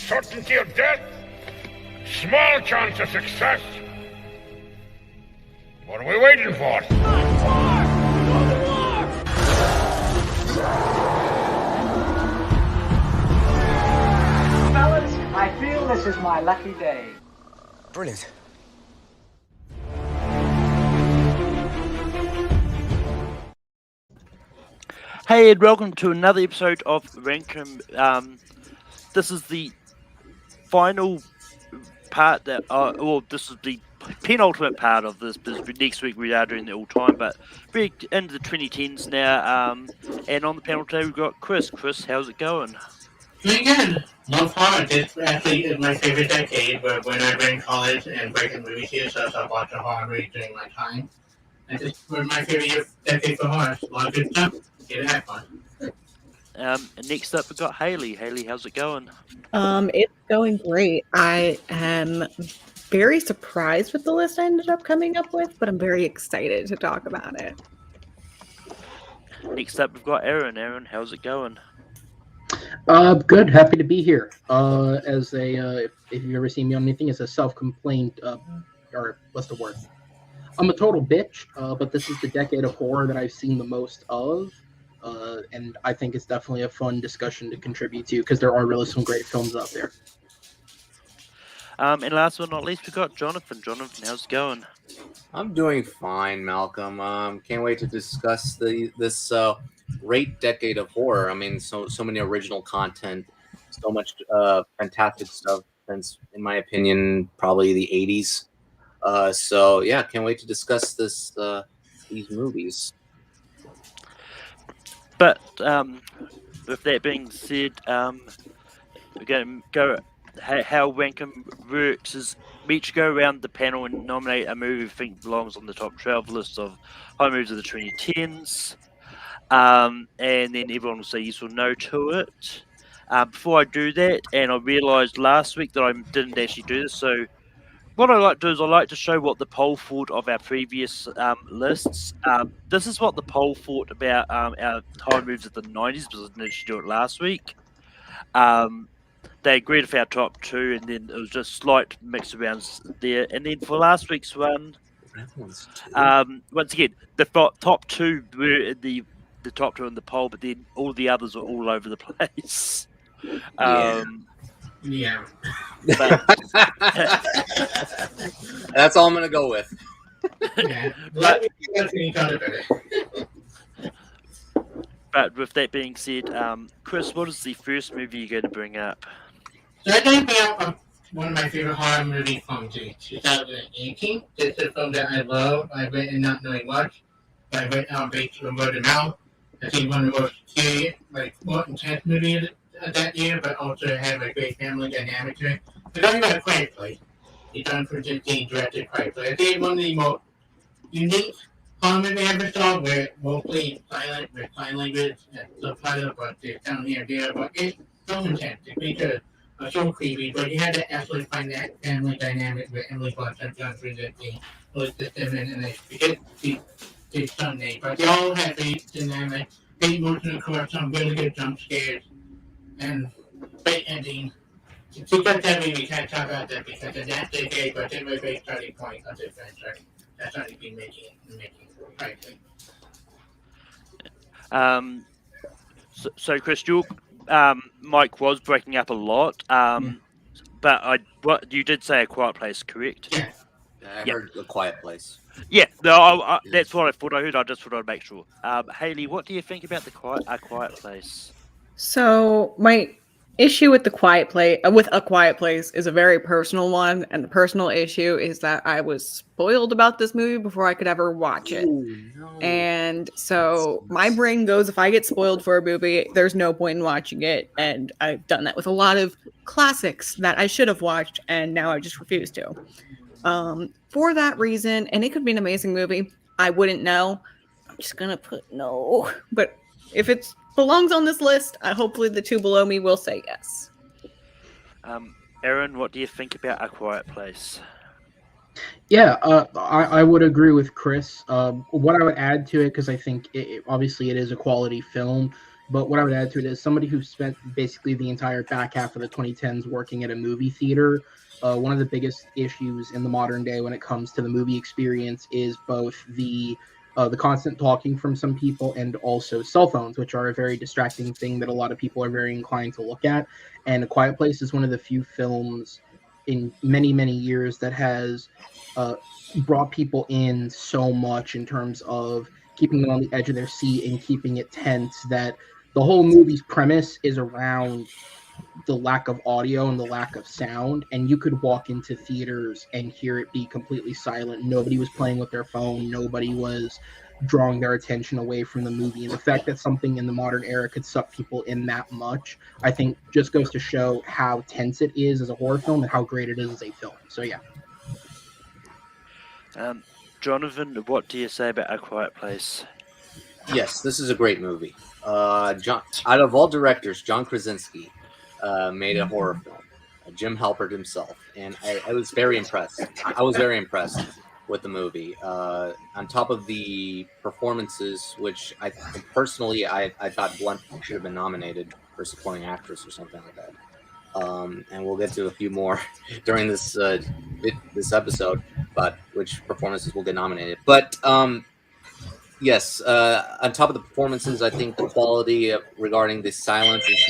certainty of death, small chance of success. What are we waiting for? Fellas, I feel this is my lucky day. Brilliant. Hey, and welcome to another episode of Rankum. This is the final part that, this is the penultimate part of this. Next week we are doing the all-time, but we're into the 2010s now. And on the panel today we've got Chris. Chris, how's it going? Pretty good. Love horror. This actually is my favorite decade, but when I was in college and breaking movie theaters, so I watched horror movies during my time. And this was my favorite decade for horror. A lot of good stuff. Get it, have fun. And next up we've got Haley. Haley, how's it going? It's going great. I am very surprised with the list I ended up coming up with, but I'm very excited to talk about it. Next up we've got Aaron. Aaron, how's it going? Good. Happy to be here. As a, if you've ever seen me on anything, as a self-complaint, or what's the word? I'm a total bitch, but this is the decade of horror that I've seen the most of. And I think it's definitely a fun discussion to contribute to because there are really some great films out there. And last but not least, we've got Jonathan. Jonathan, how's it going? I'm doing fine, Malcolm. Can't wait to discuss this great decade of horror. I mean, so many original content, so much fantastic stuff since, in my opinion, probably the 80s. So yeah, can't wait to discuss these movies. But with that being said, we're going to go. How Rankum works is we each go around the panel and nominate a movie we think belongs on the top 12 list of horror movies of the 2010s, and then everyone will say yes or no to it. Before I do that, and I realised last week that I didn't actually do this, so what I like to do is I like to show what the poll thought of our previous lists. This is what the poll thought about our horror movies of the 90s, because I didn't actually do it last week. They agreed with our top two, and then it was just slight mix arounds there. And then for last week's one, once again, the top two were the top two in the poll, but then all the others were all over the place. Yeah. But, That's all I'm gonna go with. Yeah. Let me get each other better. but with that being said, Chris, what is the first movie you're going to bring up? So I think about one of my favorite horror movies from 2018. This is a film that I love. I've written not knowing much, but I've written out based on word of mouth. I think one of the most serious, more intense movies that year, but also have a great family dynamic to it. We're talking about A Quiet Place. It's unfortunately directed Quiet Place. I think it's one of the most unique horror movies I ever saw, where it's mostly silent, with sign language and subtitles, but they're down here and there. But it's so intense. The creatures are so creepy, but you had to actually find that family dynamic with Emily Blunt and John Krasinski, Elizabeth Simmons, and I forget his son name. But they all have great dynamic, great emotional core, some really good jump scares, and great ending. Because that movie, we can't talk about that because of that decade, but it was a great starting point of this franchise. That's how they've been making frankly. So Chris, your mic was breaking up a lot, but you did say A Quiet Place, correct? Yeah. I heard A Quiet Place. Yeah, no, that's what I thought I heard. I just thought I'd make sure. Haley, what do you think about A Quiet Place? So my issue with A Quiet Place is a very personal one, and the personal issue is that I was spoiled about this movie before I could ever watch it. Ooh, no. And so my brain goes, if I get spoiled for a movie, there's no point in watching it. And I've done that with a lot of classics that I should have watched, and now I just refuse to. For that reason, and it could be an amazing movie, I wouldn't know. I'm just gonna put no. But if it belongs on this list, hopefully the two below me will say yes. Aaron, what do you think about A Quiet Place? Yeah, I would agree with Chris. What I would add to it, because I think obviously it is a quality film, But what I would add to it is somebody who spent basically the entire back half of the 2010s working at a movie theater. One of the biggest issues in the modern day when it comes to the movie experience is both the constant talking from some people and also cell phones, which are a very distracting thing that a lot of people are very inclined to look at. And A Quiet Place is one of the few films in many, many years that has brought people in so much in terms of keeping them on the edge of their seat and keeping it tense, that the whole movie's premise is around the lack of audio and the lack of sound, and you could walk into theaters and hear it be completely silent. Nobody was playing with their phone, nobody was drawing their attention away from the movie, and the fact that something in the modern era could suck people in that much, I think just goes to show how tense it is as a horror film and how great it is as a film. So yeah. Jonathan, what do you say about A Quiet Place? Yes, this is a great movie. Out of all directors, John Krasinski made a horror film. Jim Halpert himself, and I was very impressed. I was very impressed with the movie. On top of the performances, which I personally thought Blunt should have been nominated for supporting actress or something like that. And we'll get to a few more during this episode, but which performances will get nominated. But yes, on top of the performances, I think the quality regarding the silence is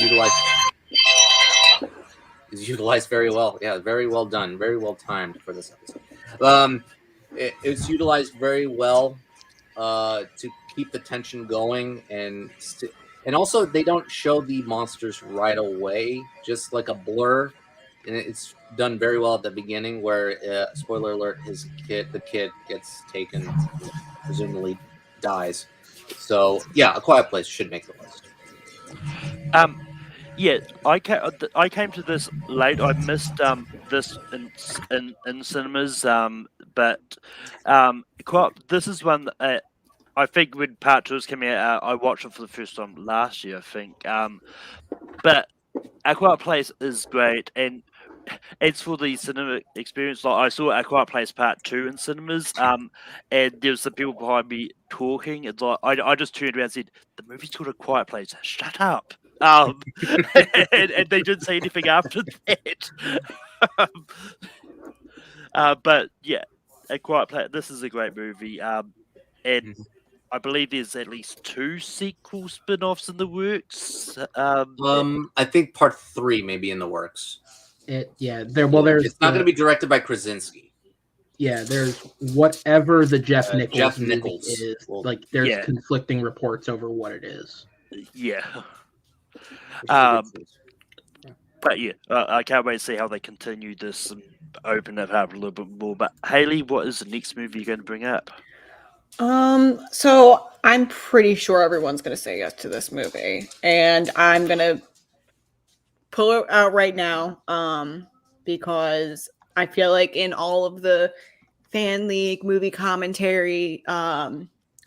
utilized very well. Yeah, very well done, very well timed for this episode. It's utilized very well to keep the tension going, and also they don't show the monsters right away, just like a blur. And it's done very well at the beginning, where spoiler alert, the kid gets taken, presumably dies. So yeah, A Quiet Place should make the list. Yeah, I came to this late. I missed this in cinemas, but this is one that I think when Part 2 was coming out, I watched it for the first time last year, I think. But A Quiet Place is great, and it's for the cinema experience. Like, I saw A Quiet Place Part 2 in cinemas, and there was some people behind me talking. It's like I just turned around and said, "The movie's called A Quiet Place. Shut up." And they didn't say anything after that. But yeah, A Quiet Place. This is a great movie, and I believe there's at least 2 sequel spin-offs in the works. I think Part 3 may be in the works. There's. It's not going to be directed by Krasinski. Yeah, there's whatever the Jeff Nichols is. Well, there's conflicting reports over what it is. Yeah. But yeah, I can't wait to see how they continue this and open it up a little bit more. But Haley, what is the next movie you're going to bring up? So I'm pretty sure everyone's going to say yes to this movie, and I'm going to pull it out right now, because I feel like in all of the fan league movie commentary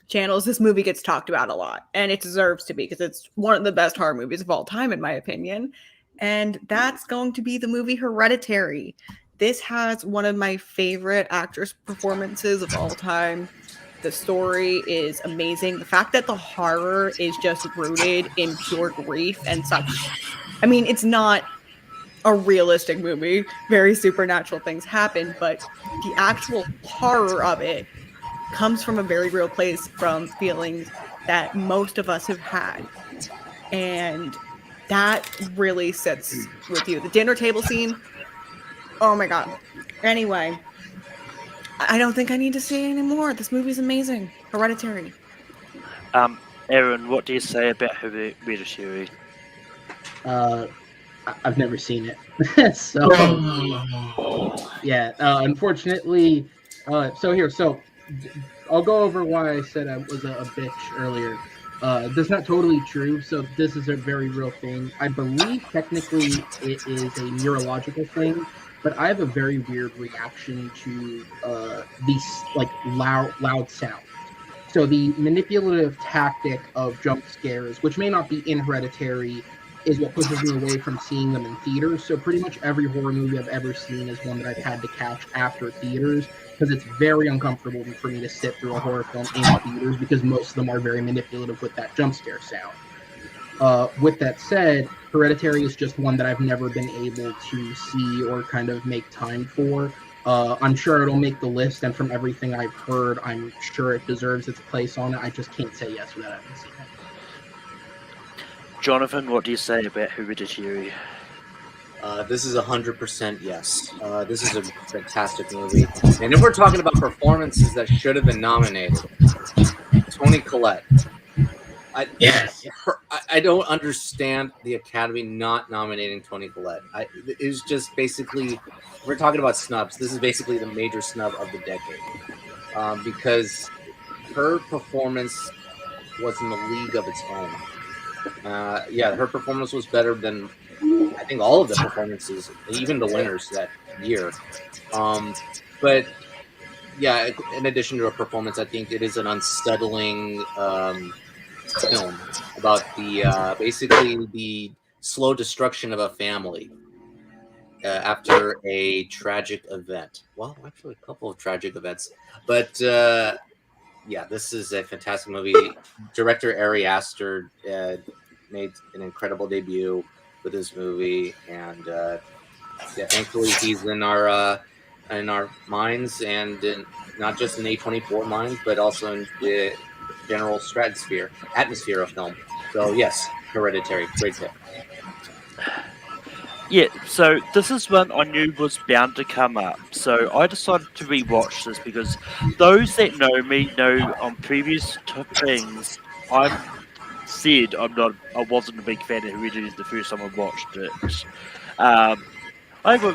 channels, this movie gets talked about a lot, and it deserves to be, because it's one of the best horror movies of all time, in my opinion. And that's going to be the movie Hereditary. This has one of my favorite actress performances of all time. The story is amazing. The fact that the horror is just rooted in pure grief and such. I mean, it's not a realistic movie. Very supernatural things happen, but the actual horror of it comes from a very real place, from feelings that most of us have had. And that really sits with you. The dinner table scene, oh my God. Anyway, I don't think I need to say any more. This movie's amazing. Hereditary. Aaron, what do you say about Hereditary? I've never seen it. So, yeah, unfortunately, so I'll go over why I said I was a bitch earlier. That's not totally true. So this is a very real thing. I believe technically it is a neurological thing, but I have a very weird reaction to these loud sounds. So the manipulative tactic of jump scares, which may not be in Hereditary, is what pushes me away from seeing them in theaters. So pretty much every horror movie I've ever seen is one that I've had to catch after theaters, because it's very uncomfortable for me to sit through a horror film in theaters, because most of them are very manipulative with that jump scare sound. With that said, Hereditary is just one that I've never been able to see or kind of make time for. I'm sure it'll make the list, and from everything I've heard, I'm sure it deserves its place on it. I just can't say yes without having seen it. Jonathan, what do you say about Hereditary? This is 100% yes. This is a fantastic movie. And if we're talking about performances that should have been nominated, Toni Collette. Yes. I don't understand the Academy not nominating Toni Collette. It was just basically, we're talking about snubs. This is basically the major snub of the decade. Because her performance was in the league of its own. Yeah, her performance was better than I think all of the performances, even the winners that year. But yeah, in addition to her performance, I think it is an unsettling film about the basically the slow destruction of a family after a tragic event. Well, actually, a couple of tragic events, but yeah, this is a fantastic movie. Director Ari Aster made an incredible debut with this movie, and yeah, thankfully he's in our minds, and not just in A24 minds, but also in the general atmosphere of film. So yes, Hereditary, great pick. Yeah, so this is one I knew was bound to come up. So I decided to rewatch this because those that know me know on previous things I wasn't a big fan of Hereditary the first time I watched it. I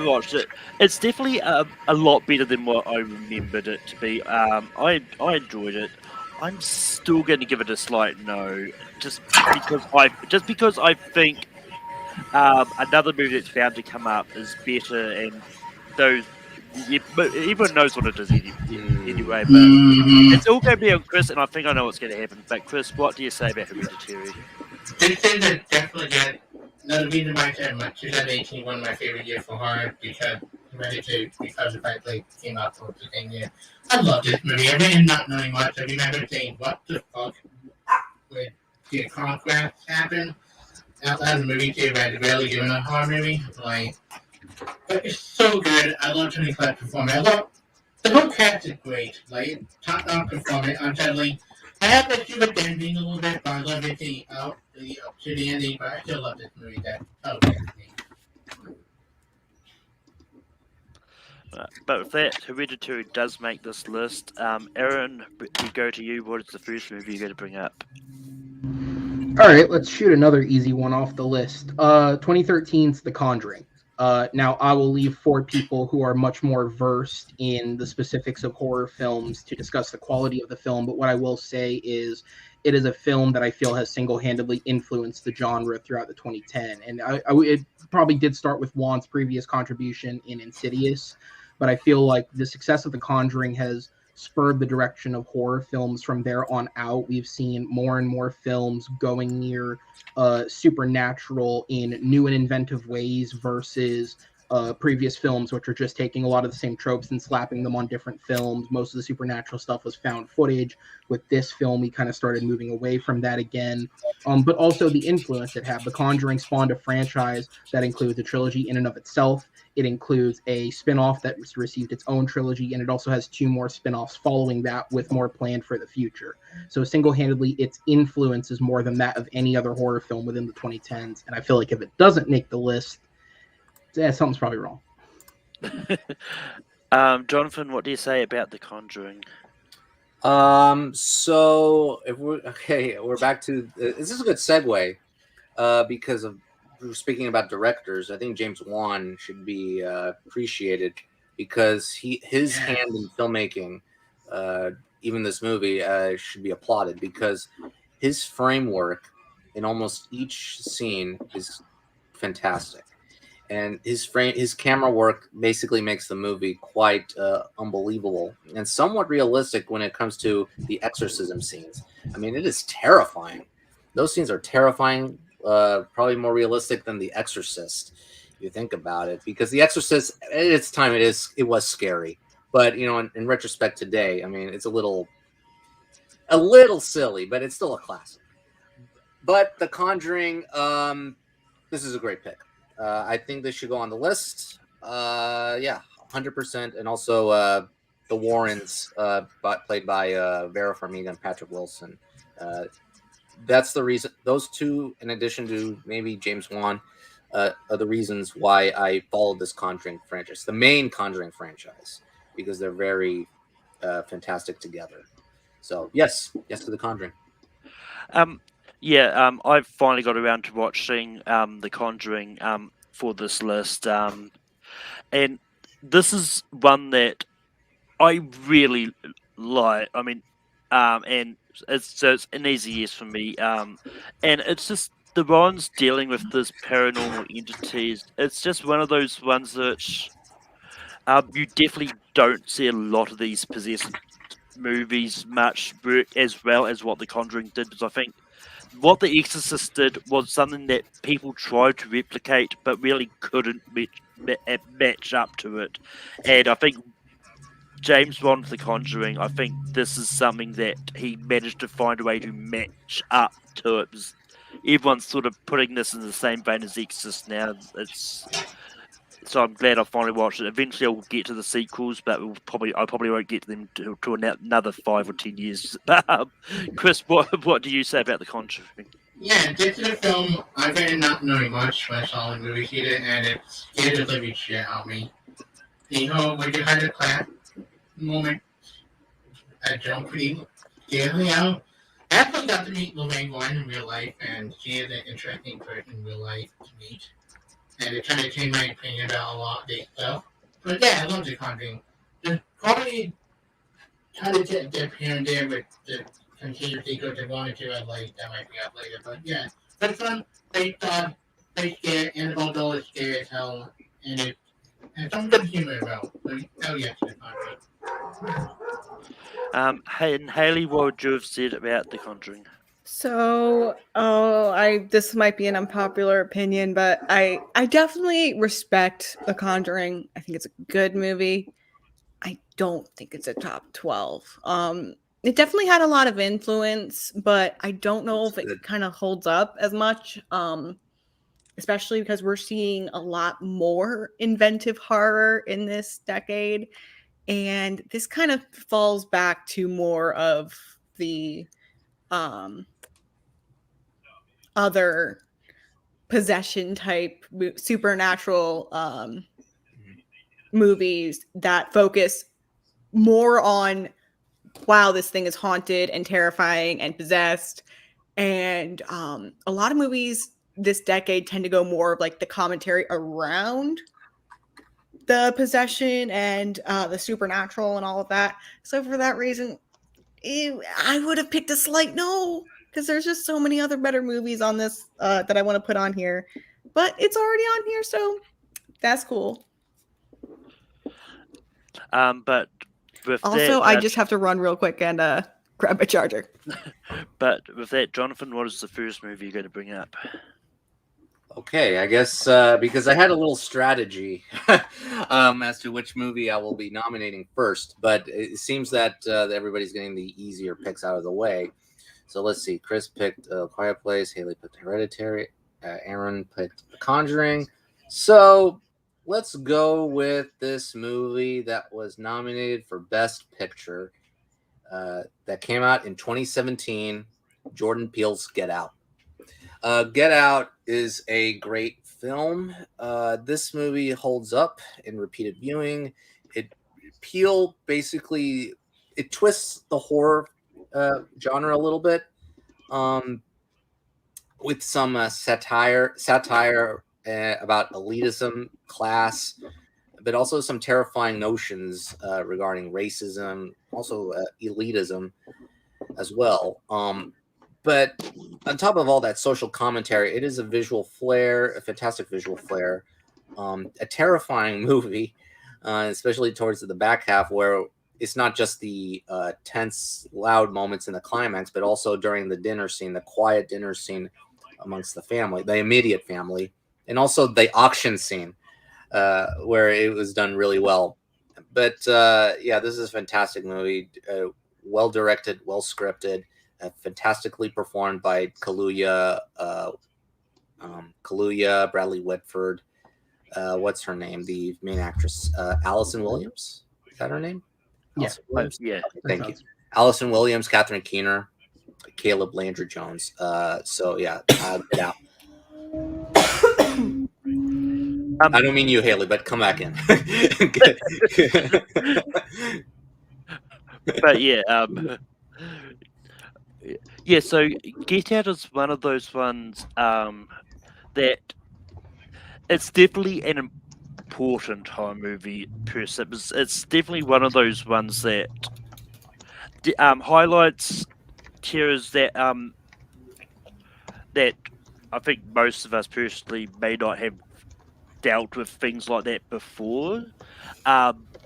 watched it. It's definitely a lot better than what I remembered it to be. I enjoyed it. I'm still going to give it a slight no, just because I think another movie that's bound to come up is better, and but everyone knows what it is anyway. But it's all going to be on Chris, and I think I know what's going to happen. But Chris, what do you say about Hereditary? This is definitely good. Another reason why I said 2018 one of my favorite years for horror because Hereditary, because the fact they came out for the same year. I love this movie. I remember not knowing much. I remember saying, "What the fuck?" When the contrast happened outside of the movie theater, I rarely doing a horror movie. Like, but it's so good. I love Toni Collette's performance. I love the whole cast is great. Like top-notch performance. Unsettling. I have to do with the ending a little bit, but I love everything up to the ending. But I still love this movie. But with that, Hereditary does make this list. Aaron, we go to you. What is the first movie you're going to bring up? All right, let's shoot another easy one off the list. 2013's The Conjuring. Now, I will leave for people who are much more versed in the specifics of horror films to discuss the quality of the film, but what I will say is it is a film that I feel has single-handedly influenced the genre throughout the 2010s. And it probably did start with Juan's previous contribution in Insidious, but I feel like the success of The Conjuring has spurred the direction of horror films from there on out. We've seen more and more films going near supernatural in new and inventive ways versus previous films, which are just taking a lot of the same tropes and slapping them on different films. Most of the supernatural stuff was found footage. With this film, we kind of started moving away from that again. But also the influence it had. The Conjuring spawned a franchise that includes a trilogy in and of itself. It includes a spin-off that received its own trilogy, and it also has 2 more spin-offs following that with more planned for the future. So single-handedly, its influence is more than that of any other horror film within the 2010s. And I feel like if it doesn't make the list, something's probably wrong. Jonathan, what do you say about The Conjuring? So if we're back to this is a good segue because of speaking about directors. I think James Wan should be appreciated because his hand in filmmaking, even this movie, should be applauded because his framework in almost each scene is fantastic. And his camera work basically makes the movie quite unbelievable and somewhat realistic when it comes to the exorcism scenes. I mean, it is terrifying. Those scenes are terrifying, probably more realistic than The Exorcist, if you think about it. Because The Exorcist, at its time, it was scary. But, in retrospect today, I mean, it's a little silly, but it's still a classic. But The Conjuring, this is a great pick. I think this should go on the list. Yeah, 100%. And also the Warrens, played by Vera Farmiga and Patrick Wilson. That's the reason. Those two, in addition to maybe James Wan, are the reasons why I followed this Conjuring franchise, the main Conjuring franchise, because they're very fantastic together. So yes to The Conjuring. I finally got around to watching The Conjuring for this list, and this is one that I really like. I mean, and it's an easy yes for me. And it's just the ones dealing with this paranormal entities. It's just one of those ones that you definitely don't see a lot of these possessed movies much work as well as what The Conjuring did. Because I think what The Exorcist did was something that people tried to replicate, but really couldn't match up to it. And I think James Wan for The Conjuring, I think this is something that he managed to find a way to match up to it. Everyone's sort of putting this in the same vein as The Exorcist now. So I'm glad I finally watched it. Eventually I'll get to the sequels, but I probably won't get to them to another 5 or 10 years. Chris, what do you say about The Conjuring? Yeah, this is a film I've been not knowing much when I saw the movie theater, and it scared the living shit out of me. You know, when you had a clap moment, I jumped pretty scaredly out. I actually got to meet Lorraine Warren in real life, and she is an interesting person in real life to meet. And it kind of changed my opinion about a lot of this stuff. But yeah, I love The Conjuring. There's probably kind of dip here and there with the continued sequels they wanted to. I'd like that might be up later. But yeah, first one, they scared, and the whole is scary as hell. And some good humor about. So hell yeah, to The Conjuring. Hey, and Haley, what would you have said about The Conjuring? So, this might be an unpopular opinion, but I definitely respect The Conjuring. I think it's a good movie. I don't think it's a top 12. It definitely had a lot of influence, but I don't know if it kind of holds up as much. Especially because we're seeing a lot more inventive horror in this decade, and this kind of falls back to more of the other possession type supernatural movies that focus more on, wow, this thing is haunted and terrifying and possessed. And a lot of movies this decade tend to go more of like the commentary around the possession and the supernatural and all of that. So for that reason, I would have picked a slight no, because there's just so many other better movies on this that I want to put on here. But it's already on here, so that's cool. But with also, that, I just have to run real quick and grab my charger. But with that, Jonathan, what is the first movie you're going to bring up? Okay, I guess because I had a little strategy as to which movie I will be nominating first, but it seems that everybody's getting the easier picks out of the way. So let's see. Chris picked Quiet Place. Haley picked Hereditary. Aaron picked The Conjuring. So let's go with this movie that was nominated for Best Picture that came out in 2017, Jordan Peele's Get Out. Get Out is a great film. This movie holds up in repeated viewing. Peele basically twists the horror genre a little bit with some satire about elitism, class, but also some terrifying notions regarding racism, also elitism as well. But on top of all that social commentary, it is a visual flair, a fantastic visual flair, a terrifying movie, especially towards the back half, where it's not just the tense, loud moments in the climax, but also during the dinner scene, the quiet dinner scene amongst the family, the immediate family, and also the auction scene, where it was done really well. But yeah, this is a fantastic movie, well directed, well scripted. fantastically performed by Kaluuya, Bradley Whitford. What's her name? The main actress, Allison Williams. Is that her name? Yeah. Allison Williams? Yeah. Okay, thank you. Allison Williams, Catherine Keener, Caleb Landry Jones. So yeah, get out. I don't mean you, Haley, but come back in. But yeah, yeah. So Get Out is one of those ones that it's definitely an important horror movie per se. It's definitely one of those ones that highlights terrors that that I think most of us personally may not have dealt with things like that before,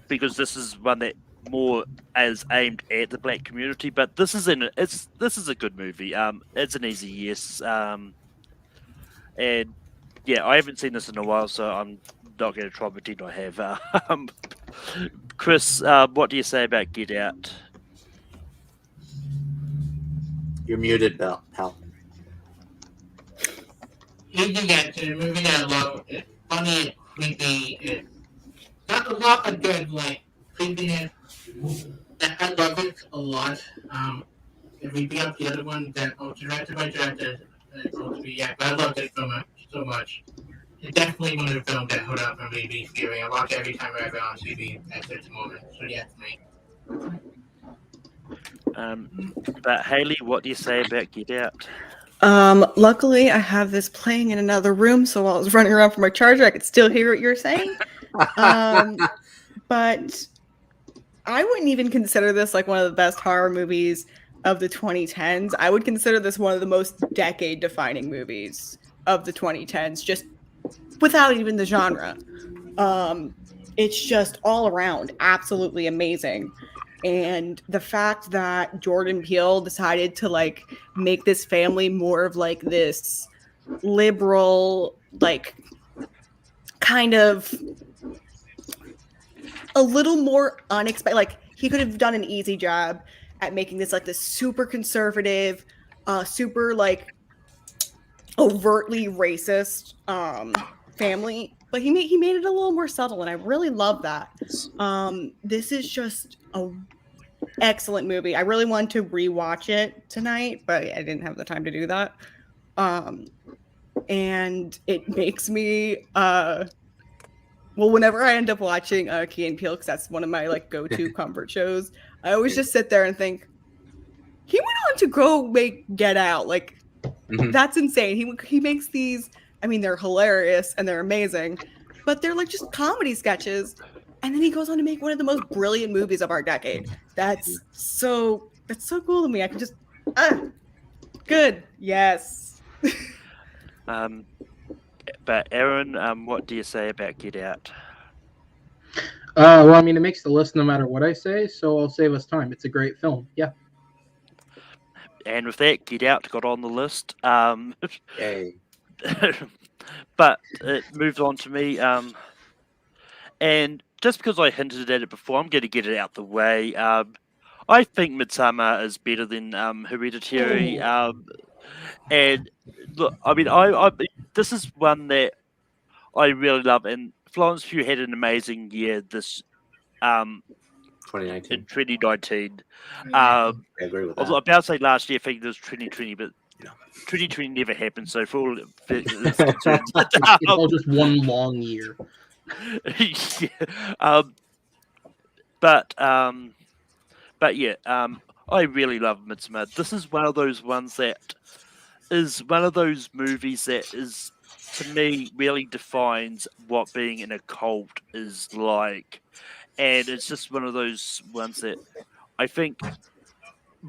because this is one that more is aimed at the black community. But this is this is a good movie. It's an easy yes. And yeah, I haven't seen this in a while, so I'm not going to try and pretend I have. Chris, what do you say about Get Out? You're muted, Pal. Easy Get to the movie that I love. It's funny, it's creepy. It's got a lot of good, like, creepiness. I love it a lot. If we beat up the other one that also directed by directors, but I loved it so much. It's definitely one of the films that hold up and really be scary. I watch it every time I have it on TV at this moment. So yeah, it's me. But Haley, what do you say about Get Out? Luckily, I have this playing in another room, so while I was running around for my charger, I could still hear what you're saying. But I wouldn't even consider this like one of the best horror movies of the 2010s. I would consider this one of the most decade-defining movies of the 2010s, just without even the genre. It's just all around absolutely amazing. And the fact that Jordan Peele decided to like make this family more of like this liberal, like kind of a little more unexpected. Like he could have done an easy job at making this like this super conservative, super like overtly racist family, but he made it a little more subtle, and I really love that. This is just a excellent movie. I really want to rewatch it tonight, but I didn't have the time to do that. And it makes me whenever I end up watching Key and Peele, because that's one of my like go-to comfort shows, I always just sit there and think, he went on to go make Get Out. Like, that's insane. He makes these, I mean, they're hilarious and they're amazing, but they're like just comedy sketches. And then he goes on to make one of the most brilliant movies of our decade. That's so cool to me. I can just, good. Yes. But Aaron, what do you say about Get Out? Well, I mean, it makes the list no matter what I say, so I'll save us time. It's a great film. Yeah. And with that, Get Out got on the list. Yay. But it moved on to me. And just because I hinted at it before, I'm going to get it out the way. I think Midsummer is better than Hereditary. And look, I mean, I this is one that I really love. And Florence Pugh had an amazing year this 2019. in 2019. I agree with I was that. about to say last year, I think it was 2020, but 2020 never happened. So for all It's all just one long year. yeah. But yeah, I really love Midsummer. This is one of those ones that is one of those movies that is, to me, really defines what being in a cult is like. And it's just one of those ones that I think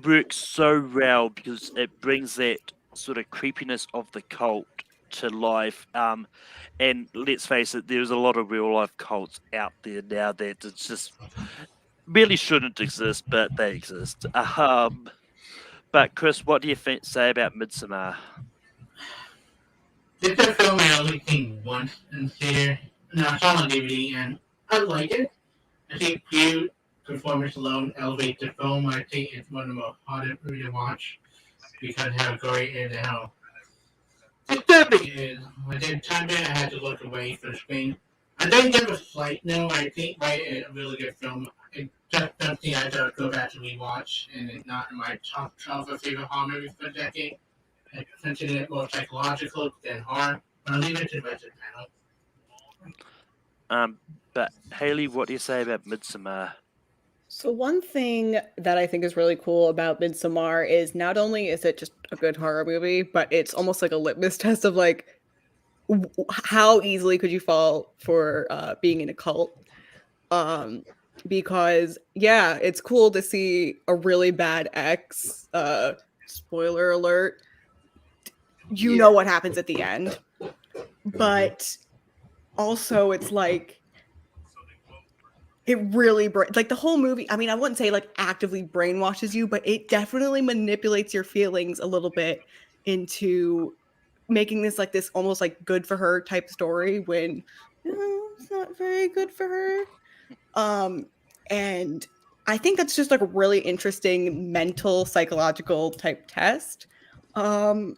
works so well because it brings that sort of creepiness of the cult to life. And let's face it, there's a lot of real life cults out there now that it's just really shouldn't exist, but they exist. But Chris, what do you say about Midsummer? This is a film I only seen once in theater. No, I saw it on DVD, and I like it. I think Pew performance alone elevates the film. I think it's one of the most hardest movies to watch. because of how gory it is and how disturbing it is. When the time I had to look away from the screen. I don't give a slight no. I think it's a really good film. It's just something I have to go back and rewatch, and it's not in my top 12 of favorite horror movies for the decade. I consider it more psychological than horror. But I'll leave it to the rest of the panel. But Haley, what do you say about Midsummer? So one thing that I think is really cool about Midsummer is not only is it just a good horror movie, but it's almost like a litmus test of like how easily could you fall for being in a cult. Because yeah, it's cool to see a really bad ex, spoiler alert, you know what happens at the end, but also it's like it really like the whole movie, I mean, I wouldn't say like actively brainwashes you, but it definitely manipulates your feelings a little bit into making this like this almost like good for her type story when it's not very good for her. And I think that's just like a really interesting mental psychological type test. I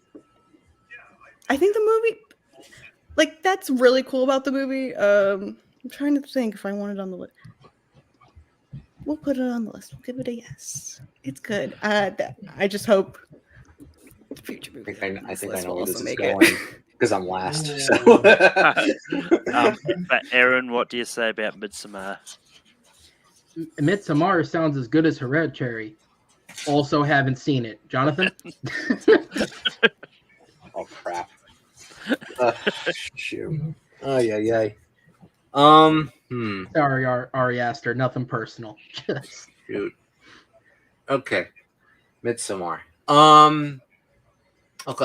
think the movie, like, that's really cool about the movie. I'm trying to think if I want it on the list. We'll put it on the list. We'll give it a yes. It's good. I just hope the future movie. I think I know where this is going because I'm last. So. But Aaron, what do you say about Midsummer? Midsummer sounds as good as Hereditary. Also haven't seen it. Jonathan? Oh, crap. Shoot. Oh, yeah. Sorry, Ari Aster. Nothing personal. Shoot. Okay. Midsummer. Okay,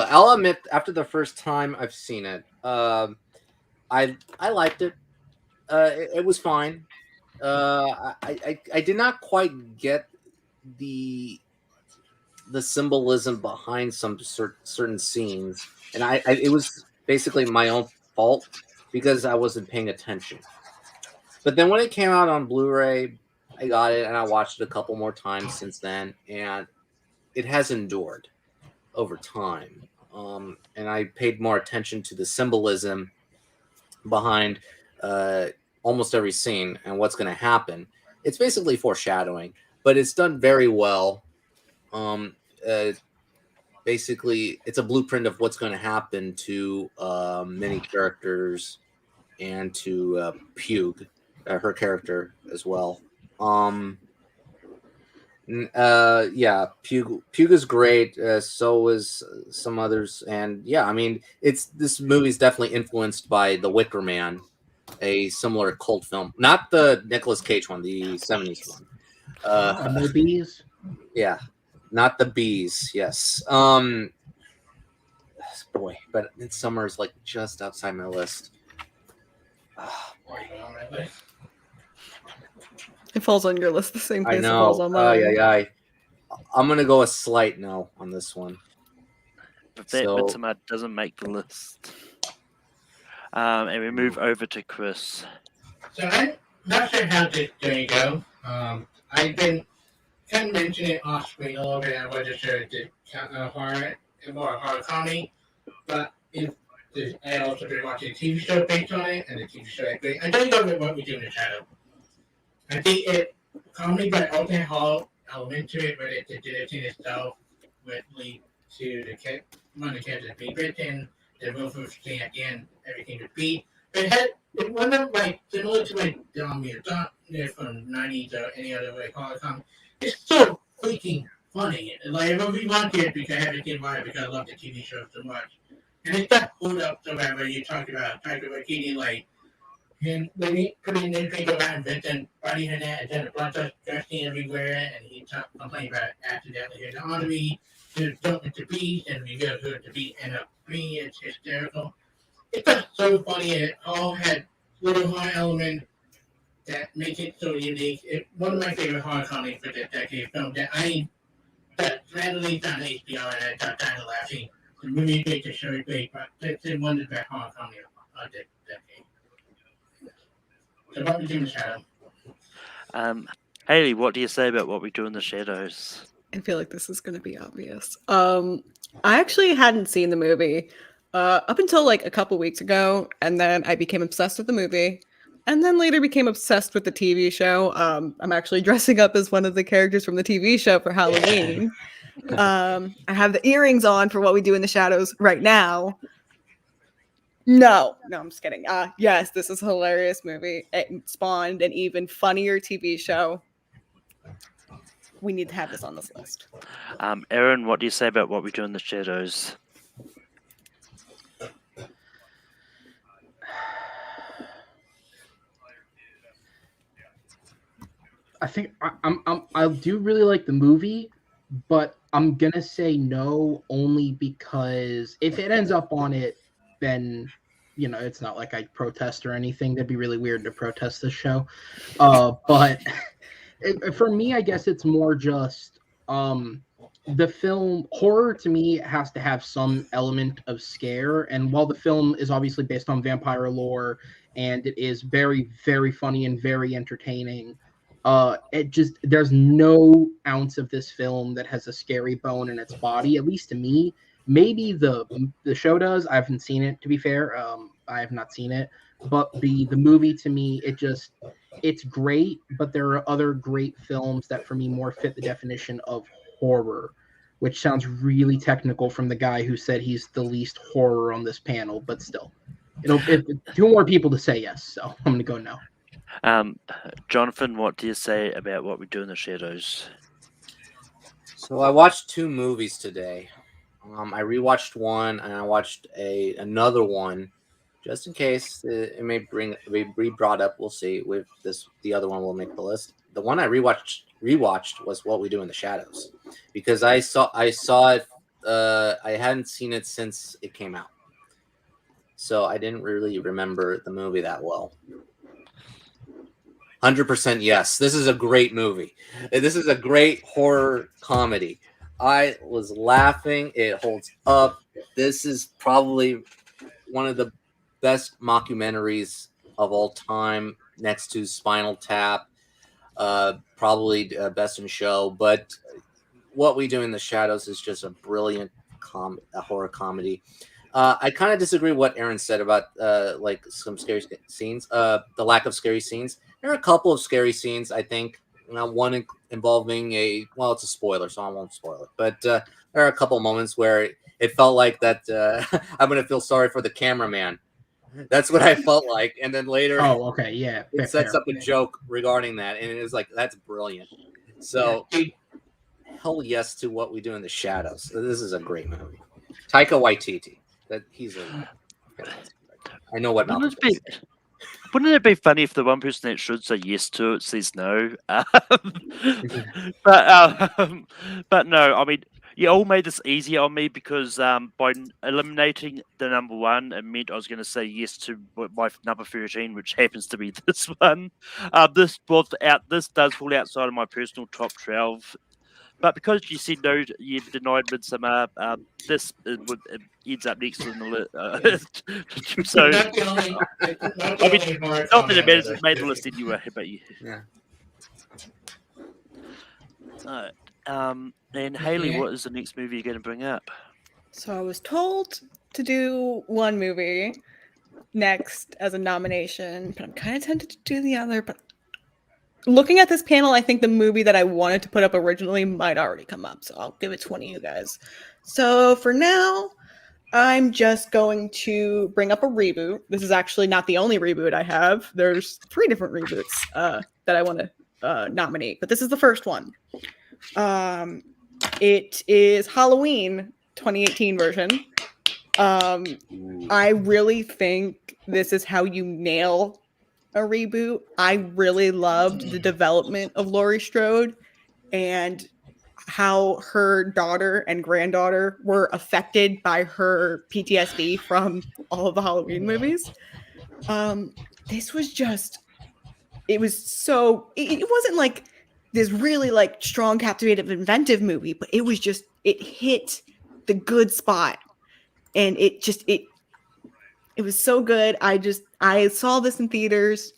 I'll admit, after the first time I've seen it, I liked it. It was fine. I did not quite get the symbolism behind some certain scenes, and it was basically my own fault because I wasn't paying attention. But then when it came out on Blu-ray, I got it and I watched it a couple more times since then, and it has endured over time. And I paid more attention to the symbolism behind almost every scene and what's going to happen. It's basically foreshadowing, but it's done very well. Basically, it's a blueprint of what's going to happen to many characters and to Pug, her character as well. Yeah, Pug is great. So is some others, and yeah, I mean, this movie's definitely influenced by The Wicker Man, a similar cult film, not the Nicolas Cage one, the 70s one. The Bees? Yeah, not the Bees. Yes. Boy, but Midsummer is like just outside my list. Oh, boy. It falls on your list the same place I it falls know. on mine. Yeah. I'm gonna go a slight no on this one. But that Midsummer doesn't make the list. And we move over to Chris. So I'm not sure how this is going to go. I've been kind of mentioning it off screen a little bit. I wasn't sure if it count horror, more horror comedy, but I also been watching a TV show based on it, and the TV show is great. I don't know what we do in the shadow. I think it comedy, but also has element to it, but it's in itself would lead to one of the characters being written, the real first thing at the end, everything would be. But it wasn't like similar to like Zombieland from the 90s or any other like horror comedy. It's so freaking funny. Like I really want it because I haven't seen why because I love the TV show so much. And it's not pulled up so bad when you talk about Taika Waititi, like him when he put in anything around Vincent body in that and then the blood starts gushing everywhere and he complaining about accidentally hitting the artery to jump into beast and we go to the beast end up being it's hysterical. It's just so funny and it all had little horror elements that make it so unique. It's one of my favorite horror comedies for this decade film that randomly found HBO and I started kind of laughing. The movie is great, the show is great, but it's one of the best horror comedies of this decade. So what we do in the shadow? Haley, what do you say about What We Do in the Shadows? I feel like this is going to be obvious. I actually hadn't seen the movie up until like a couple weeks ago, and then I became obsessed with the movie, and then later became obsessed with the TV show. I'm actually dressing up as one of the characters from the TV show for Halloween. I have the earrings on for What We Do in the Shadows right now. No, I'm just kidding. Yes, this is a hilarious movie. It spawned an even funnier TV show. We need to have this on this list. Aaron, what do you say about What We Do in the Shadows? I think I do really like the movie, but I'm gonna say no only because if it ends up on it, then it's not like I protest or anything. That'd be really weird to protest this show. But for me, I guess it's more just the film. Horror to me has to have some element of scare, and while the film is obviously based on vampire lore and it is very, very funny and very entertaining, there's no ounce of this film that has a scary bone in its body, at least to me. Maybe the show does. I haven't seen it, to be fair. I have not seen it, but the movie, to me, it's great, but there are other great films that for me more fit the definition of horror, which sounds really technical from the guy who said he's the least horror on this panel, but still, two more people to say yes, so I'm gonna go no. Jonathan, what do you say about What We Do in the Shadows? So I watched 2 movies today. I rewatched one and I watched another one, just in case it may be brought up. We'll see. With this, the other one will make the list. The one I rewatched was What We Do in the Shadows, because I saw it. I hadn't seen it since it came out, so I didn't really remember the movie that well. 100% yes. This is a great movie. This is a great horror comedy. I was laughing. It holds up. This is probably one of the best mockumentaries of all time, next to Spinal Tap. Probably best in show. But What We Do in the Shadows is just a brilliant horror comedy. I kind of disagree with what Aaron said about like some scary scenes. The lack of scary scenes. There are a couple of scary scenes, I think. One involving it's a spoiler, so I won't spoil it. But there are a couple moments where it felt like that I'm going to feel sorry for the cameraman. That's what I felt like. And then later, okay, yeah, it sets up a joke regarding that. And it was like, that's brilliant. So, hell yes to What We Do in the Shadows. This is a great movie. Taika Waititi. I know what Malcolm is. Wouldn't it be funny if the one person that should say yes to it says no? But no, I mean, you all made this easier on me because by eliminating the number 1, it meant I was going to say yes to my number 13, which happens to be this one. This does fall outside of my personal top 12. But because you said no, you denied Midsummer. This ends up next on the list. So, not that it made the list anyway, but yeah. And Haley, what is the next movie you're going to bring up? So I was told to do one movie next as a nomination, but I'm kind of tempted to do the other. But looking at this panel, I think the movie that I wanted to put up originally might already come up, so I'll give it to one of you guys. So for now, I'm just going to bring up a reboot. This is actually not the only reboot I have. There's 3 different reboots that I want to nominate, but this is the first one. It is Halloween 2018 version. I really think this is how you nail a reboot. I really loved the development of Laurie Strode and how her daughter and granddaughter were affected by her PTSD from all of the Halloween movies. This was just, it wasn't like this really like strong, captivating, inventive movie, but it was just, it hit the good spot. And it was so good. I saw this in theaters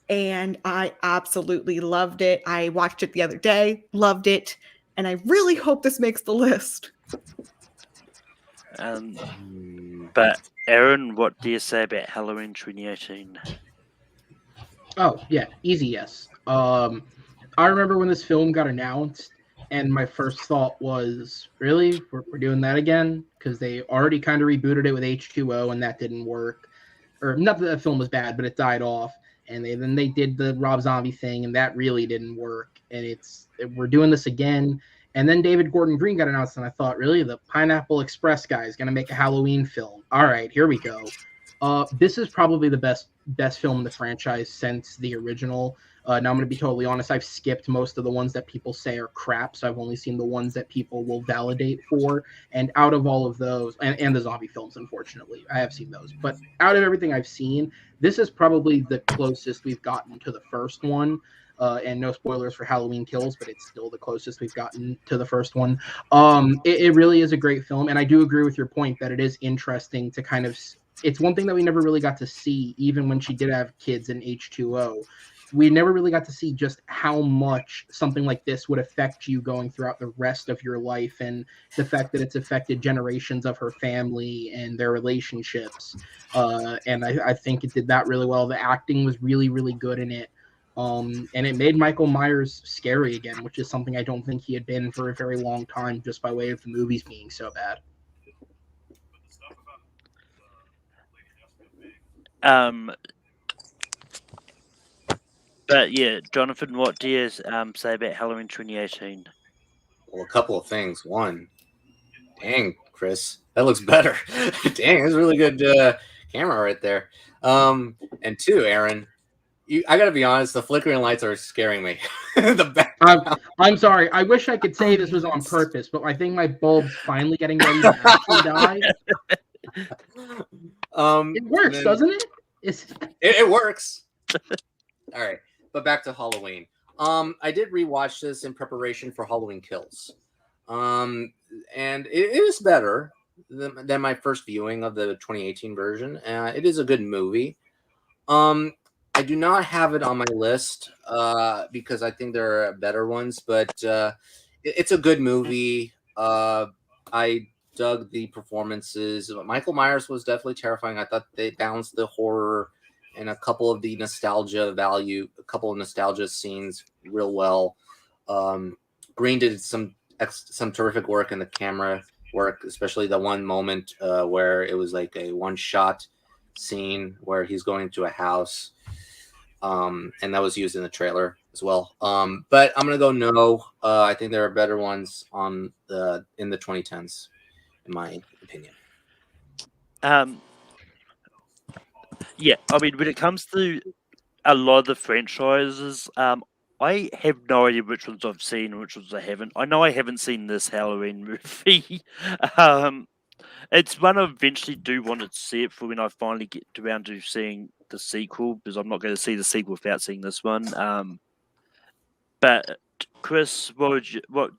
and I absolutely loved it. I watched it the other day, loved it. and I really hope this makes the list. But Aaron, what do you say about Halloween 2018? Oh yeah, easy yes. I remember when this film got announced, and my first thought was, really, we're doing that again? Because they already kind of rebooted it with H2O, and that didn't work. Or not that the film was bad, but it died off. And then they did the Rob Zombie thing, and that really didn't work. And we're doing this again. And then David Gordon Green got announced, and I thought, really, the Pineapple Express guy is going to make a Halloween film. All right, here we go. This is probably the best film in the franchise since the original. Now I'm going to be totally honest. I've skipped most of the ones that people say are crap, so I've only seen the ones that people will validate for. And out of all of those, and the zombie films, unfortunately, I have seen those. But out of everything I've seen, this is probably the closest we've gotten to the first one. And no spoilers for Halloween Kills, but it's still the closest we've gotten to the first one. It really is a great film, and I do agree with your point that it is interesting to kind of. It's one thing that we never really got to see, even when she did have kids in H2O. We never really got to see just how much something like this would affect you going throughout the rest of your life, and the fact that it's affected generations of her family and their relationships. And I think it did that really well. The acting was really, really good in it. And it made Michael Myers scary again, which is something I don't think he had been for a very long time, just by way of the movies being so bad. But yeah, Jonathan, what do you say about Halloween 2018? Well, a couple of things. One, dang, Chris, that looks better. Dang, that's a really good camera right there. And two, Aaron, I gotta be honest, the flickering lights are scaring me. I'm sorry. I wish I could say this was on purpose, but I think my bulb's finally getting ready to actually die. It works, doesn't it? It works. All right, but back to Halloween. I did rewatch this in preparation for Halloween Kills, and it is better than my first viewing of the 2018 version. It is a good movie. I do not have it on my list because I think there are better ones, but it's a good movie. I dug the performances. Michael Myers was definitely terrifying. I thought they balanced the horror and a couple of nostalgia scenes real well. Green did some terrific work in the camera work, especially the one moment where it was like a one-shot scene where he's going to a house. And that was used in the trailer as well. But I'm gonna go no. I think there are better ones in the 2010s, in my opinion. Yeah, I mean, when it comes to a lot of the franchises, I have no idea which ones I've seen and which ones I haven't. I know I haven't seen this Halloween movie. It's one I eventually do want to see it for when I finally get around to seeing the sequel, because I'm not going to see the sequel without seeing this one. But Chris, what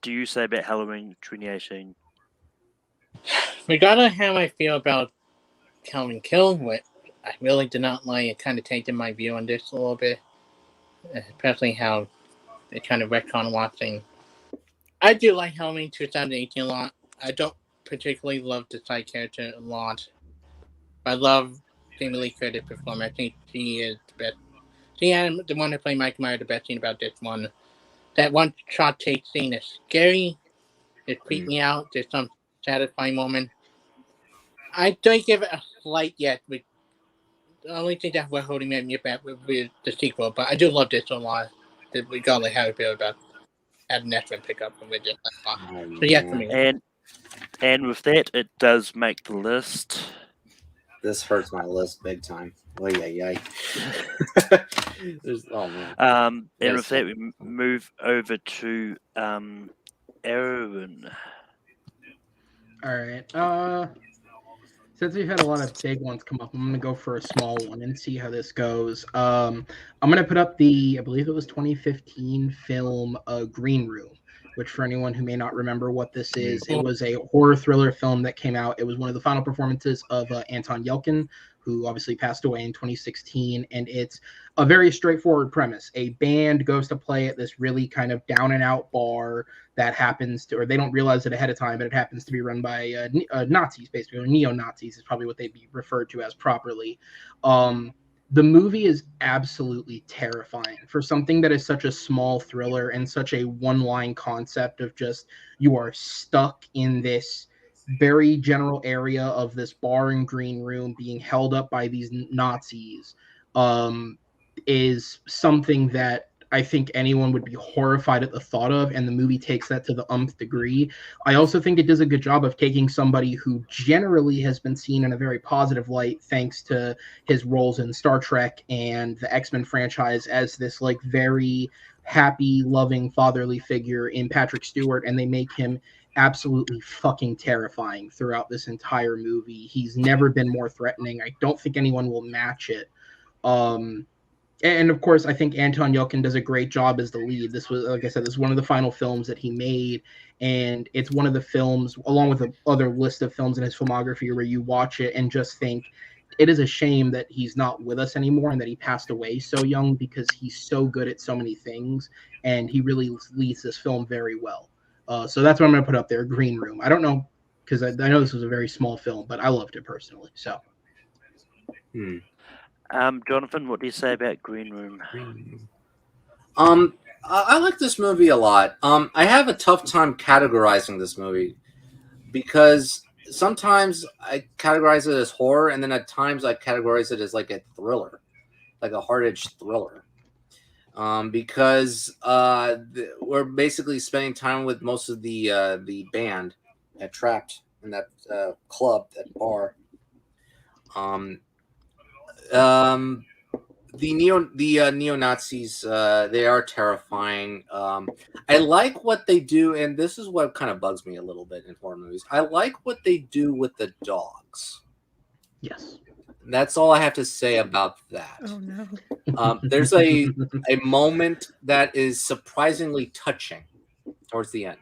do you say about Halloween 2018? Regardless of how I feel about Halloween Kills, what I really did not like, it kind of tainted my view on this a little bit, especially how they kind of retcon watching. I do like Halloween 2018 a lot. I don't particularly love the side character a lot. I love Jamie Lee Curtis performer. I think she is the best. She and the one who played Mike Myers, the best thing about this one. That one shot take scene is scary. It creeped me out. There's some satisfying moment. I don't give it a slight yet. The only thing that we're holding me back would be the sequel, but I do love this a lot. Regardless of how I feel about having that one pick up with it. So yeah, for me. And with that, it does make the list. This hurts my list big time. Oh yeah. Oh man. And with that, we move over to Aaron. All right. Since we've had a lot of big ones come up, I'm going to go for a small one and see how this goes. I'm going to put up I believe it was 2015 film Green Room, which for anyone who may not remember what this is, it was a horror thriller film that came out. It was one of the final performances of Anton Yelchin, who obviously passed away in 2016. And it's a very straightforward premise. A band goes to play at this really kind of down and out bar that happens to, or they don't realize it ahead of time, but it happens to be run by Nazis, basically, or neo-Nazis is probably what they'd be referred to as properly. The movie is absolutely terrifying for something that is such a small thriller and such a one-line concept of just you are stuck in this very general area of this bar and green room being held up by these Nazis, is something that I think anyone would be horrified at the thought of, and the movie takes that to the nth degree. I also think it does a good job of taking somebody who generally has been seen in a very positive light thanks to his roles in Star Trek and the X-Men franchise as this like very happy, loving, fatherly figure in Patrick Stewart, and they make him absolutely fucking terrifying throughout this entire movie. He's never been more threatening. I don't think anyone will match it. And of course, I think Anton Yelchin does a great job as the lead. This was, like I said, this is one of the final films that he made, and it's one of the films, along with the other list of films in his filmography, where you watch it and just think it is a shame that he's not with us anymore and that he passed away so young, because he's so good at so many things, and he really leads this film very well. So that's what I'm going to put up there, Green Room. I don't know, because I know this was a very small film, but I loved it personally. So. Jonathan, what do you say about Green Room? I like this movie a lot. I have a tough time categorizing this movie because sometimes I categorize it as horror, and then at times I categorize it as like a thriller, like a hard-edged thriller. Because we're basically spending time with most of the band trapped in that club, that bar. The neo-Nazis, they are terrifying. I like what they do, and this is what kind of bugs me a little bit in horror movies. I like what they do with the dogs. Yes. That's all I have to say about that. Oh no. There's a moment that is surprisingly touching towards the end,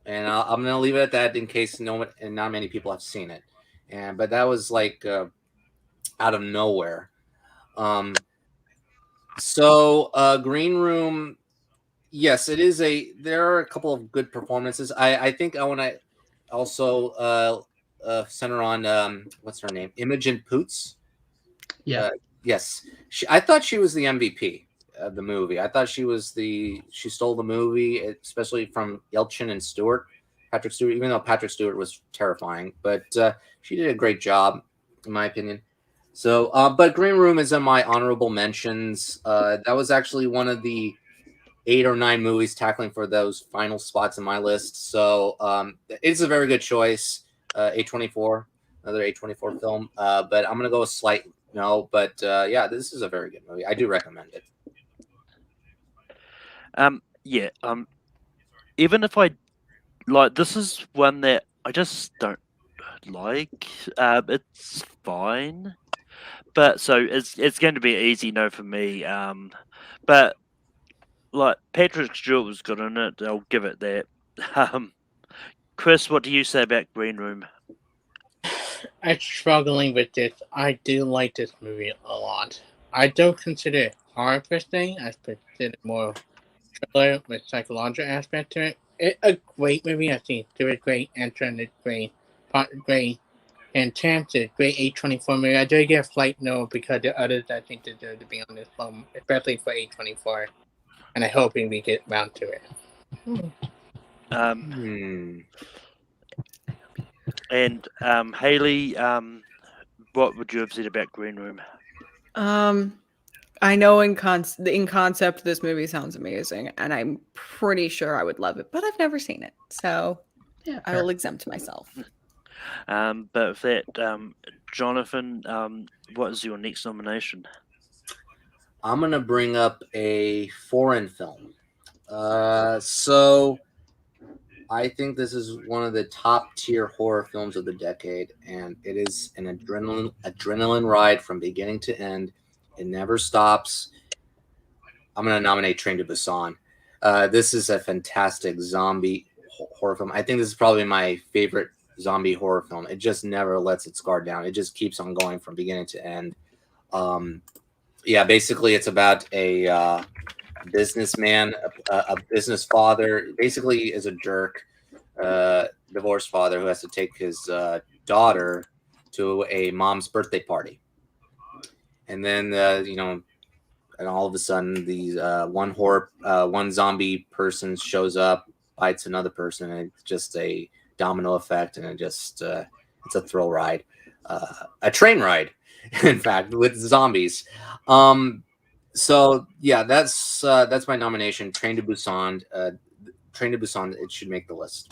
and I'm going to leave it at that in case not many people have seen it. But that was like out of nowhere. Green Room, yes, it is there are a couple of good performances. I think I want to also center on what's her name, Imogen Poots. Yeah. Yes, I thought she was the MVP of the movie. I thought she stole the movie, especially from Yelchin and Patrick Stewart, even though Patrick Stewart was terrifying, but she did a great job in my opinion. So, but Green Room is in my honorable mentions. That was actually one of the 8 or 9 movies tackling for those final spots in my list. So, it's a very good choice. A24, another A24 film. But I'm gonna go a slight no. But yeah, this is a very good movie. I do recommend it. Yeah. Even if I like, this is one that I just don't like. It's fine. But so it's going to be an easy no for me. But like Patrick Stewart was good in it. I'll give it that. Chris, what do you say about Green Room? I'm struggling with this. I do like this movie a lot. I don't consider it horror per se. I consider it more thriller with psychological aspect to it. It's a great movie. I think Stewart great, Anton is great, Pot great, and Chance is great. A24 movie. I do get a slight no because the others I think deserve to be on this film, especially for A24. And I'm hoping we get round to it. And Haley, what would you have said about Green Room? I know in concept this movie sounds amazing, and I'm pretty sure I would love it, but I've never seen it, so yeah, I will exempt myself. But with that, Jonathan, what is your next nomination? I'm gonna bring up a foreign film. So I think this is one of the top tier horror films of the decade, and it is an adrenaline ride from beginning to end. It never stops. I'm going to nominate Train to Busan. This is a fantastic zombie horror film. I think this is probably my favorite zombie horror film. It just never lets its guard down. It just keeps on going from beginning to end. Yeah, basically it's about a businessman, a business father, basically is a jerk, divorced father who has to take his daughter to a mom's birthday party. And then, and all of a sudden, these one zombie person shows up, bites another person, and it's just a domino effect, and it's a thrill ride, a train ride, in fact, with zombies. So yeah, that's my nomination. Train to Busan. It should make the list.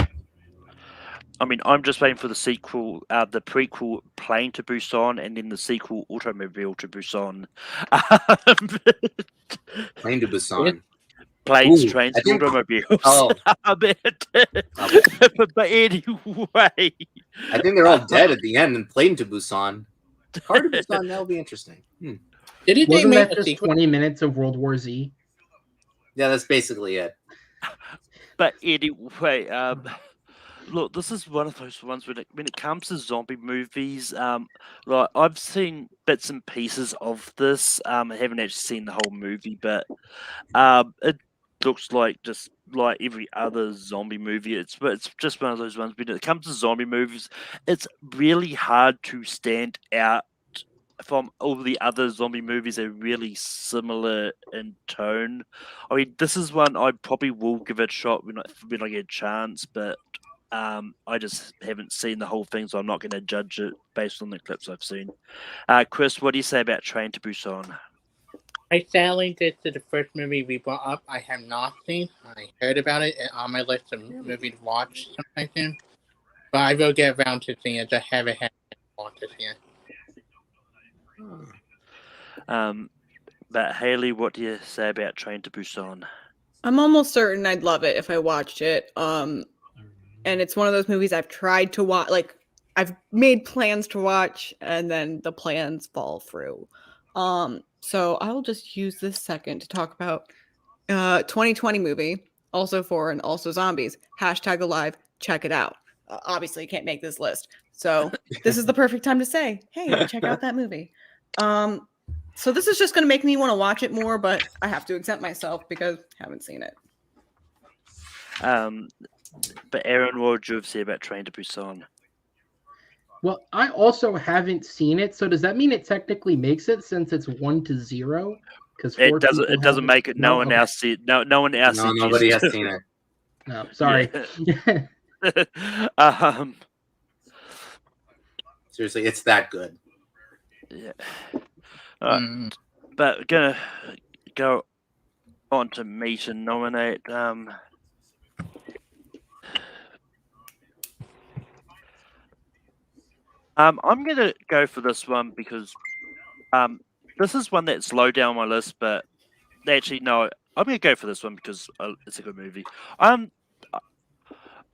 I mean, I'm just waiting for the sequel, the prequel, Plane to Busan, and then the sequel, Automobile to Busan. Plane to Busan. Planes, Ooh, trains, I think- automobiles. Oh. but anyway, I think they're all dead at the end in Plane to Busan. Car to Busan, that'll be interesting. Didn't they Wasn't make that a just sequel? 20 minutes of World War Z? Yeah, that's basically it. But anyway, look, this is one of those ones when it comes to zombie movies. Like I've seen bits and pieces of this. I haven't actually seen the whole movie, but it looks like just like every other zombie movie. It's just one of those ones. When it comes to zombie movies, it's really hard to stand out from all the other zombie movies. Are really similar in tone. I mean, this is one I probably will give it a shot when I get a chance, but I just haven't seen the whole thing, so I'm not going to judge it based on the clips I've seen. Chris, what do you say about Train to Busan? I sadly, this is the first movie we brought up. I have not seen. I heard about it on my list of movies to watch sometime soon. But I will get around to seeing it. I haven't had to watch it yet. But Haley, what do you say about Train to Busan? I'm almost certain I'd love it if I watched it. And it's one of those movies I've tried to watch. Like I've made plans to watch, and then the plans fall through. So I'll just use this second to talk about 2020 movie, also foreign, also zombies. #alive. Check it out. Obviously, you can't make this list, so this is the perfect time to say, "Hey, check out that movie." So this is just going to make me want to watch it more, but I have to exempt myself because I haven't seen it. But Aaron, what would you have said about Train to Busan? Well, I also haven't seen it, so does that mean it technically makes it since it's 1-0? Because It doesn't make it. No one else see. No one else. No, nobody has seen it. No, sorry. Seriously, it's that good. Yeah. But gonna go on to meet and nominate. I'm gonna go for this one because this is one that's low down my list, but actually no, I'm gonna go for this one because it's a good movie.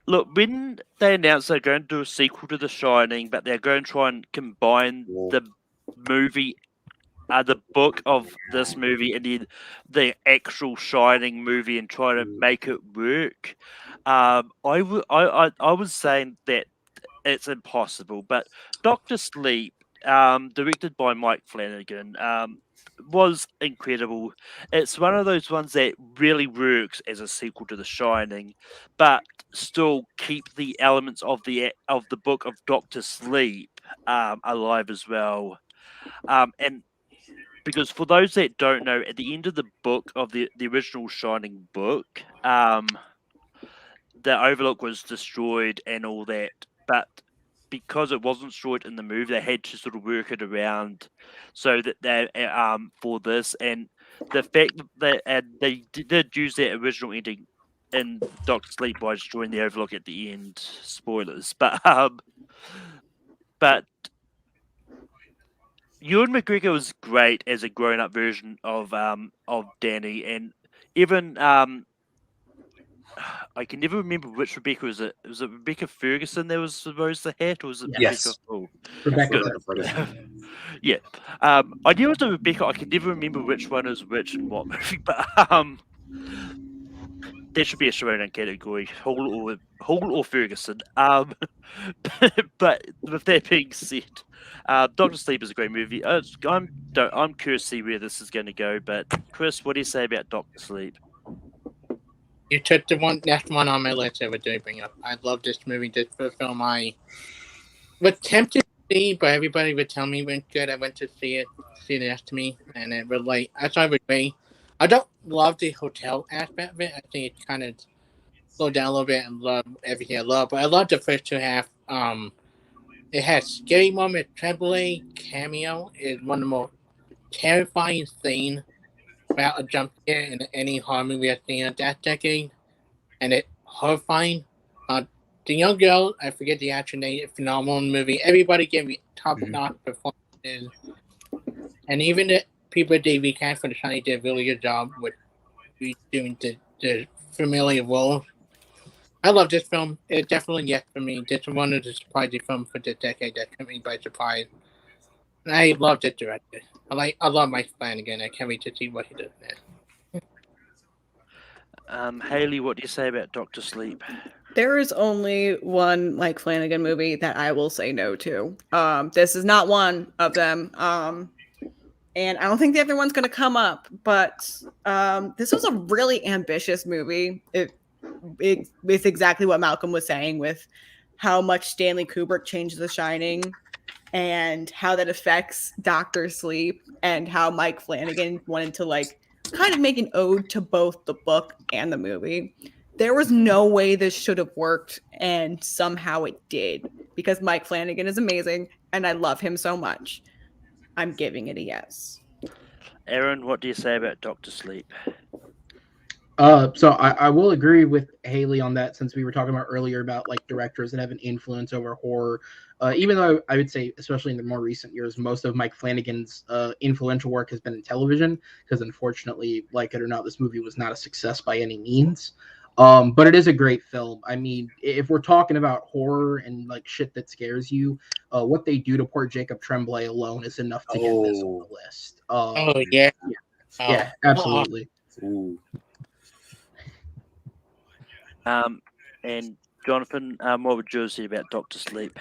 Look, when they announced they're going to do a sequel to The Shining, but they're going to try and combine the movie, the book of this movie, and then the actual Shining movie, and try to make it work, I was saying that it's impossible. But Dr. Sleep, directed by Mike Flanagan, was incredible. It's one of those ones that really works as a sequel to The Shining, but still keep the elements of the book of Dr. Sleep alive as well. And because for those that don't know, at the end of the book of the original Shining book, the Overlook was destroyed and all that, but because it wasn't destroyed in the movie, they had to sort of work it around so that they for this, and the fact that they did use that original ending in Doctor Sleep by destroying the Overlook at the end. Spoilers, but Ewan McGregor was great as a grown-up version of Danny, and even I can never remember which Rebecca was it. Was it Rebecca Ferguson that was supposed to hat, or was it Yes. Rebecca. Yeah. I knew it was a Rebecca. I can never remember which one is which and what movie, but there should be a showdown category, Hall or Ferguson. But with that being said, Doctor Sleep is a great movie. I'm curious to see where this is going to go. But Chris, what do you say about Doctor Sleep? You took the next one on my list I would do bring up. I love this movie. This film I was tempted to see, but everybody would tell me it was good. I went to see it next to me, and it was like, I thought it was great. I don't love the hotel aspect of it. I think it kind of slowed down a little bit and love everything I love. But I love the first two half. It has scary moment. Tremblay cameo is one of the most terrifying scenes about a jump scare in any horror movie I've seen in that decade, and it's horrifying. The young girl, I forget the actor name, phenomenal movie. Everybody gave me top-notch performances, and even the people at Davey Cat for the Shiny did a really good job with doing the familiar roles. I love this film. It definitely, yes, for me. This is one of the surprising films for this decade that took me by surprise. And I love this director. I love Mike Flanagan. I can't wait to see what he does next. Haley, what do you say about Doctor Sleep? There is only one Mike Flanagan movie that I will say no to. This is not one of them. And I don't think the other one's going to come up. But this was a really ambitious movie. It's exactly what Malcolm was saying with how much Stanley Kubrick changed The Shining and how that affects Doctor Sleep and how Mike Flanagan wanted to kind of make an ode to both the book and the movie. There was no way this should have worked, and somehow it did, because Mike Flanagan is amazing and I love him so much. I'm giving it a yes. Aaron, what do you say about Doctor Sleep? So I will agree with Haley on that, since we were talking about earlier about directors that have an influence over horror. Even though I would say, especially in the more recent years, most of Mike Flanagan's influential work has been in television, because unfortunately, like it or not, this movie was not a success by any means. But it is a great film. I mean, if we're talking about horror and shit that scares you, what they do to poor Jacob Tremblay alone is enough to get this on the list. Yeah, absolutely. Ooh. And Jonathan, what would you say about Doctor Sleep?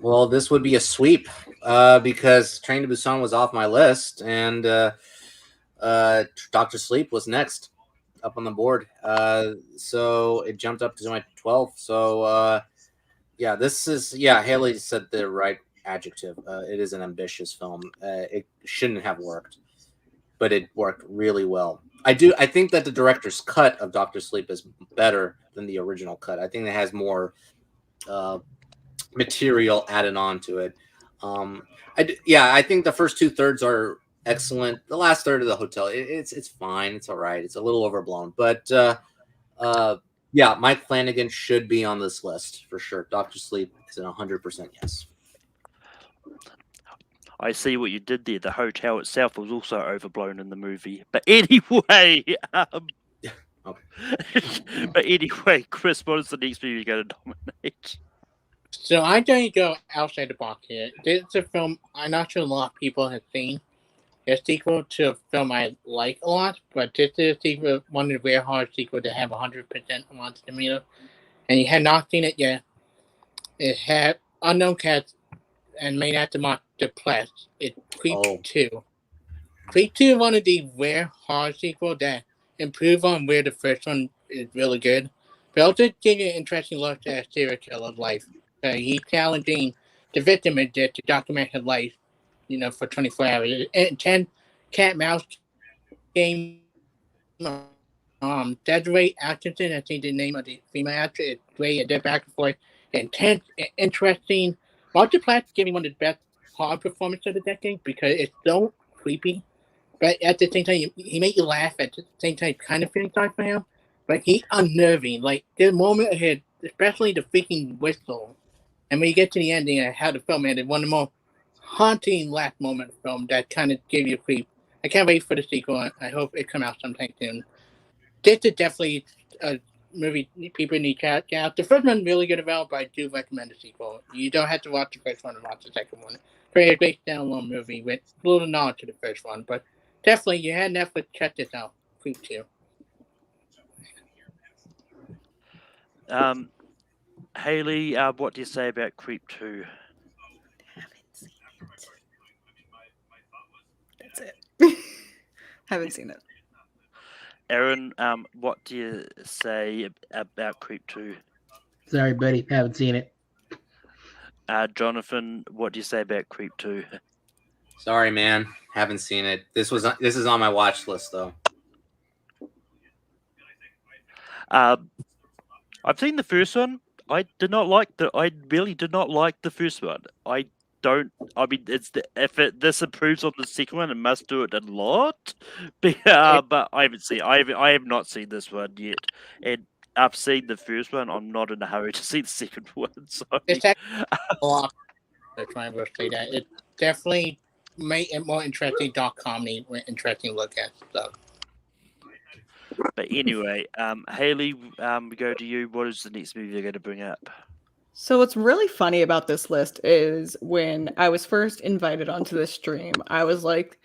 Well, this would be a sweep because Train to Busan was off my list, and Doctor Sleep was next up on the board. So it jumped up to my 12th. So Haley said the right adjective. It is an ambitious film. It shouldn't have worked, but it worked really well. I think that the director's cut of Doctor Sleep is better than the original cut. I think it has more material added on to it. I think the first 2/3 are excellent. The last third of the hotel, it's fine. It's all right. It's a little overblown, but Mike Flanagan should be on this list for sure. Doctor Sleep is an 100% yes. I see what you did there. The hotel itself was also overblown in the movie. But anyway, Chris, what is the next movie you're going to nominate? So I'm going to go outside the box here. This is a film I'm not sure a lot of people have seen. It's a sequel to a film I like a lot, but this is a sequel, one of the rare horror sequels that have 100% Rotten Tomatoes. And you have not seen it yet. It had unknown cast and main actor Mark Duplass. It's Creep 2. Creep 2 is one of the rare horror sequels that improve on where the first one is really good, but also give you an interesting look at a serial killer's life. He's challenging the victim to document his life, for 24 hours. And 10 cat-mouse game. Desiree Atkinson, I think the name of the female actress, is great. They're back and forth. Intense, interesting. Mark Duplass giving one of the best horror performances of the decade because it's so creepy, but at the same time, he made you laugh. At the same time, kind of feeling sorry for him. But he's unnerving. The moment ahead, especially the freaking whistle, and when you get to the ending and how the film ended, one of the most haunting last moment of the film that kind of gave you a creep. I can't wait for the sequel. I hope it comes out sometime soon. This is definitely a movie people need to check out. The first one's really good about, but I do recommend the sequel. You don't have to watch the first one and watch the second one. Very great standalone movie with a little nod to the first one, but definitely you had Netflix check this out. Creep 2. Haley, what do you say about Creep 2? Haven't seen it. That's it. Haven't seen it. Aaron, what do you say about Creep 2? Sorry, buddy, haven't seen it. Jonathan, what do you say about Creep 2? Sorry, man, haven't seen it. This is on my watch list though. I've seen the first one. I really did not like the first one. This improves on the second one, it must do it a lot. But I have not seen this one yet, and I've seen the first one. I'm not in a hurry to see the second one. Sorry. It's actually a lot. I'm trying to say that it definitely made it more interesting. Dark comedy, interesting look at stuff. But anyway, Haley, we go to you. What is the next movie you're going to bring up? So what's really funny about this list is when I was first invited onto this stream, I was like,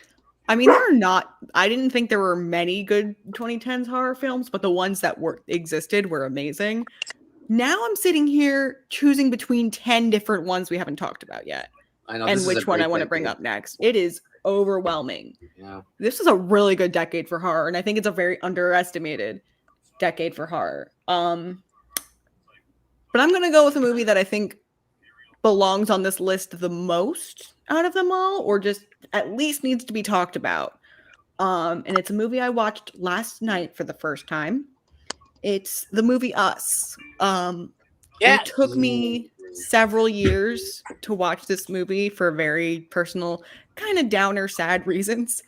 I didn't think there were many good 2010s horror films, but the ones that existed were amazing. Now I'm sitting here choosing between 10 different ones we haven't talked about yet. I know, and which one I want to bring up next. It is overwhelming. Yeah. This is a really good decade for horror, and I think it's a very underestimated decade for horror. But I'm going to go with a movie that I think belongs on this list the most out of them all, or just at least needs to be talked about. And it's a movie I watched last night for the first time. It's the movie Us. It took me several years to watch this movie for very personal, kind of downer, sad reasons.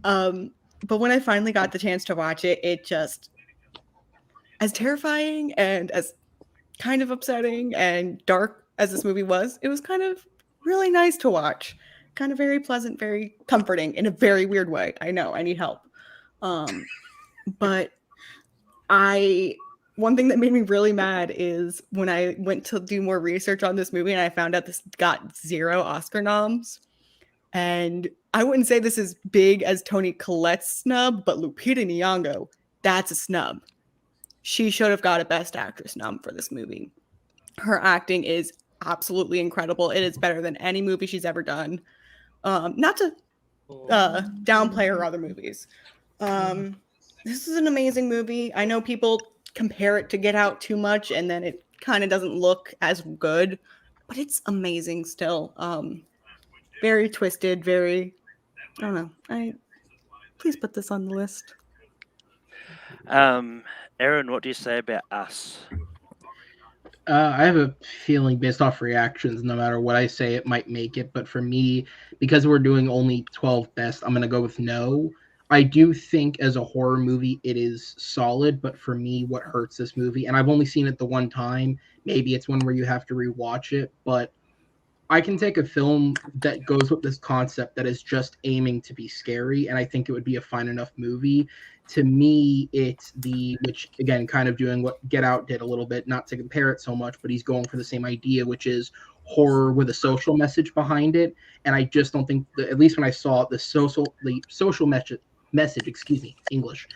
But when I finally got the chance to watch it, it just, as terrifying and as kind of upsetting and dark as this movie was, it was kind of really nice to watch. Kind of very pleasant, very comforting in a very weird way. I know, I need help. But one thing that made me really mad is when I went to do more research on this movie and I found out this got 0 Oscar noms. And I wouldn't say this is big as Toni Collette's snub, but Lupita Nyong'o, that's a snub. She should have got a Best Actress nom for this movie. Her acting is absolutely incredible. It is better than any movie she's ever done. Not to downplay her other movies. This is an amazing movie. I know people compare it to Get Out too much, and then it kind of doesn't look as good, but it's amazing still. Very twisted, very, I don't know. Please put this on the list. Aaron, what do you say about Us? I have a feeling based off reactions, no matter what I say, it might make it. But for me, because we're doing only 12 best, I'm going to go with no. I do think as a horror movie, it is solid. But for me, what hurts this movie, and I've only seen it the one time, maybe it's one where you have to rewatch it, but I can take a film that goes with this concept that is just aiming to be scary, and I think it would be a fine enough movie. To me, it's which again, kind of doing what Get Out did a little bit, not to compare it so much, but he's going for the same idea, which is horror with a social message behind it. And I just don't think, at least when I saw it, the social message, English,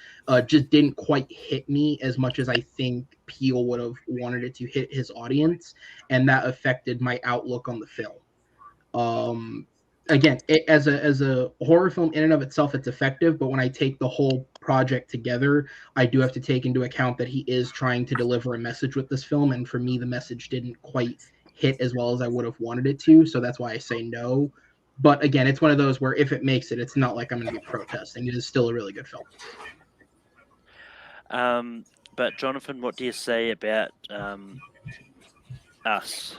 just didn't quite hit me as much as I think Peele would have wanted it to hit his audience, and that affected my outlook on the film. Again, as a horror film in and of itself, it's effective, but when I take the whole project together, I do have to take into account that he is trying to deliver a message with this film, and for me, the message didn't quite hit as well as I would have wanted it to, so that's why I say no. But again, it's one of those where if it makes it, it's not like I'm going to be protesting. It is still a really good film. But Jonathan, what do you say about Us?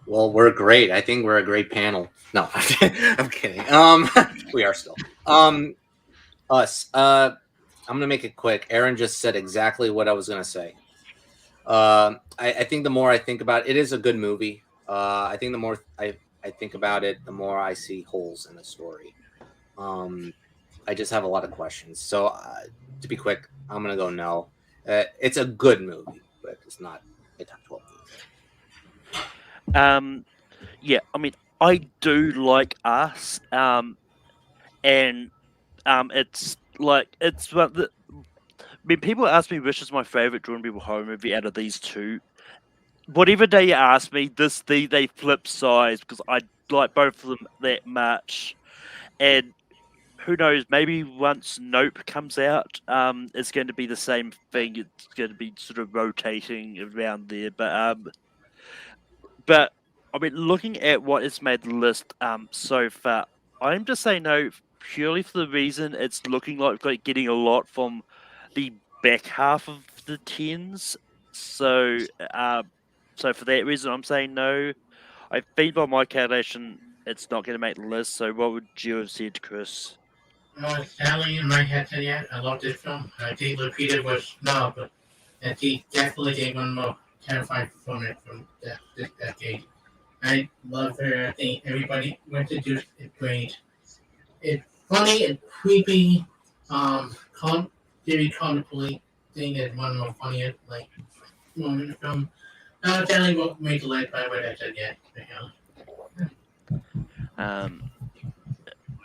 Well, we're great. I think we're a great panel. No, I'm kidding. We are still. Us. I'm gonna make it quick. Aaron just said exactly what I was gonna say. I think the more I think about it, it is a good movie. I think the more I think about it, the more I see holes in the story. I just have a lot of questions. So to be quick, I'm gonna go no. It's a good movie, but it's not a top 12 movie. Yeah, I mean, I do like Us, and it's like mean, people ask me which is my favorite Jordan Peele horror movie out of these two. Whatever they ask me, they flip sides because I like both of them that much. And who knows? Maybe once Nope comes out, it's going to be the same thing. It's going to be sort of rotating around there. But I mean, looking at what has made the list so far, I'm just saying no purely for the reason it's looking like getting a lot from the back half of the tens. So for that reason, I'm saying no. I think by my calculation, it's not going to make the list. So what would you have said, Chris? Sadly, in my head, yet I love this film. I think Lupita was no, but he definitely gave one more terrifying performance from this decade. I love her. I think everybody went to do it great. It's funny and creepy. Very comically thing is one of the more funniest moment in the film. Sadly, won't make the list by what I said yet.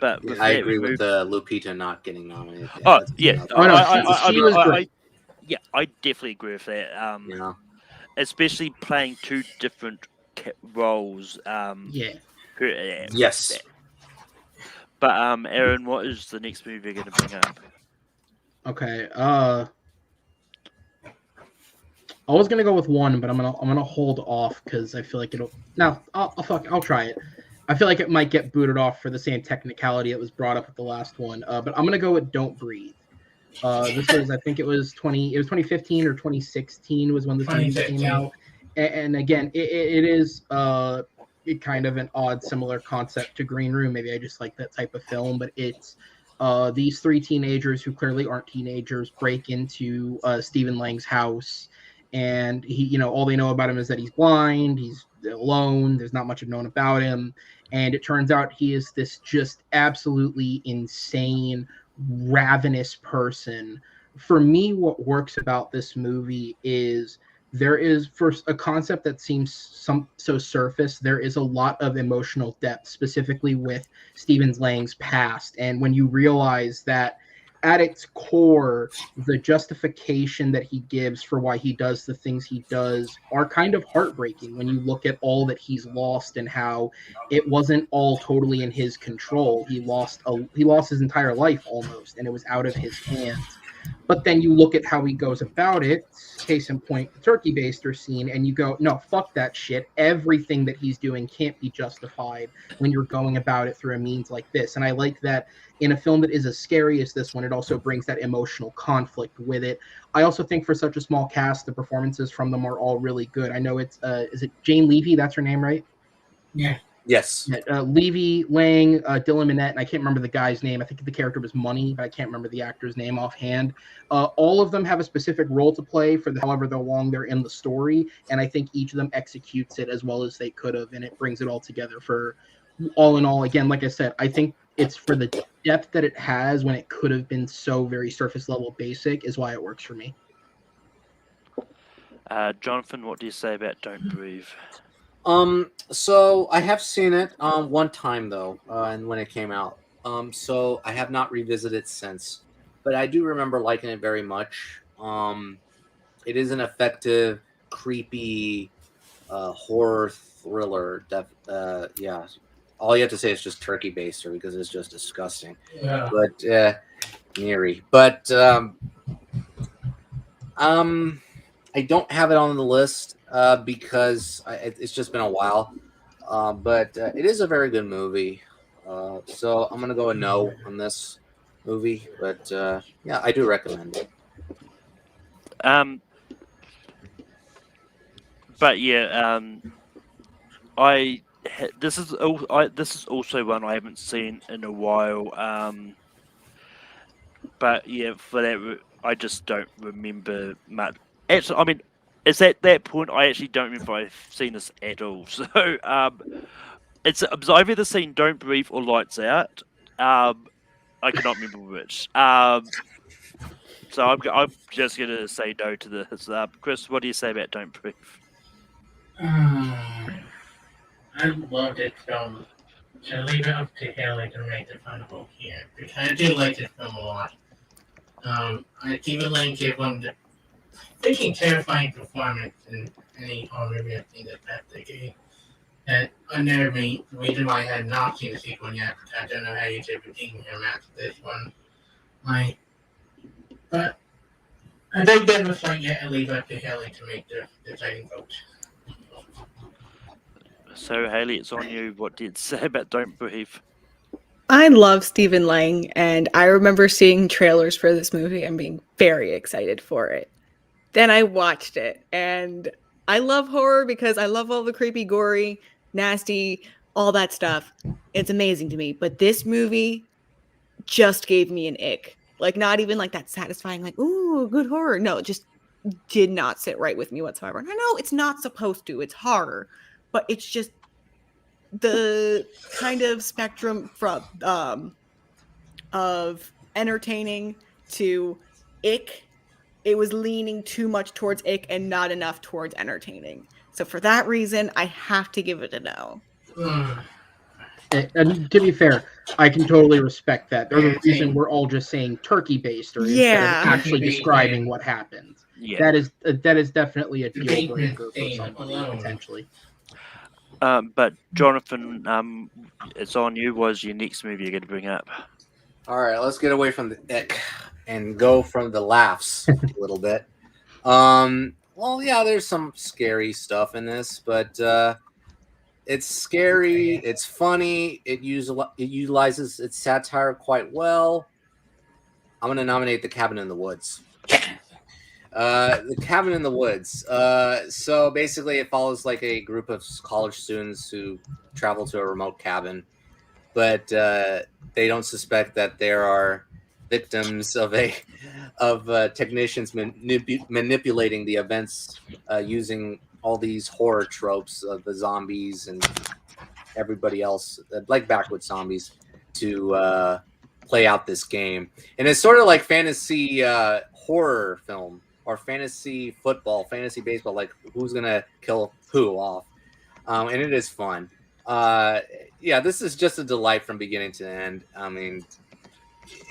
But I agree with Lupita not getting nominated. Oh yeah, she was great. I definitely agree with that. Yeah. Especially playing two different roles. Yeah. Yes. But Aaron, what is the next movie you're going to bring up? Okay. I was gonna go with one, but I'm gonna hold off because I feel like it'll. No, I'll try it. I feel like it might get booted off for the same technicality that was brought up with the last one. But I'm gonna go with Don't Breathe. This was, I think it was 2015 or 2016 was when this movie came out. And again, it is kind of an odd, similar concept to Green Room. Maybe I just like that type of film, but it's these three teenagers who clearly aren't teenagers break into Stephen Lang's house, and he, all they know about him is that he's blind, he's alone, there's not much known about him, and it turns out he is this just absolutely insane, ravenous person. For me, what works about this movie is there is, first, a concept that seems so surface. There is a lot of emotional depth, specifically with Stephen Lang's past. And when you realize that at its core, the justification that he gives for why he does the things he does are kind of heartbreaking when you look at all that he's lost and how it wasn't all totally in his control. He lost his entire life almost, and it was out of his hands. But then you look at how he goes about it, case in point, the turkey baster scene, and you go, no, fuck that shit. Everything that he's doing can't be justified when you're going about it through a means like this. And I like that in a film that is as scary as this one, it also brings that emotional conflict with it. I also think for such a small cast, the performances from them are all really good. I know it's, is it Jane Levy? That's her name, right? Yeah. Yes. Levy, Lang, Dylan Minnette, and I can't remember the guy's name. I think the character was Money, but I can't remember the actor's name offhand. All of them have a specific role to play for however long they're in the story, and I think each of them executes it as well as they could have, and it brings it all together for all in all. Again, like I said, I think it's for the depth that it has when it could have been so very surface level basic is why it works for me. Jonathan, what do you say about Don't Breathe? So I have seen it one time though, and when it came out. So I have not revisited it since, but I do remember liking it very much. It is an effective, creepy, horror thriller. Yeah. All you have to say is just turkey baster because it's just disgusting. Yeah. But eerie. But I don't have it on the list because it's just been a while. But it is a very good movie. So I'm going to go a no on this movie. But yeah, I do recommend it. But yeah, this is also one I haven't seen in a while. But yeah, for that I just don't remember much. Actually, I mean, it's at that point I actually don't remember if I've seen this at all. So I've either seen Don't Breathe or Lights Out. I cannot remember which. So I'm just gonna say no to this. Chris, what do you say about Don't Breathe? I love this film. So leave it up to Haley to make the final vote here because I do like this film a lot. Stephen Lang gave one of the freaking terrifying performance in any horror movie I've seen this past decade. And unnerved me. The reason why I had not seen the sequel yet, because I don't know how you should redeem him after this one. But I think that was like yet and leave up to Haley to make the deciding vote. So, Haley, it's on you. What did you say about Don't Breathe? I love Stephen Lang, and I remember seeing trailers for this movie and being very excited for it. Then I watched it, and I love horror because I love all the creepy, gory, nasty, all that stuff. It's amazing to me. But this movie just gave me an ick. Like, not even like that satisfying, like, ooh, good horror. No, it just did not sit right with me whatsoever. And I know it's not supposed to. It's horror. But it's just the kind of spectrum from of entertaining to ick. It was leaning too much towards ick and not enough towards entertaining. So for that reason, I have to give it a no. And to be fair, I can totally respect that. There's a reason we're all just saying turkey baster instead of actually describing what happened. Yeah. That is definitely a deal breaker for somebody, potentially. But Jonathan, it's on you. What's your next movie you're going to bring up? All right, let's get away from the ick and go from the laughs a little bit. Well, yeah, there's some scary stuff in this, but it's scary, it's funny, it utilizes its satire quite well. I'm going to nominate The Cabin in the Woods. The Cabin in the Woods. So basically it follows like a group of college students who travel to a remote cabin, but they don't suspect that there are victims of technicians manipulating the events using all these horror tropes of the zombies and everybody else, like backwoods zombies, to play out this game. And it's sort of like fantasy horror film or fantasy football, fantasy baseball, like who's gonna kill who off. And it is fun. Yeah, this is just a delight from beginning to end. I mean,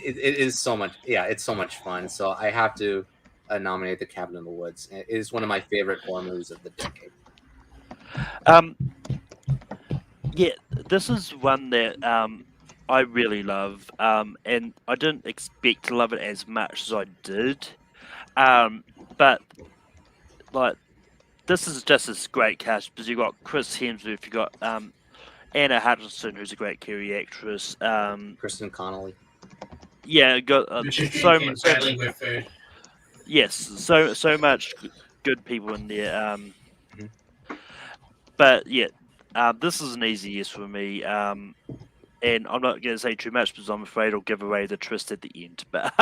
it is so much. Yeah, it's so much fun. So I have to nominate The Cabin in the Woods. It is one of my favorite horror movies of the decade. Yeah, this is one that I really love, and I didn't expect to love it as much as I did. But like, this is just this great cast because you got Chris Hemsworth, you got Anna Hutchinson, who's a great Carrie actress. Kristen Connolly. Yeah, got so much. Yes, so much good people in there. But yeah, this is an easy yes for me. And I'm not going to say too much because I'm afraid I'll give away the twist at the end. But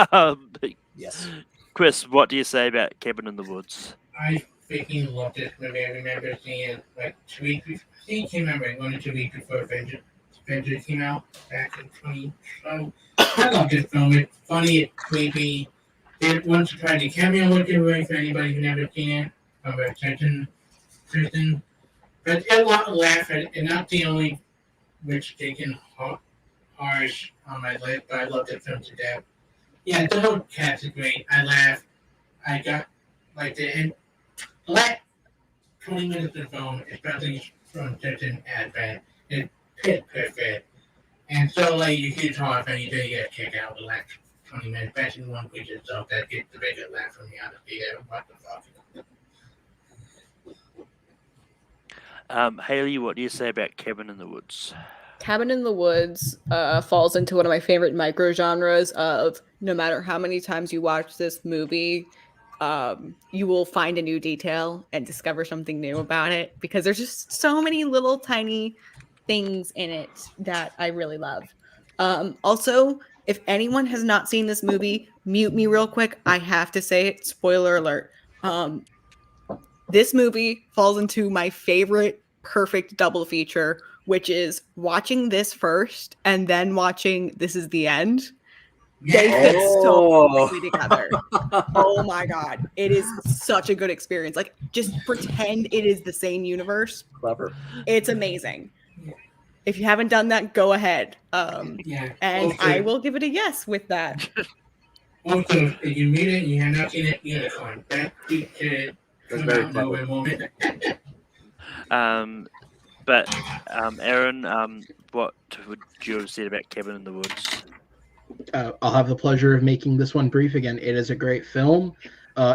yes, Chris, what do you say about Cabin in the Woods? I freaking loved this movie. I remember seeing it like 2 weeks before. I think it came out like 1 or 2 weeks before Avengers came out back in 2012. I love this film. It's funny, it's creepy. It once tried to cameo with it away for anybody who's never seen it from a certain person. But it's a lot of laugh at it, and not the only which taken harsh on my list, but I love the film to death. Yeah, the whole cast is great. I laughed. I got like the last 20 minutes of the film, especially from certain advent, it's pitch perfect. And so, like, you huge horror fan, you do get kicked out the last 20 minutes, especially one which is so that gets the bigger laugh from me out of the air. What the fuck? Haley, what do you say about Cabin in the Woods? Cabin in the Woods falls into one of my favorite micro genres of no matter how many times you watch this movie, you will find a new detail and discover something new about it because there's just so many little tiny things in it that I really love. Also, if anyone has not seen this movie, mute me real quick. I have to say it. Spoiler alert. This movie falls into my favorite perfect double feature, which is watching this first and then watching This Is the End. They fit so perfectly together. Oh my god. It is such a good experience. Like, just pretend it is the same universe. Clever. It's amazing. If you haven't done that, go ahead. And I will give it a yes with that. Also, if you meet it, you have not seen it unicorn. That could That's come very out nowhere moment. But Aaron, what would you have said about Cabin in the Woods? I'll have the pleasure of making this one brief again. It is a great film.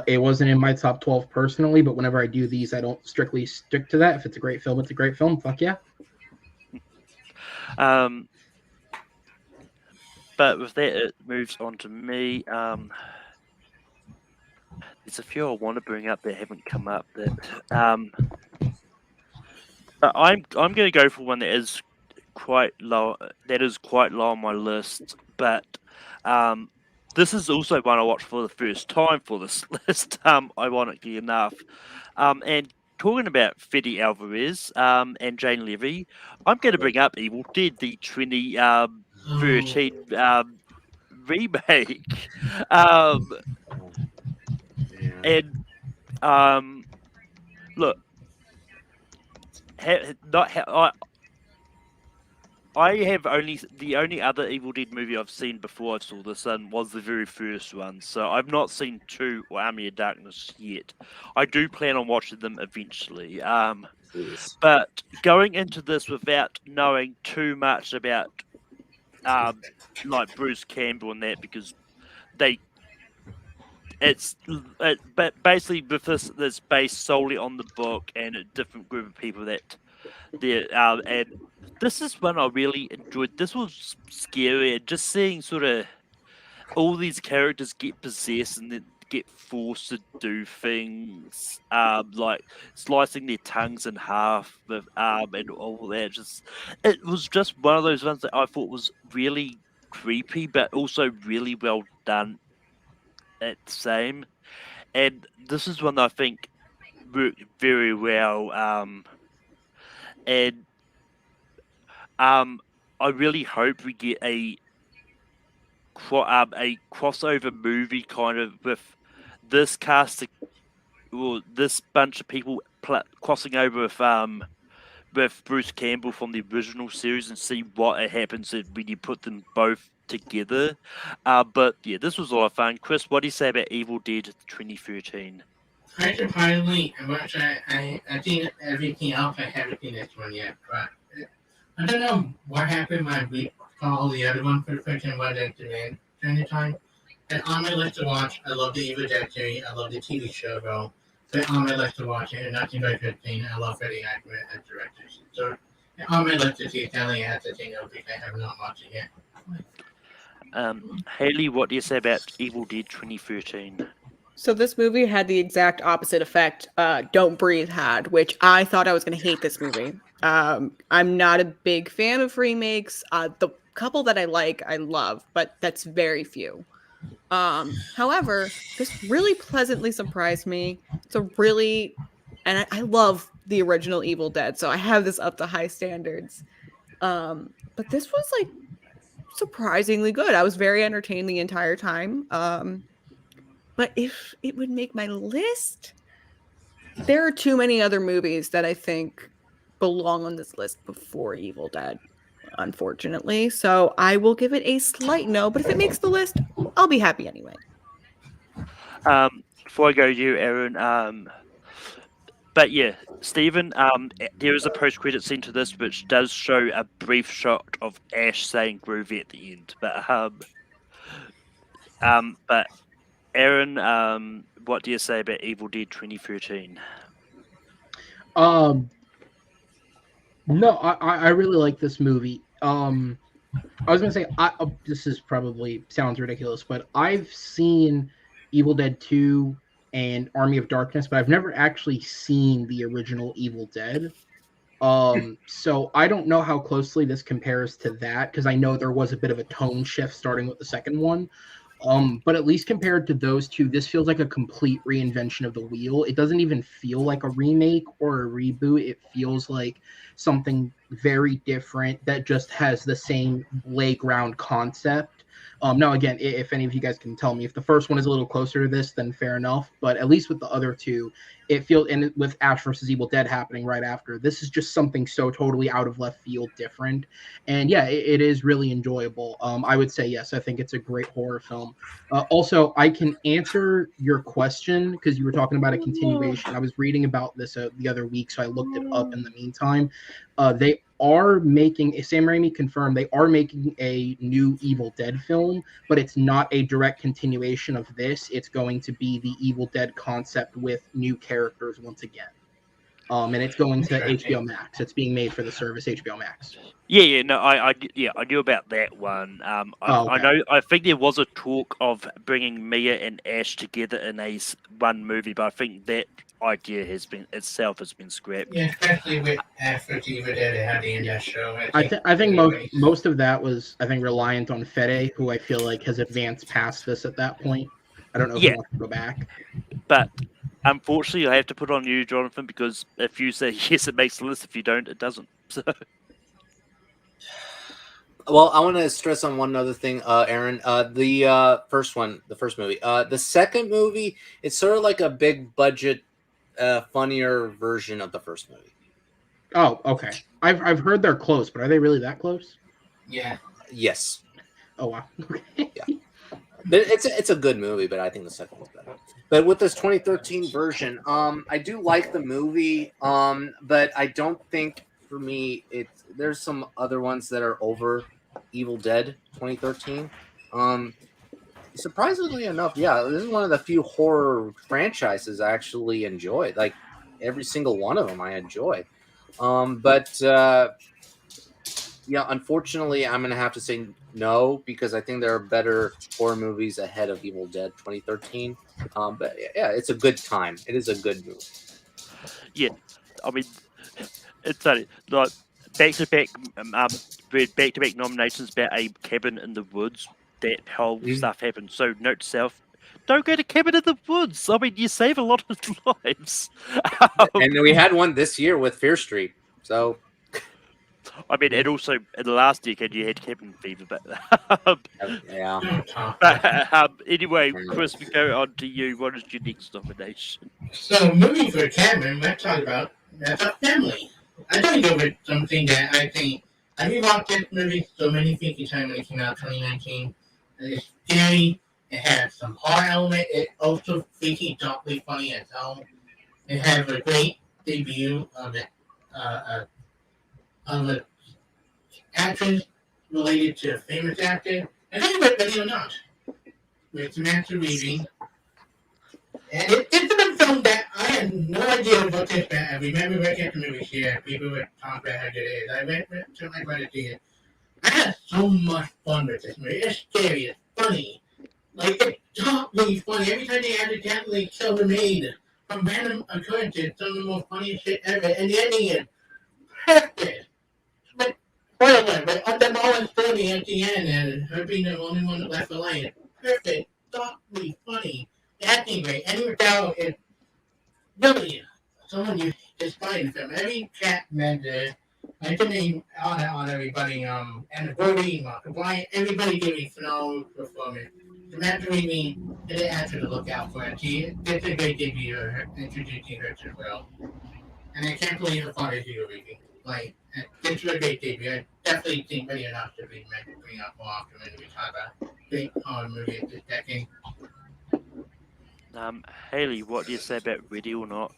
It wasn't in my top 12 personally, but whenever I do these, I don't strictly stick to that. If it's a great film, it's a great film. Fuck yeah. But with that, it moves on to me. There's a few I want to bring up that haven't come up. But I'm going to go for one that is quite low. That is quite low on my list. But this is also one I watched for the first time for this list. Ironically enough, and talking about Fede Alvarez and Jane Levy, I'm going to bring up Evil Dead, the 2013 remake. And look, I have the only other Evil Dead movie I've seen before I saw this was the very first one. So I've not seen 2 or Army of Darkness yet. I do plan on watching them eventually. But going into this without knowing too much about like Bruce Campbell and that, because but basically with this, it's based solely on the book and a different group of people that there and this is one I really enjoyed. This was scary, and just seeing sort of all these characters get possessed and then get forced to do things, like slicing their tongues in half with and all that. It was just one of those ones that I thought was really creepy, but also really well done at the same. And this is one that I think worked very well. And I really hope we get a crossover movie kind of with this cast, or this bunch of people crossing over with Bruce Campbell from the original series, and see what happens when you put them both together. But yeah, this was a lot of fun. Chris, what do you say about Evil Dead 2013? I surprisingly, I think everything else I haven't seen this one yet, but I don't know what happened when we saw all the other ones for the first time wasn't demand during the time. And on my list to watch, I love the Evil Dead series, I love the TV show, though. But on my list to watch it, in 1915, I love Freddie Hackman as directors. So on my list to see Italian has to take over because I have not watched it yet. Haley, what do you say about Evil Dead 2013? So this movie had the exact opposite effect Don't Breathe had, which I thought I was going to hate this movie. I'm not a big fan of remakes. The couple that I love, but that's very few. However, this really pleasantly surprised me. And I love the original Evil Dead, so I have this up to high standards. But this was like surprisingly good. I was very entertained the entire time. But if it would make my list, there are too many other movies that I think belong on this list before Evil Dead, unfortunately. So I will give it a slight no, but if it makes the list, I'll be happy anyway. Before I go to you, Aaron, but yeah, Stephen, there is a post-credit scene to this which does show a brief shot of Ash saying groovy at the end. But Aaron, what do you say about Evil Dead 2013? No, I really like this movie. I was gonna say this is probably sounds ridiculous, but I've seen Evil Dead 2 and Army of Darkness, but I've never actually seen the original Evil Dead. So I don't know how closely this compares to that, because I know there was a bit of a tone shift starting with the second one. But at least compared to those two, this feels like a complete reinvention of the wheel. It doesn't even feel like a remake or a reboot. It feels like something very different that just has the same playground concept Now again, if any of you guys can tell me if the first one is a little closer to this, then fair enough. But at least with the other two, it feels, and with Ash versus Evil Dead happening right after, this is just something so totally out of left field, different, and yeah, it is really enjoyable. I would say yes, I think it's a great horror film. Also, I can answer your question because you were talking about a continuation. I was reading about this the other week, so I looked it up in the meantime. They are making, Sam Raimi confirmed, they are making a new Evil Dead film, but it's not a direct continuation of this. It's going to be the Evil Dead concept with new characters once again. And it's going to HBO Max. It's being made for the service HBO Max. I knew about that one. I think there was a talk of bringing Mia and Ash together in one movie, but I think that idea has been scrapped. Yeah, especially with Ash versus Evil Dead at the end of that show. I think most of that was, I think, reliant on Fede, who I feel like has advanced past this at that point. I don't know if he wants to go back. But unfortunately, I have to put on you, Jonathan, because if you say yes, it makes the list. If you don't, it doesn't. So. Well, I want to stress on one other thing, Aaron. The first movie. The second movie, it's sort of like a big budget, funnier version of the first movie. Oh, okay. I've heard they're close, but are they really that close? Yeah. Yes. Oh wow. Yeah. It's a good movie, but I think the second one's better. But with this 2013 version, I do like the movie, but I don't think, for me, there's some other ones that are over Evil Dead 2013. Surprisingly enough, this is one of the few horror franchises I actually enjoy. Like every single one of them, I enjoy. Unfortunately, I'm gonna have to say no, because I think there are better horror movies ahead of Evil Dead 2013. But yeah, it's a good time. It is a good movie. Yeah, I mean, it's like back-to-back nominations about a cabin in the woods. That whole stuff happened. So note to self: don't go to cabin in the woods. I mean, you save a lot of lives. And we had one this year with Fear Street. So. I mean, and also in the last decade you had cabin fever, but yeah. But anyway, Chris, we go on to you. What is your next nomination? So, moving for cabin, let's talk about family. I thought you go with something that I think I rewatched this movie so many freaking times when it came out in 2019. It's scary. It has some horror element. It also freaking darkly funny as hell. It has a great debut of it. Of an actress related to a famous actor, and anyway, believe it or not, with Samantha Weaving. And it's a film that I had no idea what this meant. I remember working at the movie theater, people would talk about how good it is. I went to my brother theater. I had so much fun with this movie. It's scary, it's funny. Like, it's totally funny. Every time they accidentally kill the maid from random occurrences, some of the most funniest shit ever. And the ending is perfect. But on the ball story at the end, and her being the only one that left alive, perfect, thoughtfully funny, acting great. Any McDowell is really someone you despise film. Every cat member, I can name on everybody, and Brody, Mark O'Brien, everybody gave a phenomenal performance. Samantha Weaving did an answer to look out for, and she did a great debut, introducing her to the world. And I can't believe the father is Hugo Weaving. Like, it's a great debut. I definitely think Ready or Not should be bring up more often when we talk about great horror movie of this decade. Haley, what do you say about Ready or Not?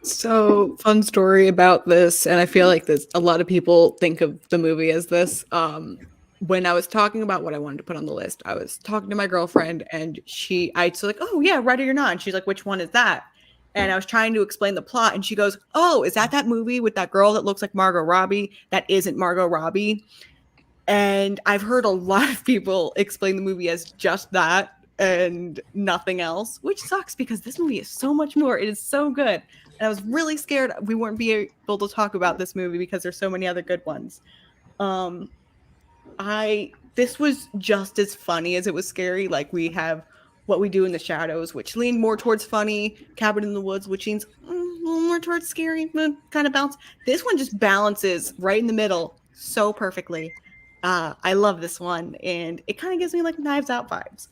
So, fun story about this, and I feel like a lot of people think of the movie as this. When I was talking about what I wanted to put on the list, I was talking to my girlfriend, and I was like, "Oh yeah, Ready or Not." And she's like, "Which one is that?" And I was trying to explain the plot, and she goes, "Oh, is that movie with that girl that looks like Margot Robbie? That isn't Margot Robbie." And I've heard a lot of people explain the movie as just that and nothing else, which sucks because this movie is so much more. It is so good. And I was really scared we wouldn't be able to talk about this movie because there's so many other good ones. This was just as funny as it was scary. Like, we have What We Do in the Shadows, which leaned more towards funny, Cabin in the Woods, which leans a little more towards scary, kind of bounce. This one just balances right in the middle so perfectly. I love this one, and it kind of gives me like Knives Out vibes.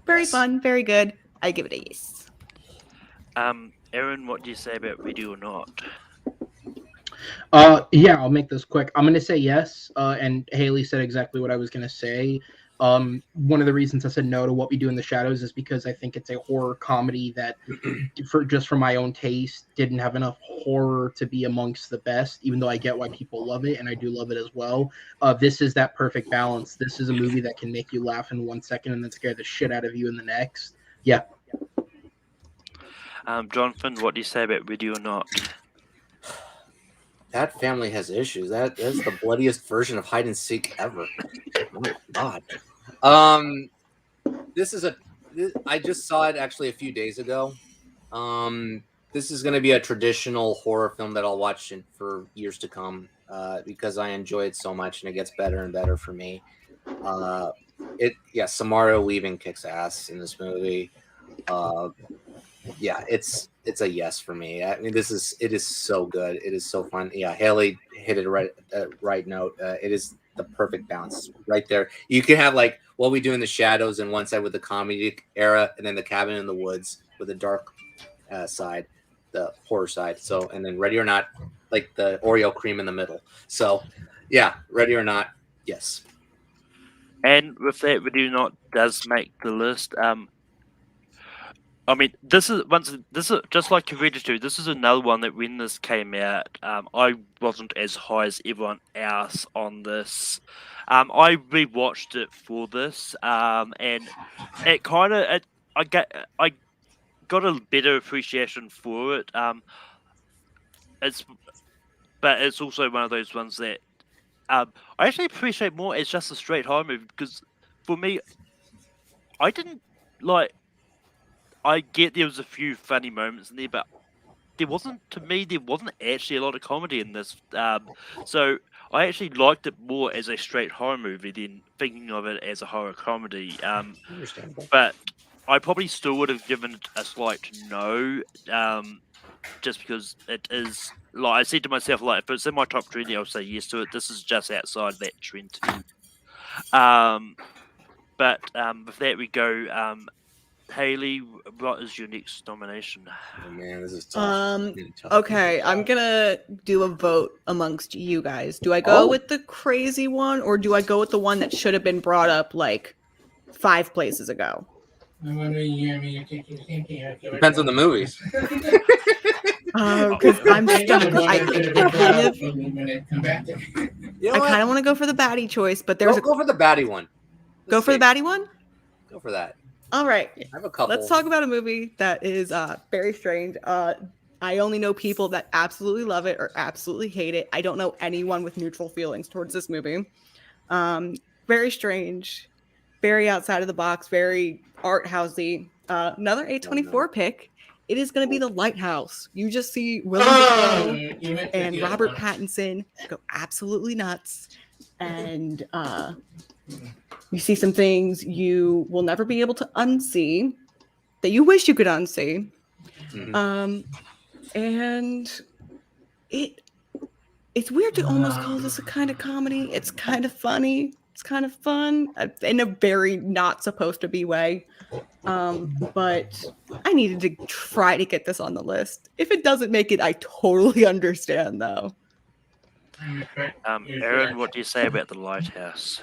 Very Yes. fun, very good. I give it a yes. Aaron, what do you say about Ready or Not? Yeah, I'll make this quick. I'm gonna say yes. And Haley said exactly what I was gonna say. One of the reasons I said no to What We Do in the Shadows is because I think it's a horror comedy that, for my own taste, didn't have enough horror to be amongst the best. Even though I get why people love it, and I do love it as well. This is that perfect balance. This is a movie that can make you laugh in 1 second and then scare the shit out of you in the next. Yeah. Jonathan, what do you say about Ready or Not? That family has issues. That's the bloodiest version of hide and seek ever. My God. I just saw it actually a few days ago. This is going to be a traditional horror film that I'll watch for years to come because I enjoy it so much, and it gets better and better for me. Samara Weaving kicks ass in this movie. It's a yes for me. I mean, it is so good. It is so fun. Yeah, Haley hit it right note. It is the perfect balance right there. You can have like What We Do in the Shadows in one side with the comedy era, and then The Cabin in the Woods with the dark side, the horror side. So, and then Ready or Not, like the Oreo cream in the middle. So, yeah, Ready or Not, yes. And with that, Ready or Not does make the list. I mean, this is just like Hereditary. This is another one that when this came out, I wasn't as high as everyone else on this. I rewatched it for this, and it kind of I got a better appreciation for it. But it's also one of those ones that I actually appreciate more as just a straight horror movie because for me, I didn't like. I get there was a few funny moments in there, but there wasn't actually a lot of comedy in this. So I actually liked it more as a straight horror movie than thinking of it as a horror comedy. Understandable. But I probably still would have given it a slight no, just because it is, like I said to myself, like if it's in my top 20, I'll say yes to it. This is just outside that trend to me. But with that we go. Haley, what is your next nomination? Oh man, this is tough. Okay, I'm gonna do a vote amongst you guys. Do I go with the crazy one, or do I go with the one that should have been brought up like 5 places ago? Depends on the movies. Because I'm stuck. I kind of want to go for the baddie choice, but there's go for the baddie one. Go for the baddie one? Go for that. All right. I have a couple. Let's talk about a movie that is very strange. I only know people that absolutely love it or absolutely hate it. I don't know anyone with neutral feelings towards this movie. Very strange, very outside of the box, very art housey. Another A24 pick. It is going to be The Lighthouse. You just see Willem Dafoe and Robert Pattinson go absolutely nuts. And you see some things you will never be able to unsee that you wish you could unsee. Mm-hmm. And it's weird to almost call this a kind of comedy. It's kind of funny. It's kind of fun in a very not supposed to be way. But I needed to try to get this on the list. If it doesn't make it, I totally understand though. Aaron, what do you say about The Lighthouse?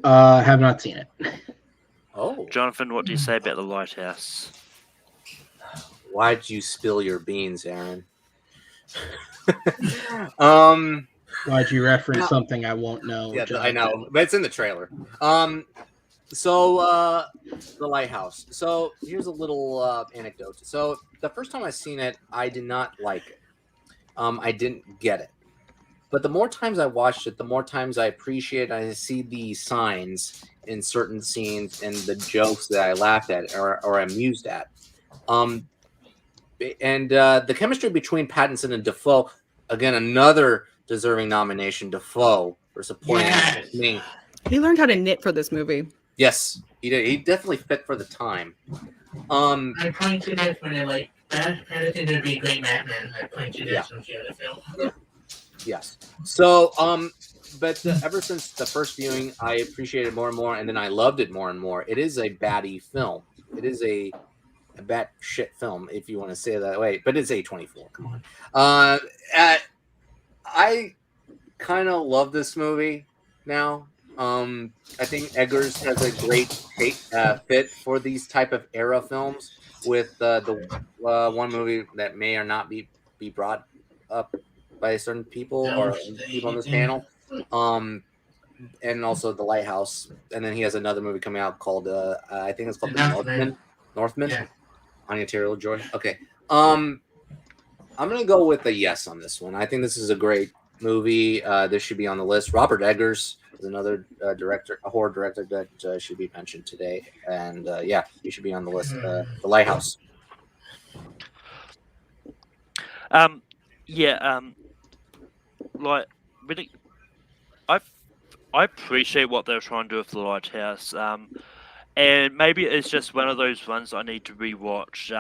Have not seen it. Oh, Jonathan, what do you say about The Lighthouse? Why'd you spill your beans, Aaron? Why'd you reference something I won't know? Yeah, I know, but it's in the trailer. So The Lighthouse. So here's a little anecdote. So the first time I seen it, I did not like it. I didn't get it. But the more times I watched it, the more times I appreciate it. I see the signs in certain scenes and the jokes that I laughed at or amused at. And the chemistry between Pattinson and Dafoe, again, another deserving nomination, Dafoe for supporting me. He learned how to knit for this movie. Yes, he did. He definitely fit for the time. I pointed out when I like Pattinson would be a great Batman. I pointed out some of the other film. Yes. So but ever since the first viewing, I appreciated it more and more, and then I loved it more and more. It is a baddie film. It is a bat shit film, if you want to say it that way. But it's A24. Come on. I kind of love this movie now. I think Eggers has a great fit for these type of era films with the one movie that may or not be brought up by certain people or people on this panel. And also The Lighthouse. And then he has another movie coming out called I think it's called The Northman. Yeah. Anya Taylor-Joy. Okay. I'm gonna go with a yes on this one. I think this is a great movie. This should be on the list. Robert Eggers is another director, a horror director that should be mentioned today. And yeah, he should be on the list. The Lighthouse. Like really, I appreciate what they're trying to do with the Lighthouse. And maybe it's just one of those ones I need to rewatch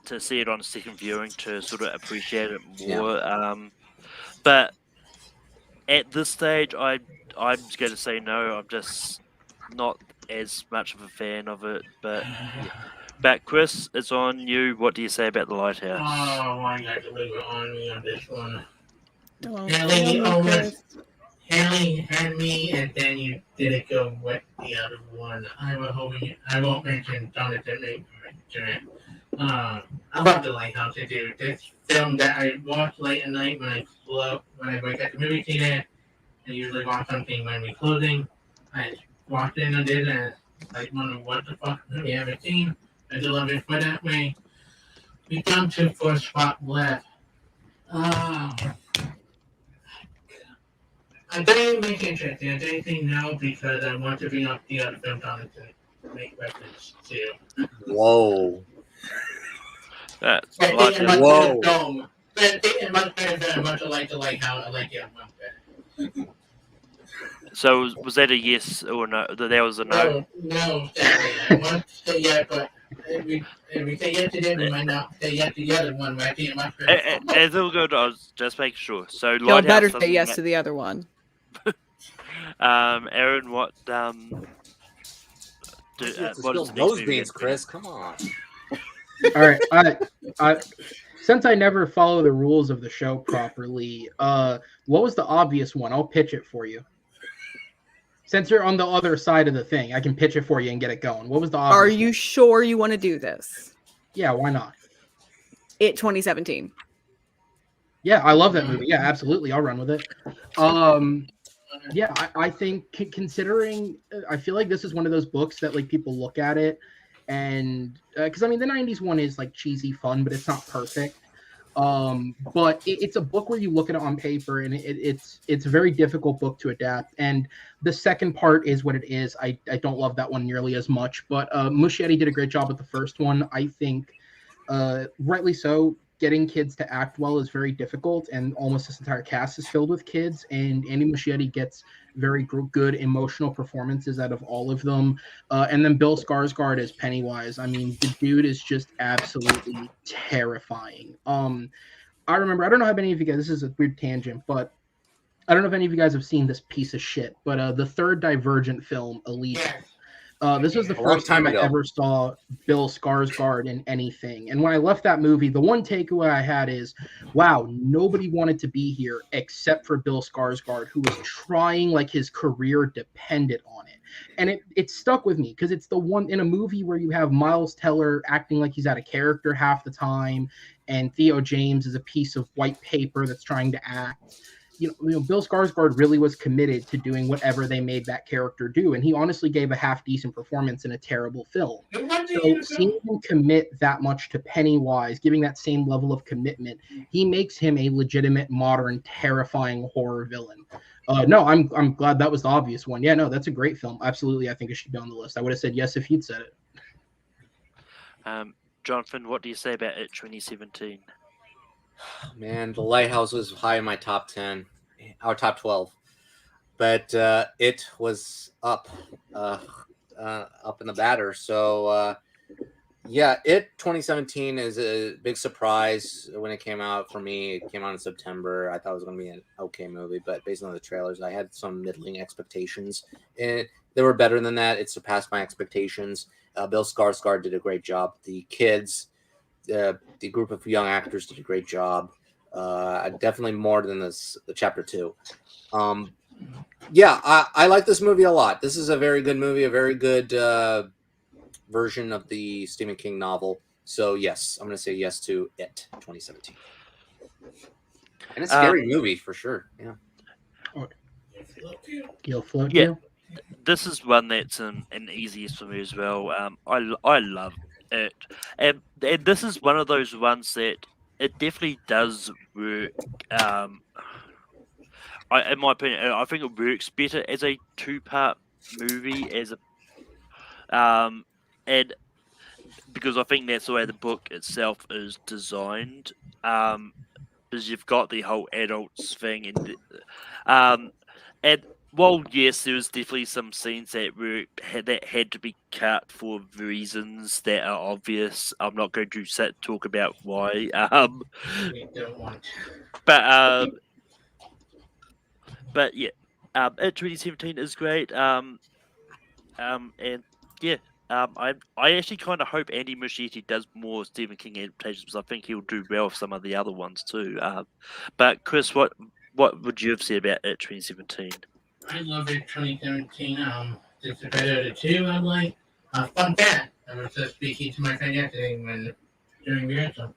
to see it on a second viewing to sort of appreciate it more. Yeah. But at this stage, I'm going to say no. I'm just not as much of a fan of it. But but Chris, it's on you. What do you say about the Lighthouse? Oh, why you got to leave it on me on this one? Don't Haley, tell me, almost. Chris. Haley had me, and then you didn't go with the other one. I won't mention Jonathan. I love The Lighthouse, dude. This film that I watch late at night when I wake at the movie theater. I usually watch something when we're closing. I watched it and did, and like, wonder what the fuck movie I haven't seen. I do love it for that way. We come to first spot left. I didn't make it interesting. I didn't say no because I want to bring up the other film to make reference to. Whoa. That's I think it Lighthouse. much Whoa. better film. But I think it much better than much like the Lighthouse. I like it much better. So was that a yes or no? That was a no. No, sadly. I want to say yes, but if we say yes to them, we might not say yes to the other one. But I think it much better. As it will go, I was just making sure. So Y'all Lighthouse better say doesn't yes to the other one. Aaron, what What is those beans, Chris? Come on. All right. I since I never follow the rules of the show properly, what was the obvious one? I'll pitch it for you. Since you're on the other side of the thing, I can pitch it for you and get it going. What was the obvious Are you sure you want to do this? Yeah, why not? It 2017. Yeah, I love that movie. Yeah, absolutely. I'll run with it. Yeah, I think considering, I feel like this is one of those books that like people look at it and because I mean the 90s one is like cheesy fun, but it's not perfect. But it's a book where you look at it on paper and it's a very difficult book to adapt. And the second part is what it is. I don't love that one nearly as much, but Muschietti did a great job with the first one. I think rightly so. Getting kids to act well is very difficult, and almost this entire cast is filled with kids. And Andy Muschietti gets very good emotional performances out of all of them. And then Bill Skarsgård as Pennywise. I mean, the dude is just absolutely terrifying. I remember, I don't know how many of you guys, this is a weird tangent, but I don't know if any of you guys have seen this piece of shit, but the third Divergent film, Elysium. This was the first time I ever saw Bill Skarsgård in anything. And when I left that movie, the one takeaway I had is, wow, nobody wanted to be here except for Bill Skarsgård, who was trying like his career depended on it. And it stuck with me because it's the one in a movie where you have Miles Teller acting like he's out of character half the time, and Theo James is a piece of white paper that's trying to act. You know, Bill Skarsgård really was committed to doing whatever they made that character do, and he honestly gave a half-decent performance in a terrible film. So seeing him commit that much to Pennywise, giving that same level of commitment, he makes him a legitimate, modern, terrifying horror villain. No, I'm glad that was the obvious one. Yeah, no, that's a great film. Absolutely, I think it should be on the list. I would have said yes if he'd said it. Jonathan, what do you say about it 2017? Man, The Lighthouse was high in my top 10, our top 12, but it was up in the batter. So Yeah, It 2017 is a big surprise when it came out for me. It came out in September. I thought it was going to be an okay movie, but based on the trailers, I had some middling expectations. And they were better than that. It surpassed my expectations. Bill Skarsgård did a great job. The kids, the group of young actors did a great job. Definitely more than the chapter 2. Yeah, I like this movie a lot. This is a very good movie, a very good version of the Stephen King novel. So yes, I'm going to say yes to It 2017. And it's a scary movie for sure. Yeah. Gil float Yeah. you? This is one that's an easiest for me as well. I love it, and this is one of those ones that it definitely does work. In my opinion, I think it works better as a 2-part movie and because I think that's the way the book itself is designed. Because you've got the whole adults thing, and while yes, there was definitely some scenes that had to be cut for reasons that are obvious. I'm not going to talk about why. We don't want. But yeah, It 2017 is great. And yeah. I actually kind of hope Andy Muschietti does more Stephen King adaptations because I think he'll do well with some of the other ones too. But Chris, what would you have said about It 2017? I love It 2017. It's better than 2. I'm like, fun fact. I was just speaking to my friend yesterday during rehearsal.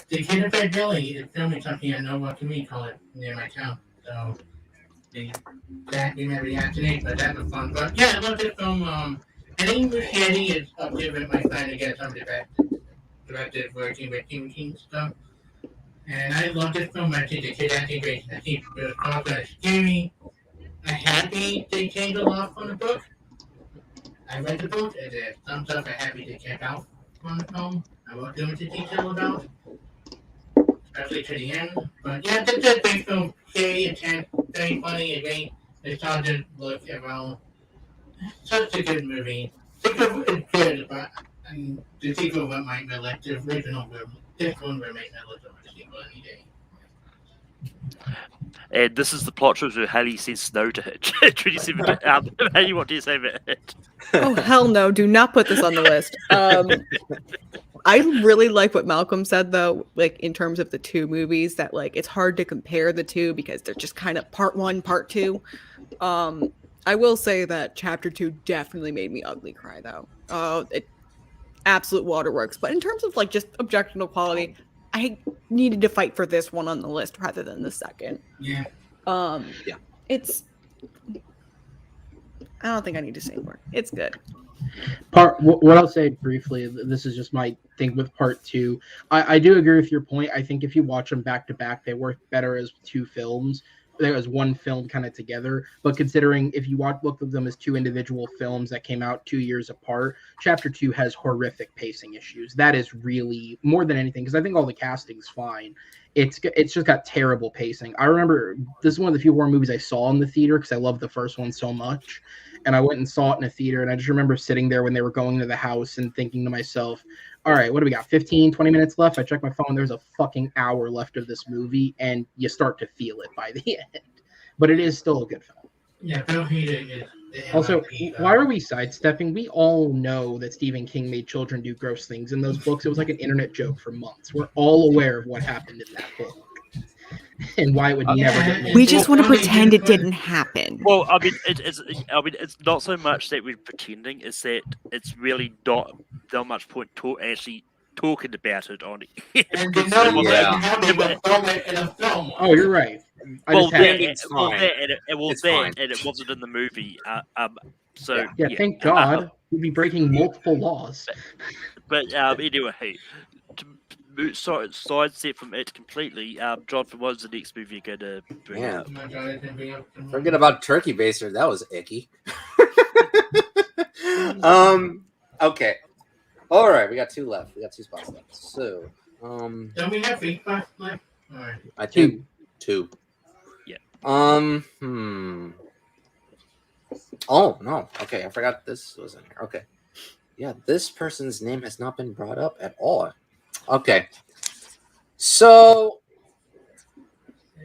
The Kid of Red Billy is filming something at Nova Community College near my town. So they exactly remember the afternoon, but that was fun. But yeah, I love this film. I think Muschietti is up there with my friend to get some directed working with Stephen King stuff. And I love this film. I think the kid acting great. I think it was also scary. I'm happy they changed a lot from the book. I read the book, and there's some stuff I'm happy they kept out from the film. I won't go into detail about, especially to the end. But yeah, this is a great film. Scary, intense, very funny, and great. Nostalgic look around. Such a good movie. Sequel is good, but the sequel might be like the original. This one will make me look at the sequel any day. And this is the plot twist where Haley says no to it. 2017. Haley, what do you say about it? Oh hell no! Do not put this on the list. I really like what Malcolm said though, like in terms of the two movies, that like it's hard to compare the two because they're just kind of part one, part two. I will say that chapter 2 definitely made me ugly cry though. It absolute waterworks. But in terms of like just objectionable quality, I needed to fight for this one on the list rather than the second. Yeah. It's. I don't think I need to say more. It's good. What I'll say briefly, this is just my thing with part 2. I do agree with your point. I think if you watch them back to back, they work better as 2 films. There was one film kind of together, but considering if you look at them as 2 individual films that came out 2 years apart, chapter 2 has horrific pacing issues. That is really more than anything, because I think all the casting's fine. It's just got terrible pacing. I remember this is one of the few horror movies I saw in the theater because I loved the first one so much, and I went and saw it in a theater, and I just remember sitting there when they were going to the house and thinking to myself, all right, what do we got, 15, 20 minutes left? I checked my phone, there's a fucking hour left of this movie, and you start to feel it by the end. But it is still a good film. Yeah, Bill Hader is. Also, why are we sidestepping? We all know that Stephen King made children do gross things in those books. It was like an internet joke for months. We're all aware of what happened in that book and why it would never get made. We just want to pretend it didn't happen. Well, I mean, it's not so much that we're pretending; it's that it's really not much point actually talking about it on it. And you know what happened in a film. Oh, you're right. And it wasn't in the movie. So yeah, thank God. We'd be breaking multiple laws. But anyway, to sidestep from it completely, Jonathan, what was the next movie you're going to bring up? Forget about Turkey Baster. That was icky. Okay. All right, we got 2 left. We got 2 spots left. So, don't we have 3 spots left? All right. I think 2. Yeah. Oh no. Okay, I forgot this was in here. Okay. Yeah, this person's name has not been brought up at all. Okay. So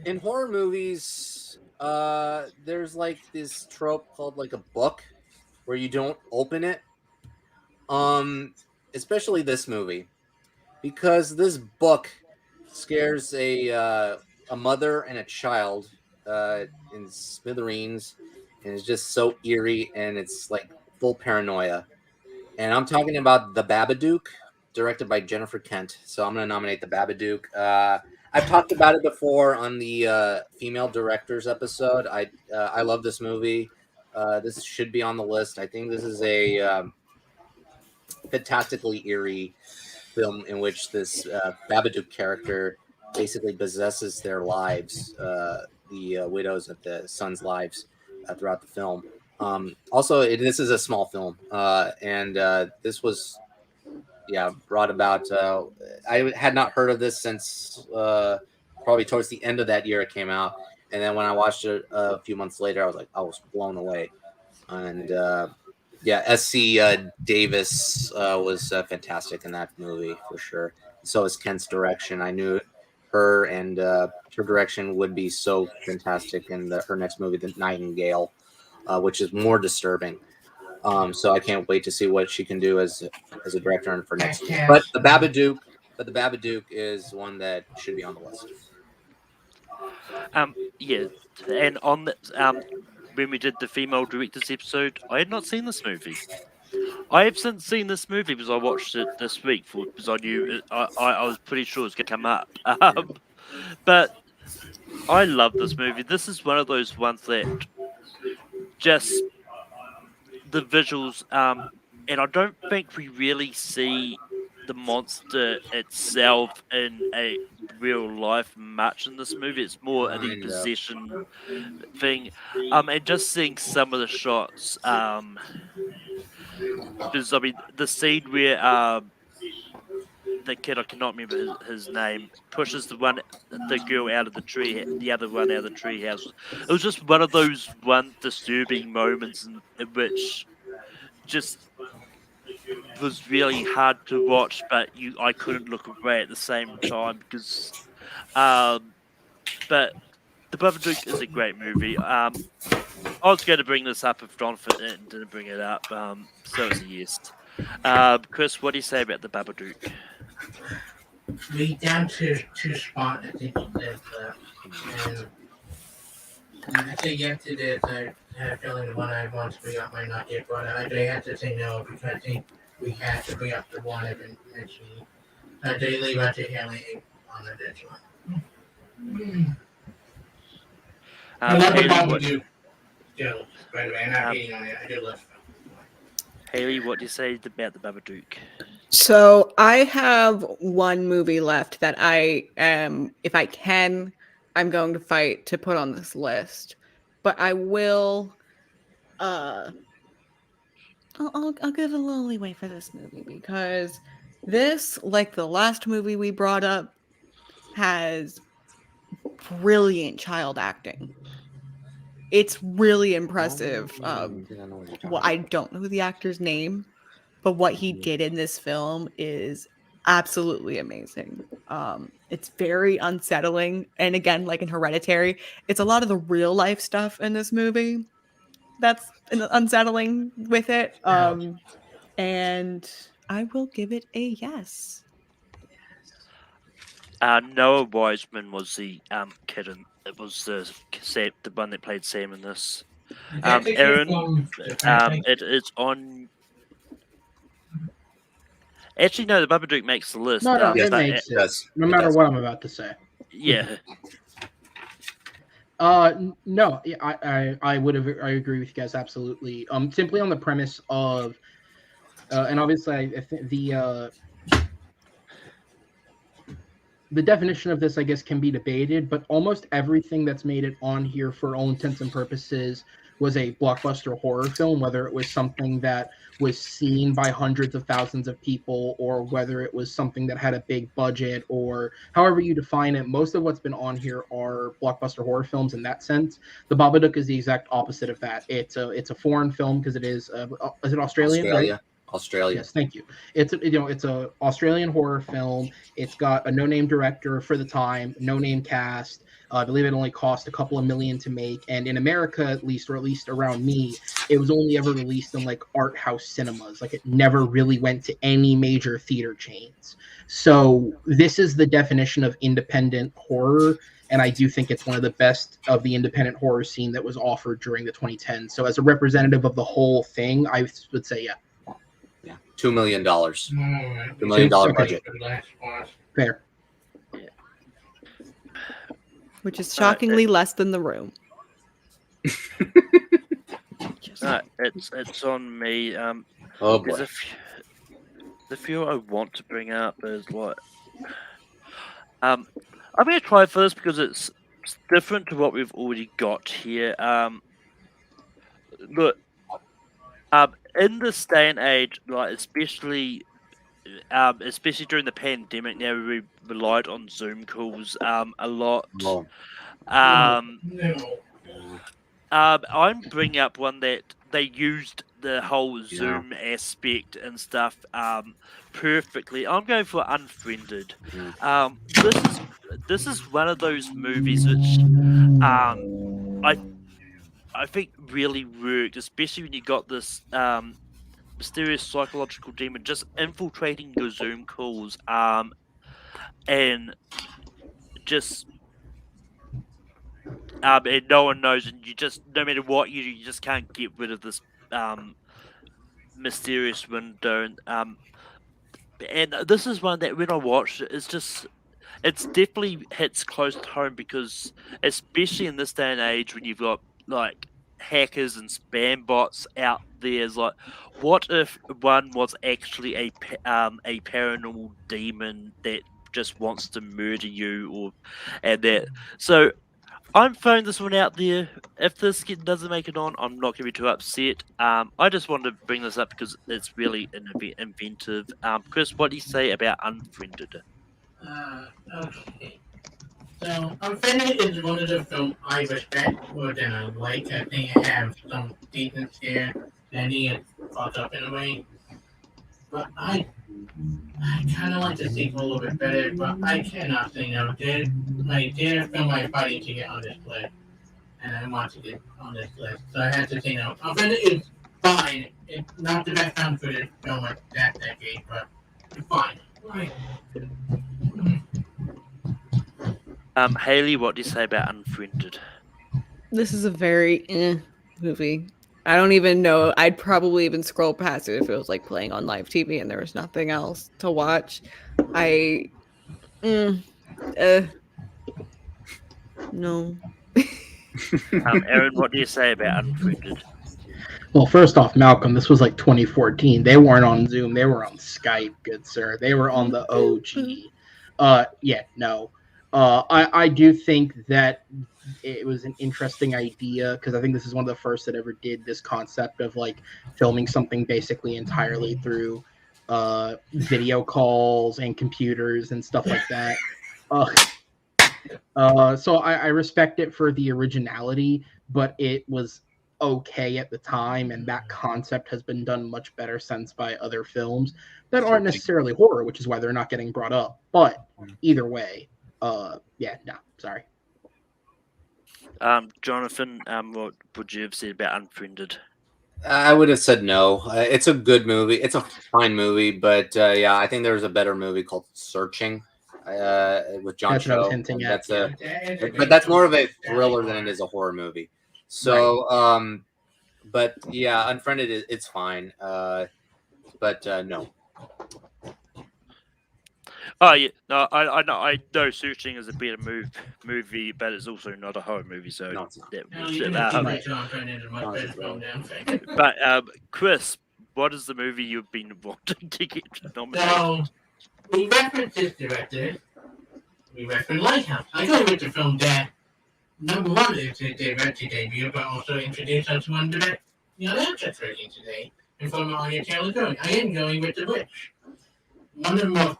in horror movies, there's like this trope called like a book where you don't open it. Especially this movie, because this book scares a mother and a child in smithereens, and it's just so eerie, and it's like full paranoia. And I'm talking about The Babadook, directed by Jennifer Kent. So I'm going to nominate The Babadook. I've talked about it before on the female directors episode. I love this movie. This should be on the list. I think this is a fantastically eerie film in which this Babadook character basically possesses their lives, the widows of the sons' lives throughout the film. Also, this is a small film, and this was, brought about. I had not heard of this since probably towards the end of that year it came out, and then when I watched it a few months later, I was blown away. And SC Davis was fantastic in that movie for sure. So is Kent's direction. I knew her and her direction would be so fantastic in her next movie, The Nightingale, which is more disturbing. So I can't wait to see what she can do as a director for next year. But the Babadook is one that should be on the list. And on the, when we did the female directors episode, I had not seen this movie. I have since seen this movie because I watched it this week because I knew I was pretty sure it was going to come up. But I love this movie. This is one of those ones that just the visuals, and I don't think we really see the monster itself in a real life much in this movie. It's more an possession thing. And just seeing some of the shots, because I mean the scene where the kid, I cannot remember his name, pushes the girl out of the tree, the other one out of the tree house. It was just one of those disturbing moments in which just was really hard to watch, but I couldn't look away at the same time because but The Babadook is a great movie. I was going to bring this up if John didn't bring it up, so it's a yes. Chris, what do you say about The Babadook? We down to 2 spots, I think you did, and I say yes to this. I have a feeling the one I want to bring up might not get brought up. I have to say no because I think we have to bring up the one I've been mentioning. I do leave out to Haley on this one. I love the Babadook. Still, by the way, I'm not hating on it. I do love it. Haley, what do you say about The Babadook? So I have one movie left that I am, if I can, I'm going to fight to put on this list. But I will, I'll give a little leeway for this movie because this, like the last movie we brought up, has brilliant child acting. It's really impressive. I don't know the actor's name, but what he did in this film is absolutely amazing. It's very unsettling. And again, like in Hereditary, it's a lot of the real life stuff in this movie that's unsettling with it. And I will give it a yes. Noah Wiseman was the kid, and it was the one that played Sam in this. Aaron, it's on. Actually, no, The Babadook makes the list. No, it makes it. No matter what I'm about to say. Yeah. No, I would have. I agree with you guys absolutely. Simply on the premise of, and obviously, I think the definition of this, I guess, can be debated, but almost everything that's made it on here for all intents and purposes was a blockbuster horror film, whether it was something that was seen by hundreds of thousands of people or whether it was something that had a big budget or however you define it. Most of what's been on here are blockbuster horror films in that sense. The Babadook is the exact opposite of that. It's a foreign film because it is it Australian? Australia. Right? Australia. Yes, thank you. It's a Australian horror film. It's got a no-name director for the time, no-name cast. I believe it only cost a couple of million to make, and in America at least, or at least around me, it was only ever released in like art house cinemas. Like it never really went to any major theater chains. So this is the definition of independent horror, and I do think it's one of the best of the independent horror scene that was offered during the 2010s. So as a representative of the whole thing, I would say yeah. Yeah, $2 million. $2 $2 million budget. Fair. Which is shockingly less than The Room. It's on me. Oh There's boy. the few I want to bring up is what. I'm going to try for this because it's different to what we've already got here. Look, in this day and age, like especially during the pandemic, now we relied on Zoom calls a lot. Oh. I'm bringing up one that they used the whole Zoom aspect and stuff perfectly. I'm going for Unfriended. This is one of those movies which I think really worked, especially when you got this mysterious psychological demon just infiltrating your Zoom calls and just and no one knows, and you just, no matter what you just can't get rid of this mysterious window. And this is one that when I watched it's definitely hits close to home, because especially in this day and age when you've got like hackers and spam bots out there, is like, what if one was actually a paranormal demon that just wants to murder you, so I'm throwing this one out there. If this doesn't make it on, I'm not going to be too upset. I just wanted to bring this up because it's really inventive. Chris, what do you say about Unfriended? Okay. So, Unfriended is one of the films I respect more than I like. I think it has some decent scare that needs fucked up in a way. But I kind of like the sequel a little bit better, but I cannot say no. They're a film I'm fighting to get on this list, and I want to get on this list, so I have to say no. Unfriended is fine. It's not the best Unfriended film of that decade, but it's fine. Right. Haley, what do you say about Unfriended? This is a very movie. I don't even know. I'd probably even scroll past it if it was like playing on live TV and there was nothing else to watch. No. Aaron, what do you say about Unfriended? Well, first off, Malcolm, this was like 2014. They weren't on Zoom. They were on Skype, good sir. They were on the OG. I do think that it was an interesting idea, because I think this is one of the first that ever did this concept of like filming something basically entirely through video calls and computers and stuff like that. So I respect it for the originality, but it was okay at the time, and that concept has been done much better since by other films that aren't necessarily horror, which is why they're not getting brought up. But either way, sorry. Jonathan, what would you have said about Unfriended? I would have said no. It's a good movie. It's a fine movie, but I think there's a better movie called Searching with John Cho. But that's more of a thriller than it is a horror movie. So, but yeah, Unfriended it's fine. But no. Oh yeah, no, I know Searching is a better movie, but it's also not a horror movie, so No, it's not. But Chris, what is the movie you've been wanting to get nominated? So, we referenced this director. We referenced Lighthouse. I go with the film that, number one, is his director debut, but also introduced us to one direct, actress version today, in form of Anya Taylor-Joy. I am going with The Witch. One of the most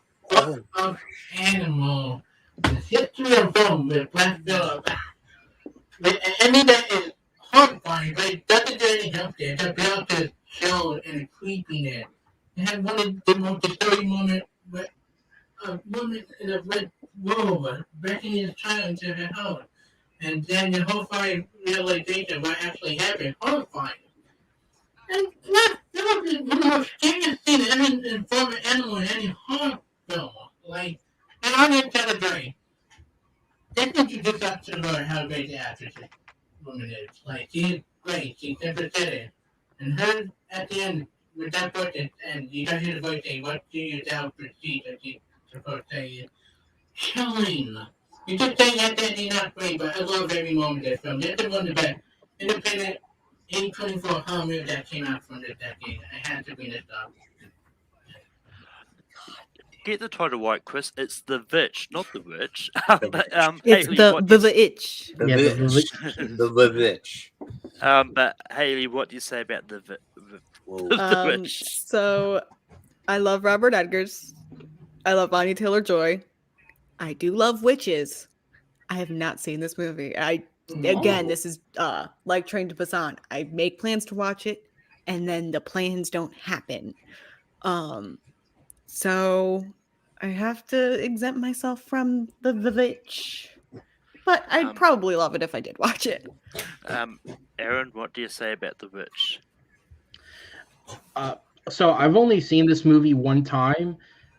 of animal, the history of film with Black Phillip. I mean, that is horrifying, but it doesn't do any jump there. The build is shown in a creepiness It had one of the most disturbing moments where a woman in a red robe breaking his child into her house. And then the whole fire realization of what actually happened, horrifying. And that was one of the most scariest things ever in form of animal in any horror film. Like, and Hereditary. They introduced us to her how great the actress woman is. Like, she's great, she's sympathetic. And her, at the end, with that voice, and you got to hear the voice saying, what do you now perceive that she's supposed to say? Chilling. You just say that you're not great, but I love every moment of this film. This is one of the best independent A24 horror movie that came out from this decade. I had to bring this up. Get the title right, Chris. It's The Witch, not The Witch. It's Haley, the itch. The Yeah, Vitch. The Vitch. But Haley, what do you say about The Whoa. Witch? So I love Robert Eggers. I love Anya Taylor-Joy. I do love witches. I have not seen this movie. Again, this is like Train to Busan. I make plans to watch it, and then the plans don't happen. So I have to exempt myself from the witch. But I'd probably love it if I did watch it. Aaron, what do you say about The Witch? So I've only seen this movie one time,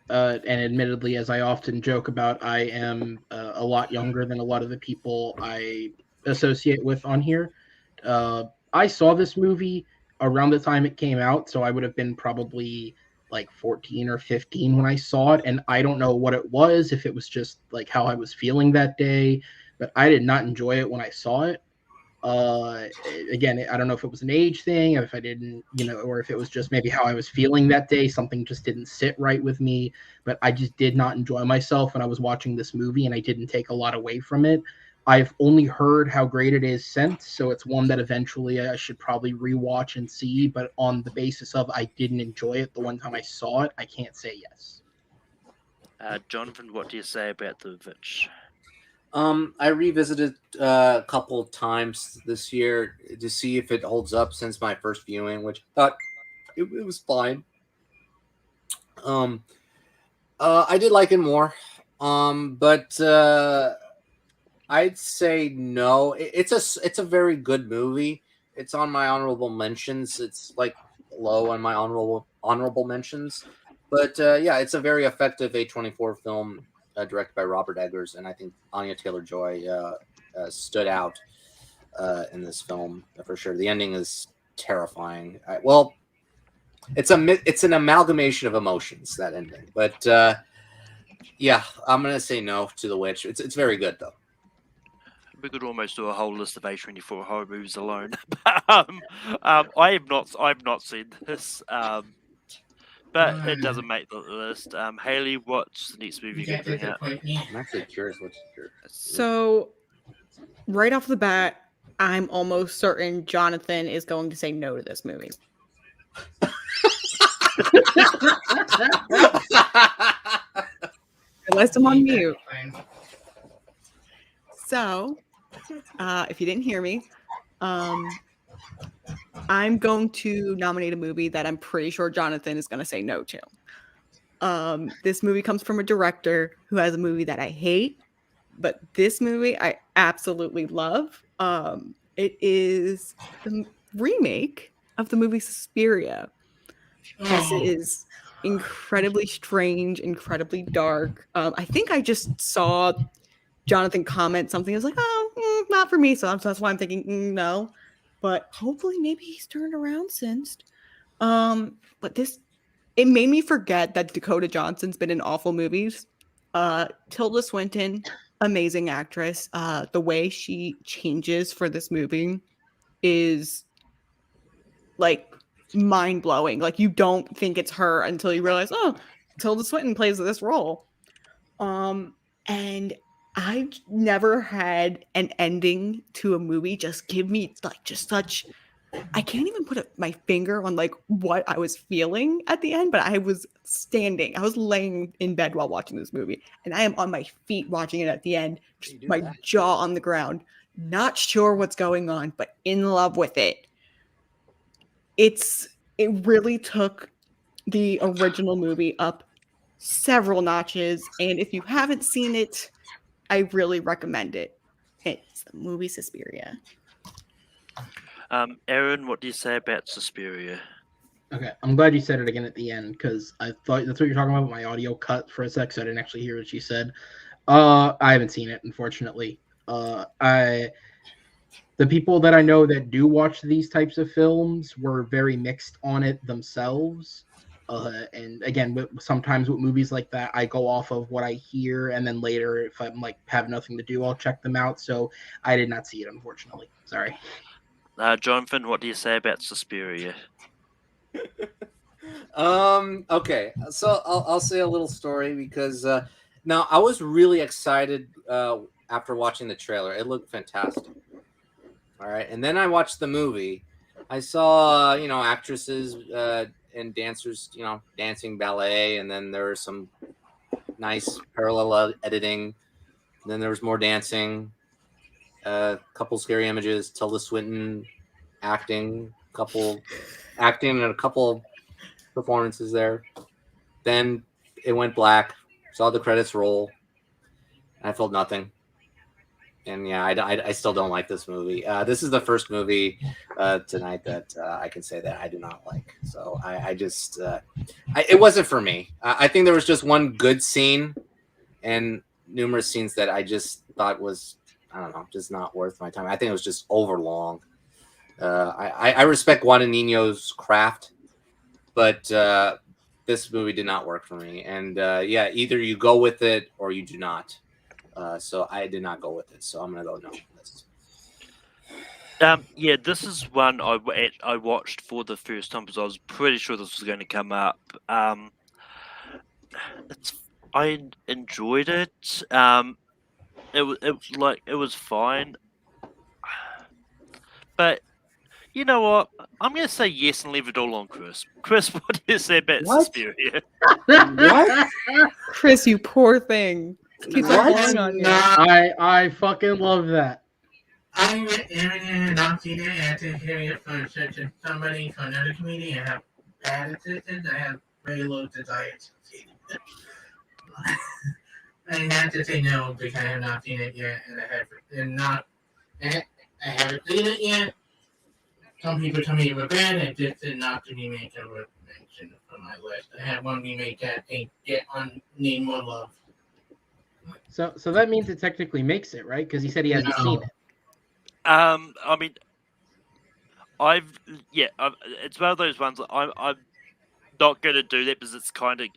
and admittedly, as I often joke about, I am a lot younger than a lot of the people I associate with on here. I saw this movie around the time it came out, so I would have been probably like 14 or 15 when I saw it, and I don't know what it was, if it was just like how I was feeling that day, but I did not enjoy it when I saw it. Again, I don't know if it was an age thing, if I didn't, or if it was just maybe how I was feeling that day. Something just didn't sit right with me, but I just did not enjoy myself when I was watching this movie, and I didn't take a lot away from it. I've only heard how great it is since, so it's one that eventually I should probably rewatch and see, but on the basis of I didn't enjoy it the one time I saw it, I can't say yes. Jonathan, what do you say about The Witch? I revisited a couple of times this year to see if it holds up since my first viewing, which I thought it was fine. I did like it more, but I'd say no. It's a very good movie. It's on my honorable mentions. It's like low on my honorable mentions, but yeah, it's a very effective A24 film. Directed by Robert Eggers, and I think Anya Taylor-Joy stood out in this film for sure. The ending is terrifying. It's an amalgamation of emotions, that ending. But yeah, I'm gonna say no to The Witch. It's very good though. We could almost do a whole list of A24 horror movies alone. I've not seen this. But it doesn't make the list. Haley, what's the next movie you're going to bring out? I'm actually curious what's your... So, right off the bat, I'm almost certain Jonathan is going to say no to this movie. Unless I'm on mute. So, if you didn't hear me, I'm going to nominate a movie that I'm pretty sure Jonathan is going to say no to. This movie comes from a director who has a movie that I hate, but this movie I absolutely love. It is the remake of the movie Suspiria. This is incredibly strange, incredibly dark. I think I just saw Jonathan comment something. I was like, not for me. So that's why I'm thinking no. But hopefully maybe he's turned around since. But it made me forget that Dakota Johnson's been in awful movies. Tilda Swinton, amazing actress. The way she changes for this movie is like mind-blowing. Like you don't think it's her until you realize, oh, Tilda Swinton plays this role. And I've never had an ending to a movie just give me like just such. I can't even put my finger on like what I was feeling at the end, but I was laying in bed while watching this movie, and I am on my feet watching it at the end, just my jaw on the ground, not sure what's going on, but in love with it. It really took the original movie up several notches. And if you haven't seen it, I really recommend it. It's the movie Suspiria. Aaron, what do you say about Suspiria? Okay, I'm glad you said it again at the end because I thought that's what you're talking about. My audio cut for a sec, so I didn't actually hear what you said. I haven't seen it, unfortunately. The people that I know that do watch these types of films were very mixed on it themselves. And again, sometimes with movies like that, I go off of what I hear, and then later, if I'm like have nothing to do, I'll check them out. So I did not see it, unfortunately. Sorry. Jonathan, what do you say about Suspiria? Okay, so I'll say a little story because now I was really excited after watching the trailer. It looked fantastic. All right, and then I watched the movie. I saw actresses and dancers dancing ballet, and then there was some nice parallel editing. And then there was more dancing, a couple scary images, Tilda Swinton acting, and a couple performances there. Then it went black, saw the credits roll, and I felt nothing. And yeah, I still don't like this movie. This is the first movie tonight that I can say that I do not like. So it wasn't for me. I think there was just one good scene and numerous scenes that I just thought was, I don't know, just not worth my time. I think it was just over long. I respect Guadagnino's craft, but this movie did not work for me. And yeah, either you go with it or you do not. So I did not go with it. So I'm gonna go no. Yeah, this is one I watched for the first time because I was pretty sure this was going to come up. I enjoyed it. It was fine, but you know what? I'm going to say yes and leave it all on Chris. Chris, what do you say about Suspiria? What? Chris, you poor thing. Keep on going on you. I fucking love that. I'm not seen it after hearing it from such somebody from another community and have bad assistance. I have very low desire to see it. I have to say no because I have not seen it yet, and I haven't seen it yet. Some people tell me it was bad, and this is not the remake I would mention on my list. I have one remake that need more love. So that means it technically makes it, right? Because he said he hasn't seen it. I mean, it's one of those ones that I'm not going to do that because it's kind of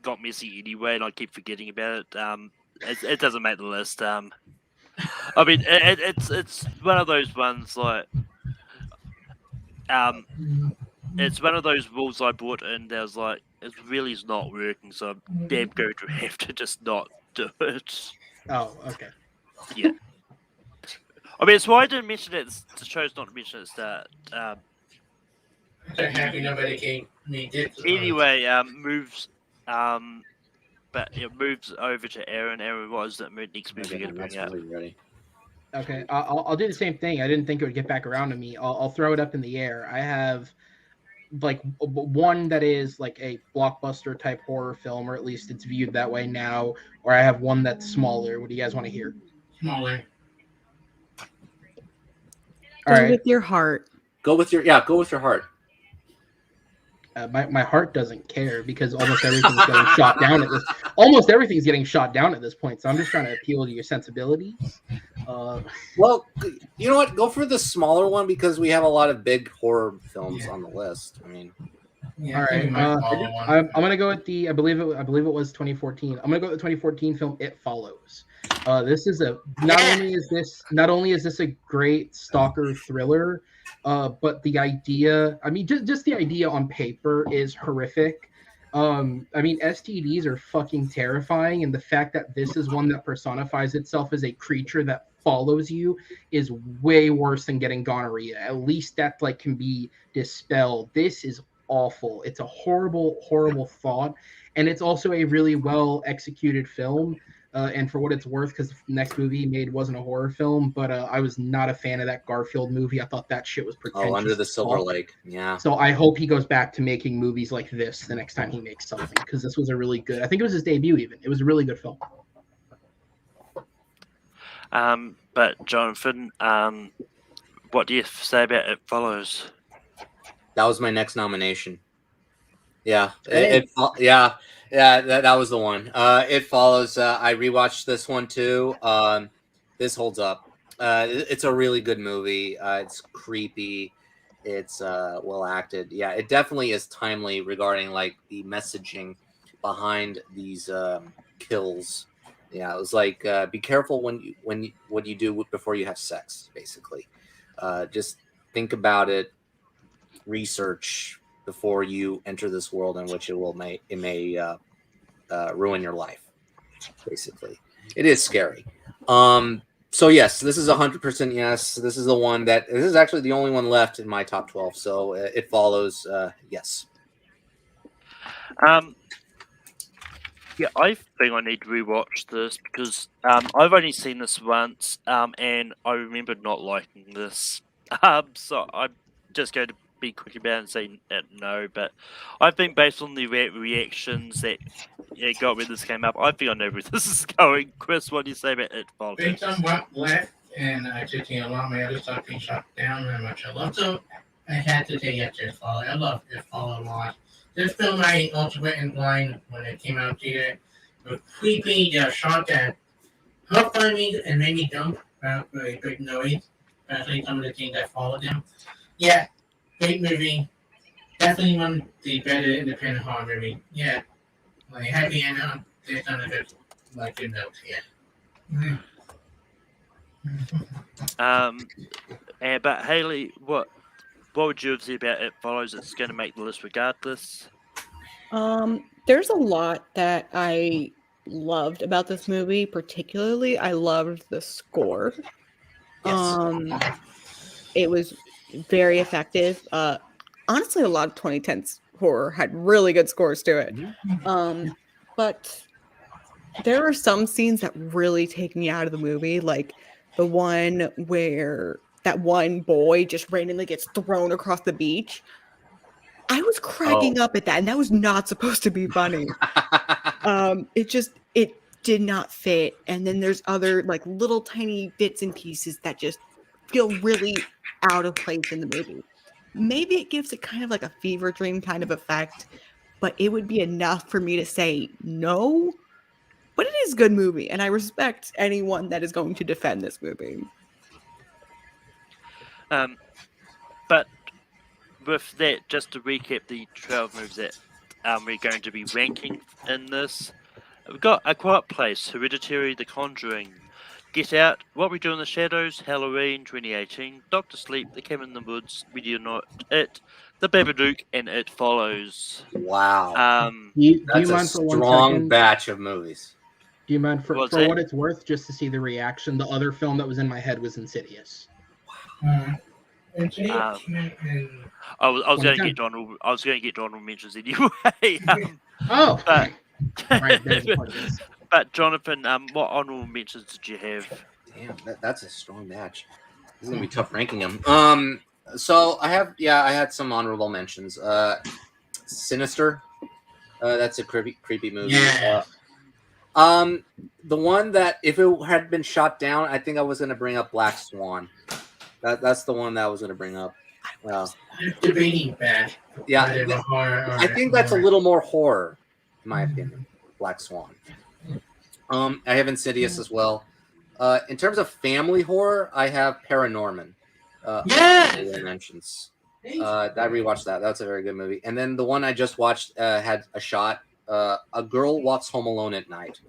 got messy anyway, and I keep forgetting about it. It doesn't make the list. I mean, it's one of those ones like it's one of those rules I brought in that was like it really is not working, so I'm damn going to have to just not do it. Oh, okay. Yeah. I mean, it's why I didn't mention it. I chose not to mention it at the start. I'm happy nobody came me this. Anyway, moves. But it moves over to Aaron. Aaron, what is that next movie you're going to bring up? Ready. Okay, I'll do the same thing. I didn't think it would get back around to me. I'll throw it up in the air. I have like one that is like a blockbuster type horror film, or at least it's viewed that way now. Or I have one that's smaller. What do you guys want to hear? Smaller. Go with your heart. Go with your heart. My heart doesn't care because almost everything's getting shot down at this. Almost everything's getting shot down at this point. So I'm just trying to appeal to your sensibilities. Well, you know what? Go for the smaller one because we have a lot of big horror films on the list. I mean, all right. I'm gonna go with the. I believe it was 2014. I'm gonna go with the 2014 film It Follows. This is not only is this a great stalker thriller, but the idea. I mean, just the idea on paper is horrific. I mean, STDs are fucking terrifying, and the fact that this is one that personifies itself as a creature that follows you is way worse than getting gonorrhea. At least that can be dispelled. This is awful. It's a horrible, horrible thought, and it's also a really well executed film. And for what it's worth, because the next movie he made wasn't a horror film, but I was not a fan of that Garfield movie. I thought that shit was pretentious. Oh, Under the as Silver fuck. Lake. Yeah. So I hope he goes back to making movies like this the next time he makes something, because this was a really good. I think it was his debut. Even it was a really good film. But Jonathan, what do you say about It Follows? That was my next nomination. Yeah, Hey. yeah, that was the one. It Follows. I rewatched this one too. This holds up. It's a really good movie. It's creepy. It's well acted. Yeah, it definitely is timely regarding like the messaging behind these kills. Yeah, it was like be careful what you do before you have sex. Basically, just think about it. Research before you enter this world in which it may ruin your life. Basically, it is scary. So yes, this is 100% yes. This is the one this is actually the only one left in my top 12. So It Follows. Yes. Yeah, I think I need to rewatch this because I've only seen this once, and I remember not liking this. So I'm just going to be quick about it and say no. But I think based on the reactions that it got when this came up, I think I know where this is going. Chris, what do you say about It Follows? Based on what left, and I just think a lot of my other stuff being shut down very much. I love so I had to say yes to It Follows. I love It Follows a lot. This film I also went in blind when it came out here. It was creepy, shot that horrified me and made me jump about a big noise, especially some of the things that followed them. Yeah, great movie. Definitely one of the better independent horror movie. Yeah, like happy ending. There's none of it like good notes here. But Haley, what would you say about It Follows? It's going to make the list regardless. There's a lot that I loved about this movie. Particularly, I loved the score. Yes. It was very effective. Honestly, a lot of 2010's horror had really good scores to it. But there are some scenes that really take me out of the movie, like the one where that one boy just randomly gets thrown across the beach. I was cracking up at that, and that was not supposed to be funny. It did not fit. And then there's other like little tiny bits and pieces that just feel really out of place in the movie. Maybe it gives it kind of like a fever dream kind of effect, but it would be enough for me to say no. But it is a good movie, and I respect anyone that is going to defend this movie. But with that, just to recap the 12 movies that we're going to be ranking in this, we've got A Quiet Place, Hereditary, The Conjuring, Get Out, What We Do in the Shadows, Halloween 2018, Doctor Sleep, The Cabin in the Woods, We Do Not It, The Babadook, and It Follows. Wow. Do you That's a mind for 1 strong second? batch of movies. Do you mind for What's what that? it's worth, just to see the reaction? The other film that was in my head was Insidious. And today, I was going to get Donald. I was going to get Donald mentions anyway. Oh, But, right. There's a part of this. but Jonathan, what honorable mentions did you have? Damn, that's a strong batch. This is gonna be tough ranking them. So I had some honorable mentions. Sinister. That's a creepy movie. Yeah. The one that if it had been shot down, I think I was gonna bring up Black Swan. That's the one that I was gonna bring up. debating that. Yeah, Whether horror or I think that's a little more horror, in my opinion. Black Swan. I have Insidious as well. In terms of family horror, I have Paranorman. Mentions. I rewatched that. That's a very good movie. And then the one I just watched had a shot. A Girl Walks Home Alone at Night.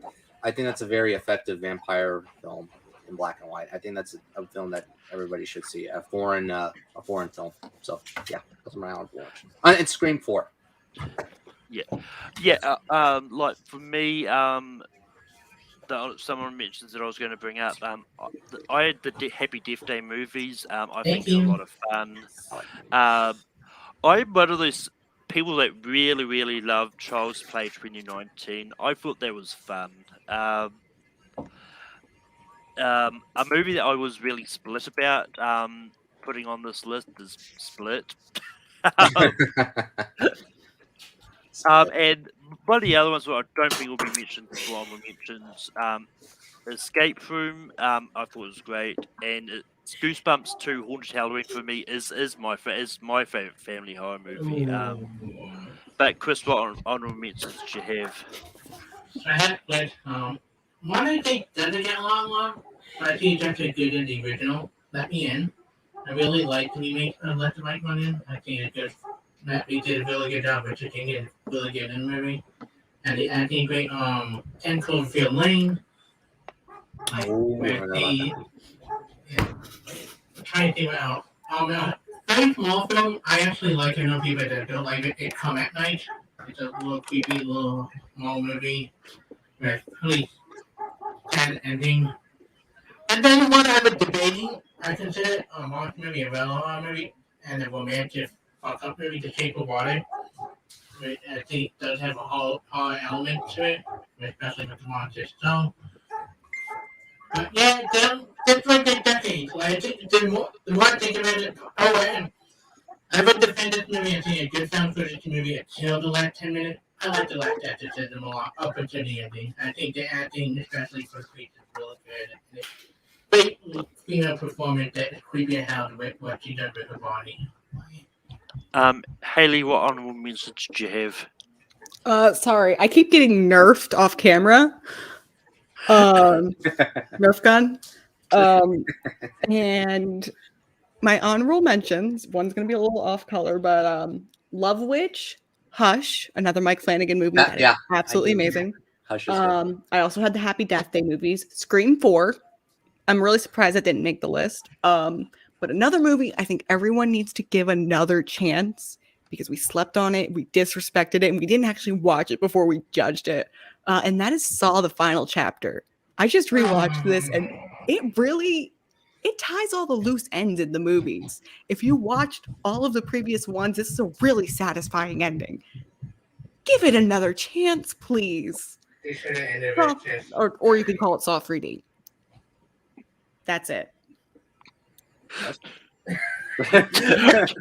I think that's a very effective vampire film in black and white. I think that's a film that everybody should see. A foreign film. So yeah, those are my honorable mentions. And Scream 4. Like for me, someone mentions that I was going to bring up. I had the Happy Death Day movies. I think they're a lot of fun. I'm one of those people that really, really loved Child's Play 2019. I thought that was fun. a movie that I was really split about putting on this list is Split. And one of the other ones that I don't think will be mentioned before I mentions Escape Room. I thought it was great, and Goosebumps 2: Haunted Halloween for me is my favorite family horror movie. But Chris, what honorable mentions did you have? I had Split. One I think doesn't get along, but I think it's actually good in the original. Let Me In. I really like the remake of Let the Right One In. I think it just Matt B did a really good job of taking it really good in the movie. And the acting great. 10 Cloverfield Lane. Trying to think about very small film. I actually like. I know people that don't like it. It Come at Night. It's a little creepy, little small movie with really sad ending. And then one I was debating, I consider a monster movie, a horror movie, and a romantic fuck-up movie, The Shape of Water. Which I think does have a horror element to it, especially with the monster. So, but yeah, that's like the decade. Like, I think the more I think about it, I would defend this movie and see a good sound footage movie until the last 10 minutes. I like the last exorcism a lot, up until the ending. I think the acting, especially for Creep, is really good. Great female performance that is creepy as hell with what she does with her body. Haley, what honorable mentions did you have? Sorry, I keep getting nerfed off camera. Nerf gun. And my honorable mentions, one's going to be a little off color, but Love Witch, Hush, another Mike Flanagan movie. Yeah, absolutely amazing. Hush is good. I also had the Happy Death Day movies. Scream 4. I'm really surprised that didn't make the list. But another movie I think everyone needs to give another chance because we slept on it, we disrespected it, and we didn't actually watch it before we judged it. And that is Saw the Final Chapter. I just rewatched this, and it ties all the loose ends in the movies. If you watched all of the previous ones, this is a really satisfying ending. Give it another chance, please. They should have ended it. Or you can call it Saw 3D. That's it. What was that?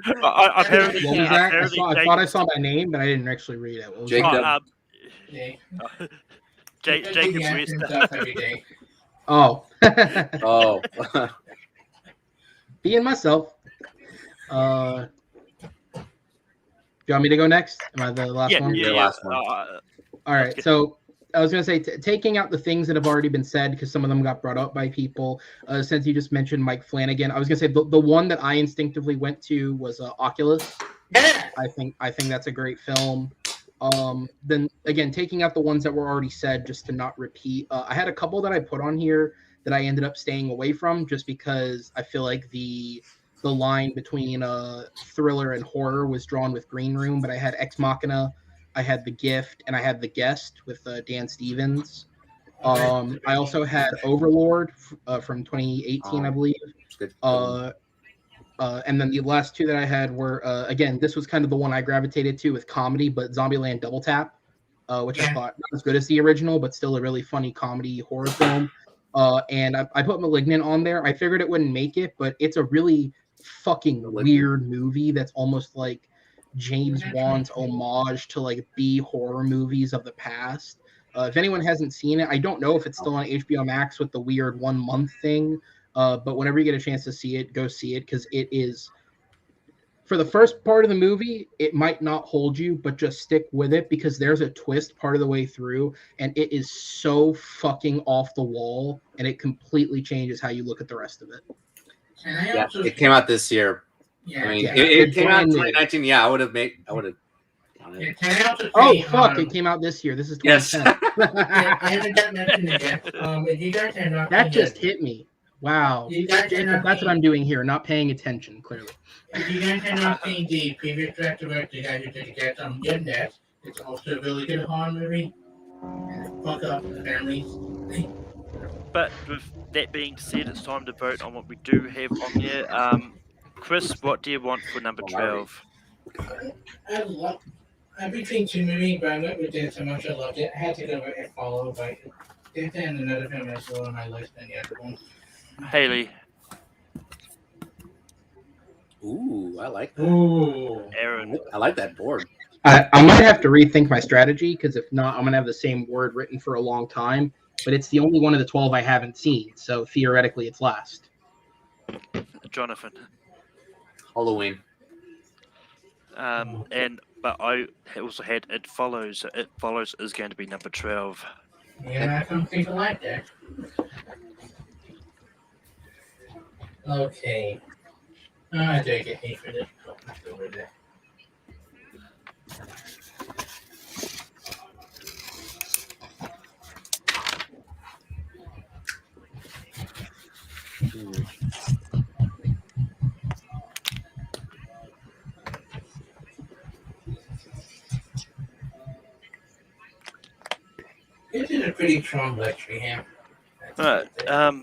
I thought I saw my name, but I didn't actually read it. What was Jacob. Jacob's West. Oh. Oh. Being myself. Do you want me to go next? Am I the last one? Yeah, last one. All right. Okay. So I was going to say, taking out the things that have already been said, because some of them got brought up by people, since you just mentioned Mike Flanagan, I was going to say the one that I instinctively went to was Oculus. Yeah. I think that's a great film. Then again, taking out the ones that were already said, just to not repeat. I had a couple that I put on here that I ended up staying away from, just because I feel like the line between thriller and horror was drawn with Green Room. But I had Ex Machina, I had The Gift, and I had The Guest with Dan Stevens. I also had Overlord from 2018, I believe. And then the last two that I had were, again, this was kind of the one I gravitated to with comedy, but Zombieland Double Tap, which I thought not as good as the original, but still a really funny comedy horror film. And I put Malignant on there. I figured it wouldn't make it, but it's a really fucking weird movie that's almost like James Wan's homage to like B horror movies of the past. If anyone hasn't seen it, I don't know if it's still on HBO Max with the weird 1 month thing. But whenever you get a chance to see it, go see it, because it is, for the first part of the movie, it might not hold you, but just stick with it, because there's a twist part of the way through, and it is so fucking off the wall, and it completely changes how you look at the rest of it. Yeah, it came out this year. Yeah, I mean, it came out in 2019. Yeah, I would have. Oh fuck! It came out this year. This is 2010. I haven't gotten mentioned it yet. If you guys have not, that just hit me. Wow, that's what I'm doing here, not paying attention. Clearly. If you guys have not seen the previous director work, the guy who did get some good net, it's also a really good horror movie. And fuck up the families. But with that being said, it's time to vote on what we do have on there. Chris, what do you want for number 12? I'm between two movies, but I went with it so much I loved it. I had to go with It Follow, but It's in another film that's lower on my list than the other one. Haley, Ooh, I like that. Ooh. Aaron, I like that board. I might have to rethink my strategy because if not, I'm gonna have the same word written for a long time. But it's the only one of the 12 I haven't seen, so theoretically, it's last. Jonathan. Halloween. But I also had It Follows. It Follows is going to be number 12. Yeah, I don't think I like that. Okay. I take it hate for this. Over there. This is a pretty strong lecture here.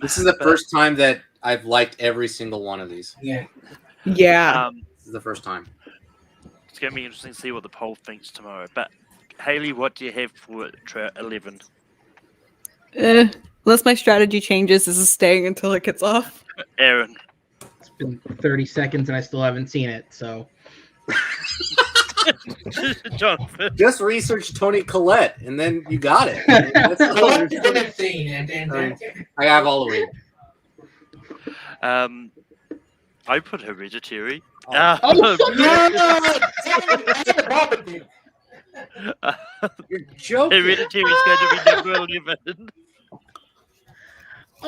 This is the first time that I've liked every single one of these. Yeah. Yeah. This is the first time. It's going to be interesting to see what the poll thinks tomorrow. But Haley, what do you have for 11? Unless my strategy changes, this is staying until it gets off. Aaron. It's been 30 seconds and I still haven't seen it, so. Jonathan. Just research Tony Collette, and then you got it. I have Halloween. I put Hereditary. You're joking. Hereditary is going to be number 11.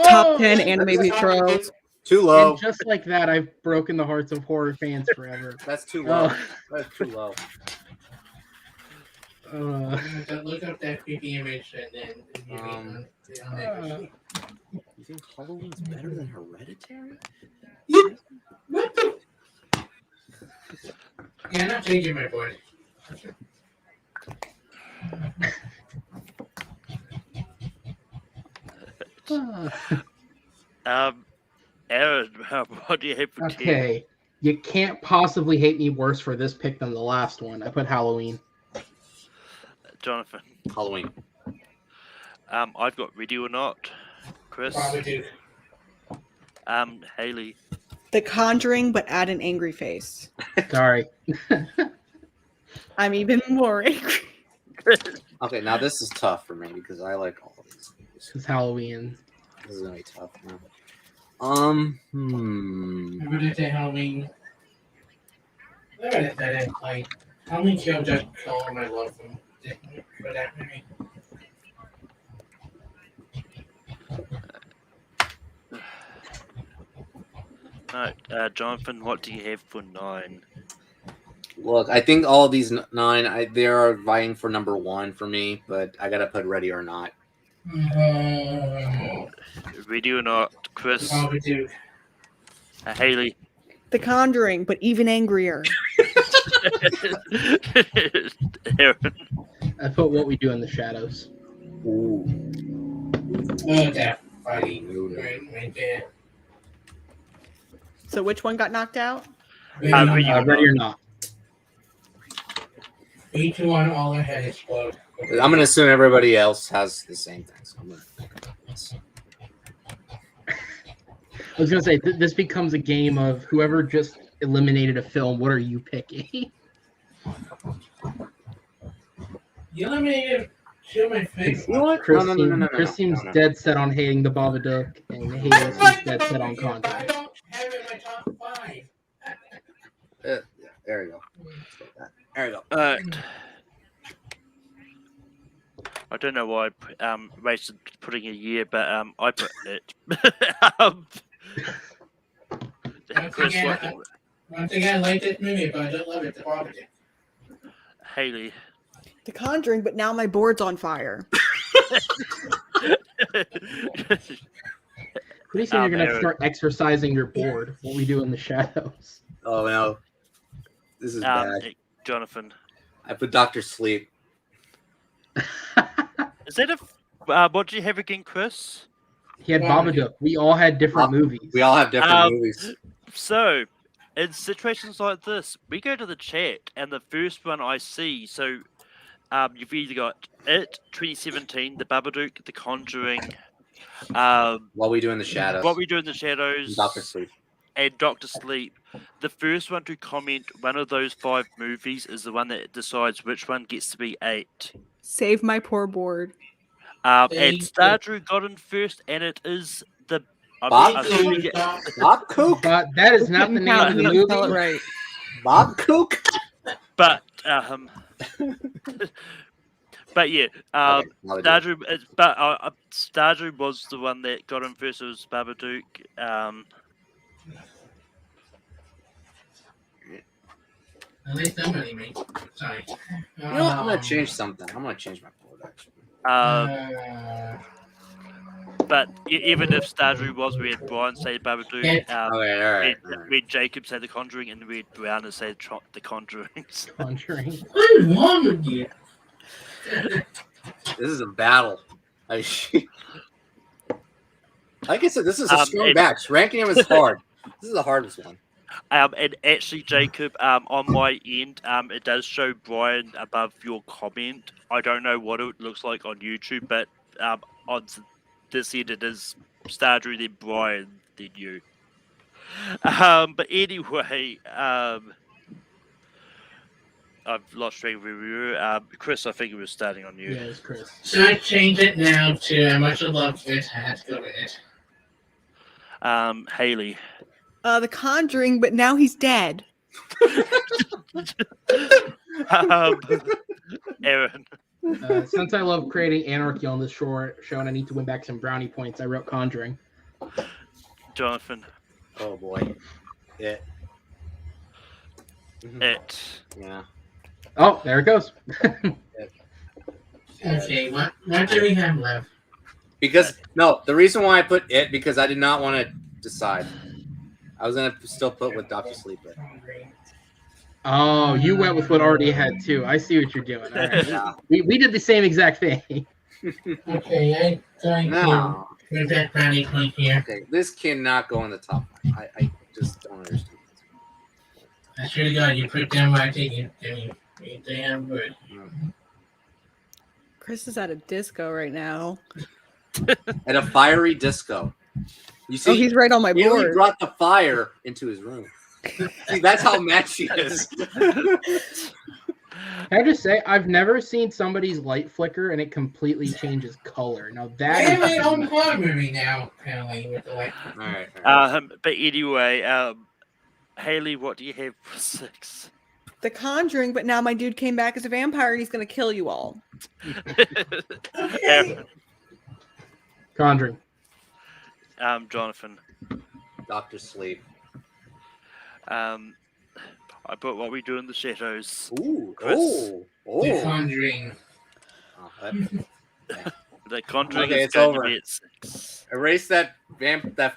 Top 10 anime betrayals. Too low. And just like that, I've broken the hearts of horror fans forever. That's too low. That's too low. Look up that creepy image and then. You think Halloween's better than Hereditary? What the? Yeah, I'm not changing my voice. Aaron, what do you have for 10? Okay. You can't possibly hate me worse for this pick than the last one. I put Halloween. Jonathan. Halloween. I've got Ready or Not. Chris. Babadook. Haley. The Conjuring, but add an angry face. Sorry. I'm even more angry. Okay, now this is tough for me because I like all of these. This is Halloween. This is gonna be tough now. I'm gonna say Halloween. I'm gonna say that like Halloween killed just all my love for that movie. Alright, Jonathan, what do you have for 9? Look, I think all of these 9, they are vying for number 1 for me, but I gotta put Ready or Not. Ready or Not, Chris. Babadook. Haley. The Conjuring, but even angrier. Aaron. I put What We Do in the Shadows. Ooh. Oh, that fighting right there. So which one got knocked out? Ready or Not. Each one, all I had explode. I'm gonna assume everybody else has the same thing. So I'm gonna I was gonna say this becomes a game of whoever just eliminated a film. What are you picking? You eliminated two of my favorites. You know what? Chris seems dead set on hating the Babadook, and Haley seems dead set on Conjuring. I don't have it in my top 5. There you go. There you go. I don't know why Rachel's putting a year, but I put it. Chris, Once again, I like this movie, but I don't love it. The Babadook. Haley. The Conjuring, but now my board's on fire. Pretty soon you're gonna start exercising your board. What We Do in the Shadows. Oh no, this is bad. Jonathan. I put Dr. Sleep. Is that a what do you have again, Chris? He had Babadook. We all had different movies. We all have different movies. So, in situations like this, we go to the chat, and the first one I see. So, you've either got It, 2017, The Babadook, The Conjuring, What We Do in the Shadows. What We Do in the Shadows, Doctor Sleep. and Doctor Sleep. The first one to comment one of those 5 movies is the one that decides which one gets to be 8. Save my poor board. And Stardrew got in first, and it is the Bob Cook. But that is not the name of the movie. Spell it right. Bob Cook. But but yeah, Okay, now we do it. Stardrew was the one that got in first. It was Babadook. At least somebody made. Sorry. You know what? I'm gonna change something. I'm gonna change my board actually. But even if Stardrew was, we had Brian say Babadook. Okay, all right. We had Jacob say The Conjuring, and we had Brown say The Conjuring. Conjuring. What is wrong with you? This is a battle. Like I said, this is a strong match. Ranking him is hard. This is the hardest one. And actually, Jacob, on my end, it does show Brian above your comment. I don't know what it looks like on YouTube, but on this end, it is Stardrew, then Brian, then you. But anyway, I've lost track of where we were. Chris, I think we were starting on you. Yeah, it's Chris. Should I change it now to how much I love this? I have to go with it. Haley. The Conjuring, but now he's dead. Aaron. Since I love creating anarchy on this show and I need to win back some brownie points, I wrote Conjuring. Jonathan. Oh boy. It. It. Yeah. Oh, there it goes. Okay, what do we have left? Because no, the reason why I put it because I did not want to decide. I was gonna still put with Doctor Sleep. Oh, you went with what already had 2. I see what you're doing. All right. Yeah. We did the same exact thing. Okay, I'm going to bring back brownie point here. Okay, this cannot go in the top 5. I just don't understand. I swear to God, you put down my ticket. You damn good. Chris is at a disco right now. At a fiery disco. You see, he's right on my he really board. brought the fire into his room. See, that's how mad she is. Can I just say, I've never seen somebody's light flicker and it completely changes color. Now I that have is my own horror movie now, apparently, with the light. All right. But anyway, Haley, what do you have for 6? The Conjuring, but now my dude came back as a vampire and he's gonna kill you all. Aaron. Conjuring. Jonathan. Doctor Sleep. I put What We Do in the Shadows. Ooh. Chris. The Conjuring. The Conjuring Okay, is it's going over. to be at 6. Erase that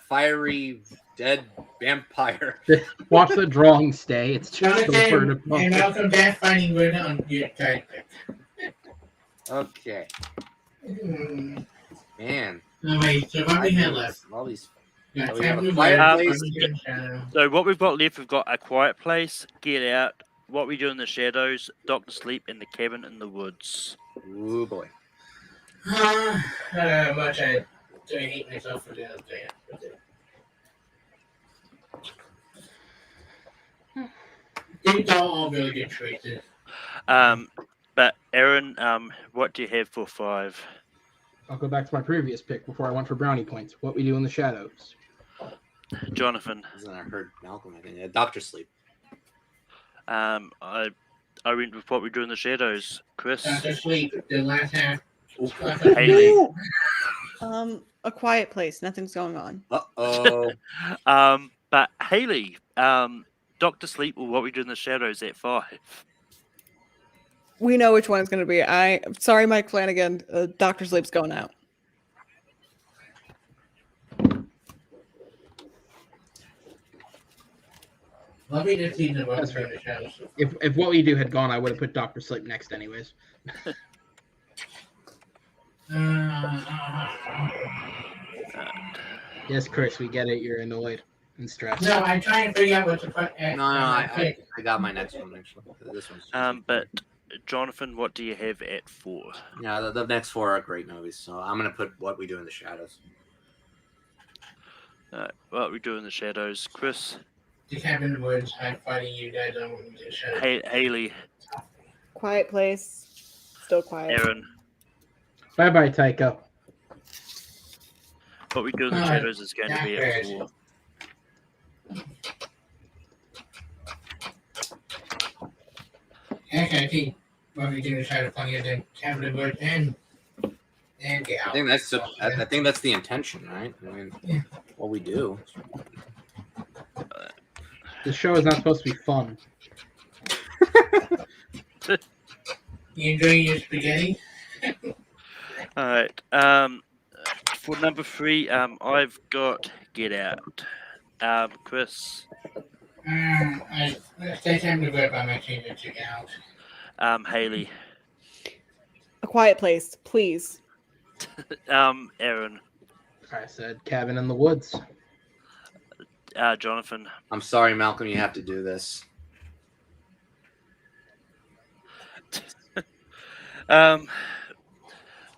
fiery dead vampire. Watch the drawing stay. It's just the word of Jonathan, and welcome back Fighting Word on your type. Okay. Man. No, wait, so what we have left? All these. Yeah, we have a Family fireplace. Word, So what we've got left, we've got A Quiet Place, Get Out, What We Do in the Shadows, Doctor Sleep, and The Cabin in the Woods. Ooh boy. much I hate myself for that. These are all really good choices. But Aaron, what do you have for 5? I'll go back to my previous pick before I went for brownie points. What We Do in the Shadows. Jonathan. I heard Malcolm. I think Doctor Sleep. I went with What We Do in the Shadows. Chris. Doctor Sleep, the last half. Haley. A Quiet Place. Nothing's going on. Uh-oh. But Haley, Doctor Sleep or What We Do in the Shadows at 5. We know which one it's going to be. Sorry, Mike Flanagan. Dr. Sleep's going out. Let me just see the one That's right. the shadows. If What We Do had gone, I would have put Dr. Sleep next anyways. Yes, Chris, we get it. You're annoyed and stressed. No, I'm trying to figure out what to put. No, I got my next one actually. This one's. But Jonathan, what do you have at 4? Yeah, the next 4 are great movies, so I'm gonna put What We Do in the Shadows. What We Do in the Shadows. Chris? The Cabin in the Woods. I'm fighting you guys on what we did. Haley? Quiet Place. Still quiet. Aaron? Bye bye, Tycho. What We Do in the Shadows is going to be at 4. Actually, I think what we do is try to play the Cabin in the Woods and Get Out. I think that's the intention, right? I mean, Yeah. what we do. The show is not supposed to be fun. You enjoying your spaghetti? All right. For number 3, I've got Get Out. Chris? I stay time to go by my favorite to Get Out. Haley? A Quiet Place, please. Aaron? I said Cabin in the Woods. Jonathan? I'm sorry, Malcolm, you have to do this.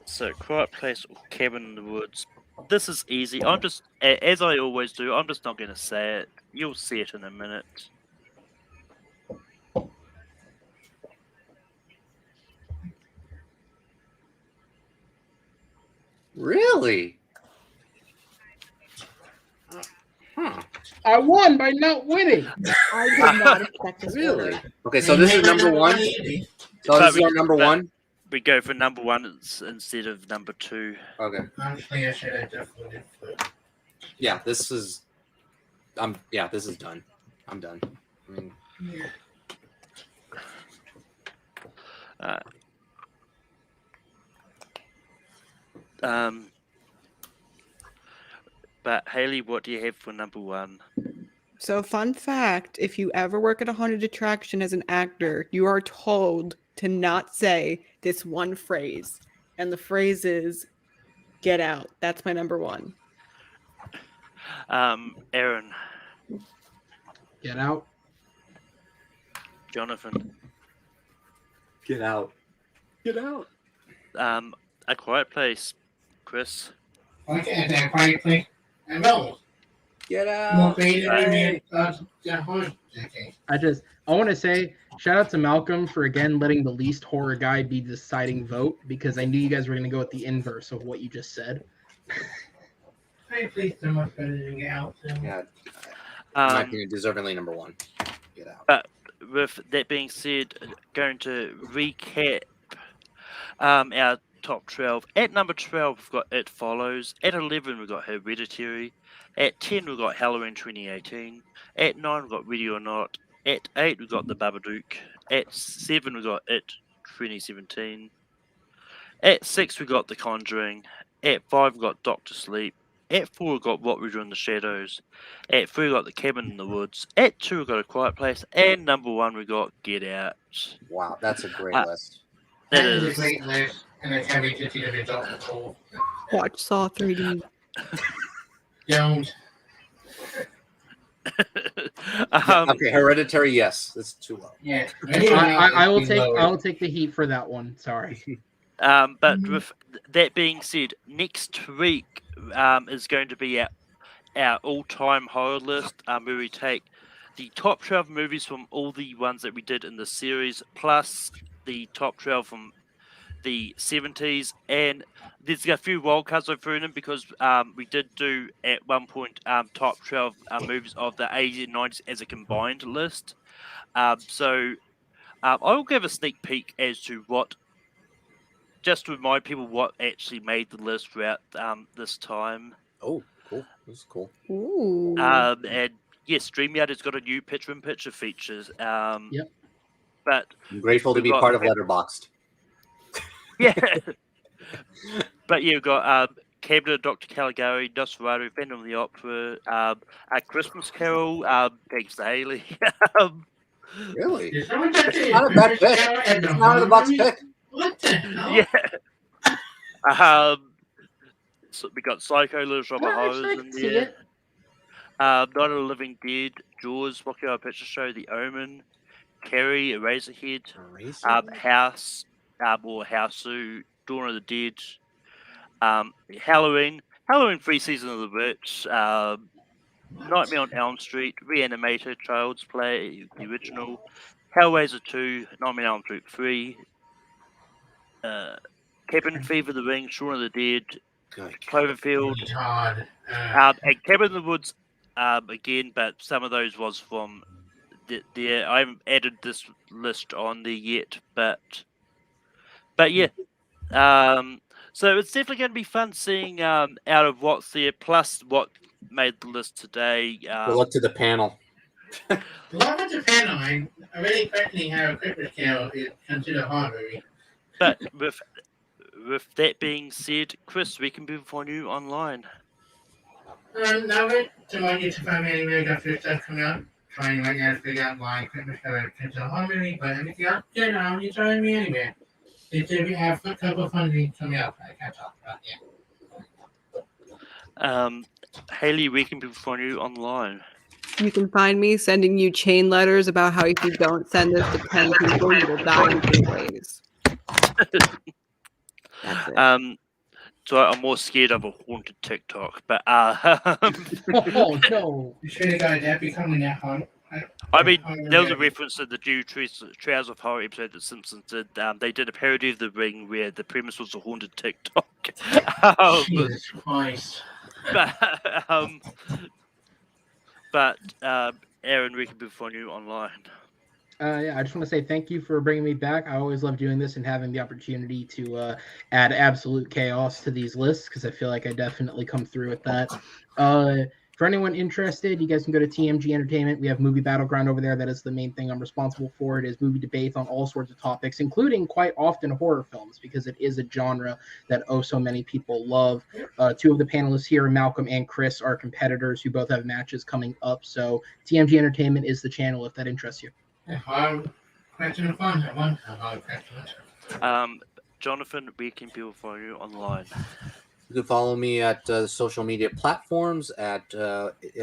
So Quiet Place or Cabin in the Woods. This is easy. I'm just, as I always do, I'm just not going to say it. You'll see it in a minute. Really? Huh. I won by not winning. I did not expect this. Really? order. Okay, so this is number 1. So this is our number 1. We go for number 1 instead of number 2. Okay. Honestly, I should have just voted for it. Yeah, this is. This is done. I'm done. I mean, But Haley, what do you have for number 1? So, fun fact, if you ever work at a haunted attraction as an actor, you are told to not say this one phrase. And the phrase is, get out. That's my number 1. Aaron? Get Out. Jonathan? get out. Get out. A Quiet Place. Chris? Okay, then quiet place. And roll. Get More out. creative Hey. than horror. Okay. I want to say shout out to Malcolm for again letting the least horror guy be the deciding vote because I knew you guys were going to go with the inverse of what you just said. Quiet place so much better than Get Out. So. Yeah. In my opinion, deservingly number 1. Get out. But with that being said, going to recap our top 12. At number 12, we've got It Follows. At 11, we've got Hereditary. At 10, we've got Halloween 2018. At 9, we've got Ready or Not. At 8, we've got The Babadook. At 7, we've got It 2017. At 6, we've got The Conjuring. At 5, we've got Doctor Sleep. At 4, we've got What We Do in the Shadows. At 3, we've got The Cabin in the Woods. At 2, we've got A Quiet Place. And number 1, we've got Get Out. Wow, that's a great list. That That is a is. great list, and I can't wait to see the result of poll. Watch Saw 3D. Don't. Okay, Hereditary, yes. That's too low. Yeah. I will take the heat for that one. Sorry. But with that being said, next week is going to be our all-time horror list, where we take the top 12 movies from all the ones that we did in the series, plus the top 12 from the 70s, and there's a few wildcards I threw in because we did do at one point top 12 movies of the 80s and 90s as a combined list. So I will give a sneak peek as to what, just to remind people what actually made the list throughout this time. Oh, cool. This is cool. Ooh. And yes, StreamYard has got a new picture-in-picture features. Yep. But I'm grateful to we've be got- part of Letterboxd. yeah. But you've got Cabinet, Dr. Caligari, Nosferatu, Phantom of the Opera, A Christmas Carol, thanks to Haley. Really? Is someone touching It's not a bad pick. It's not a box pick. What the hell? Yeah. So we got Psycho, Little Shop of Well, Horrors actually, I in can see there. it. Night of the Living Dead, Jaws, Rocky Horror Picture Show, The Omen, Carrie, Eraserhead, House, or Houseu, Dawn of the Dead, Halloween 3 Season of the Witch, Nightmare on Elm Street, Reanimator, Child's Play, the original, Hellraiser 2, Nightmare on Elm Street 3, Cabin Fever, The Ring, Shaun of the Dead, Cloverfield, and Cabin in the Woods again, but some of those was from I haven't added this list on there yet, but yeah. So it's definitely going to be fun seeing out of what's there, plus what made the list today. Good luck to the panel. Welcome to panel. I really questioning how a Christmas Carol is considered a horror movie. But with that being said, Chris, we can find you online. Now we're tomorrow to find me anywhere. Got some stuff coming up. Trying right now to figure out why Christmas Carol is considered a horror movie, but everything else, you trying me anywhere. If we have a couple of fun things coming up, I can't talk about yet. Haley, where can people find you online? You can find me sending you chain letters about how if you don't send this to 10 people, you will die in 3 ways. So I'm more scared of a haunted TikTok, but Oh no! You should have got that becoming that hard. I mean, there was a reference to the new Trials of Horror episode that Simpsons did. They did a parody of The Ring where the premise was a haunted TikTok. Jesus Christ. But Aaron, where can people find you online? Yeah, I just want to say thank you for bringing me back. I always love doing this and having the opportunity to add absolute chaos to these lists because I feel like I definitely come through with that. For anyone interested, you guys can go to TMG Entertainment. We have Movie Battleground over there. That is the main thing I'm responsible for. It is movie debates on all sorts of topics, including quite often horror films, because it is a genre that so many people love. 2 of the panelists here, Malcolm and Chris, are competitors who both have matches coming up. So TMG Entertainment is the channel if that interests you. Question of fun. Jonathan, where can people find you online? You can follow me at social media platforms at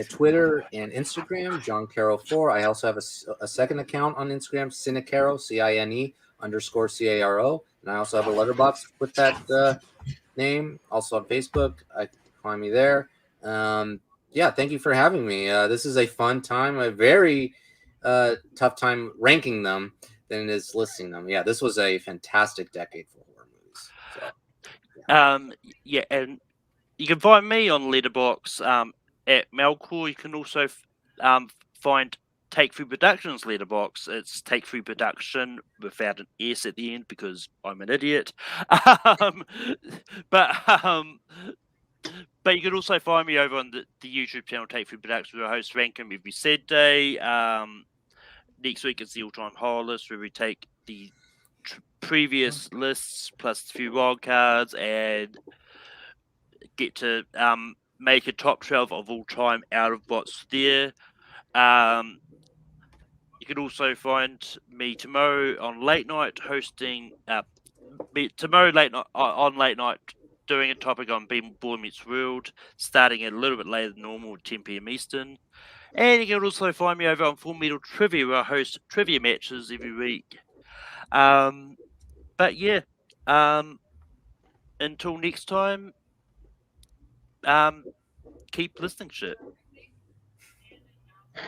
Twitter and Instagram, John Caro 4. I also have a second account on Instagram, Cinecaro, CINE_CARO, and I also have a letterbox with that name. Also on Facebook, I can find me there. Yeah, thank you for having me. This is a fun time, a very tough time ranking them than it is listing them. Yeah, this was a fantastic decade for horror movies. So. Yeah, and you can find me on Letterboxd at Melkor. You can also find Take 3 Productions Letterboxd. It's Take 3 Production without an S at the end because I'm an idiot. But you can also find me over on the YouTube channel Take 3 Productions, where I host Rankum every Saturday. Next week is the all-time horror list, where we take the previous lists plus a few wild cards and get to make a top 12 of all time out of what's there. You can also find me tomorrow on late night hosting on late night doing a topic on Boy Meets World, starting a little bit later than normal at 10 p.m. Eastern. And you can also find me over on Full Metal Trivia, where I host trivia matches every week. But yeah, until next time, keep listening shit.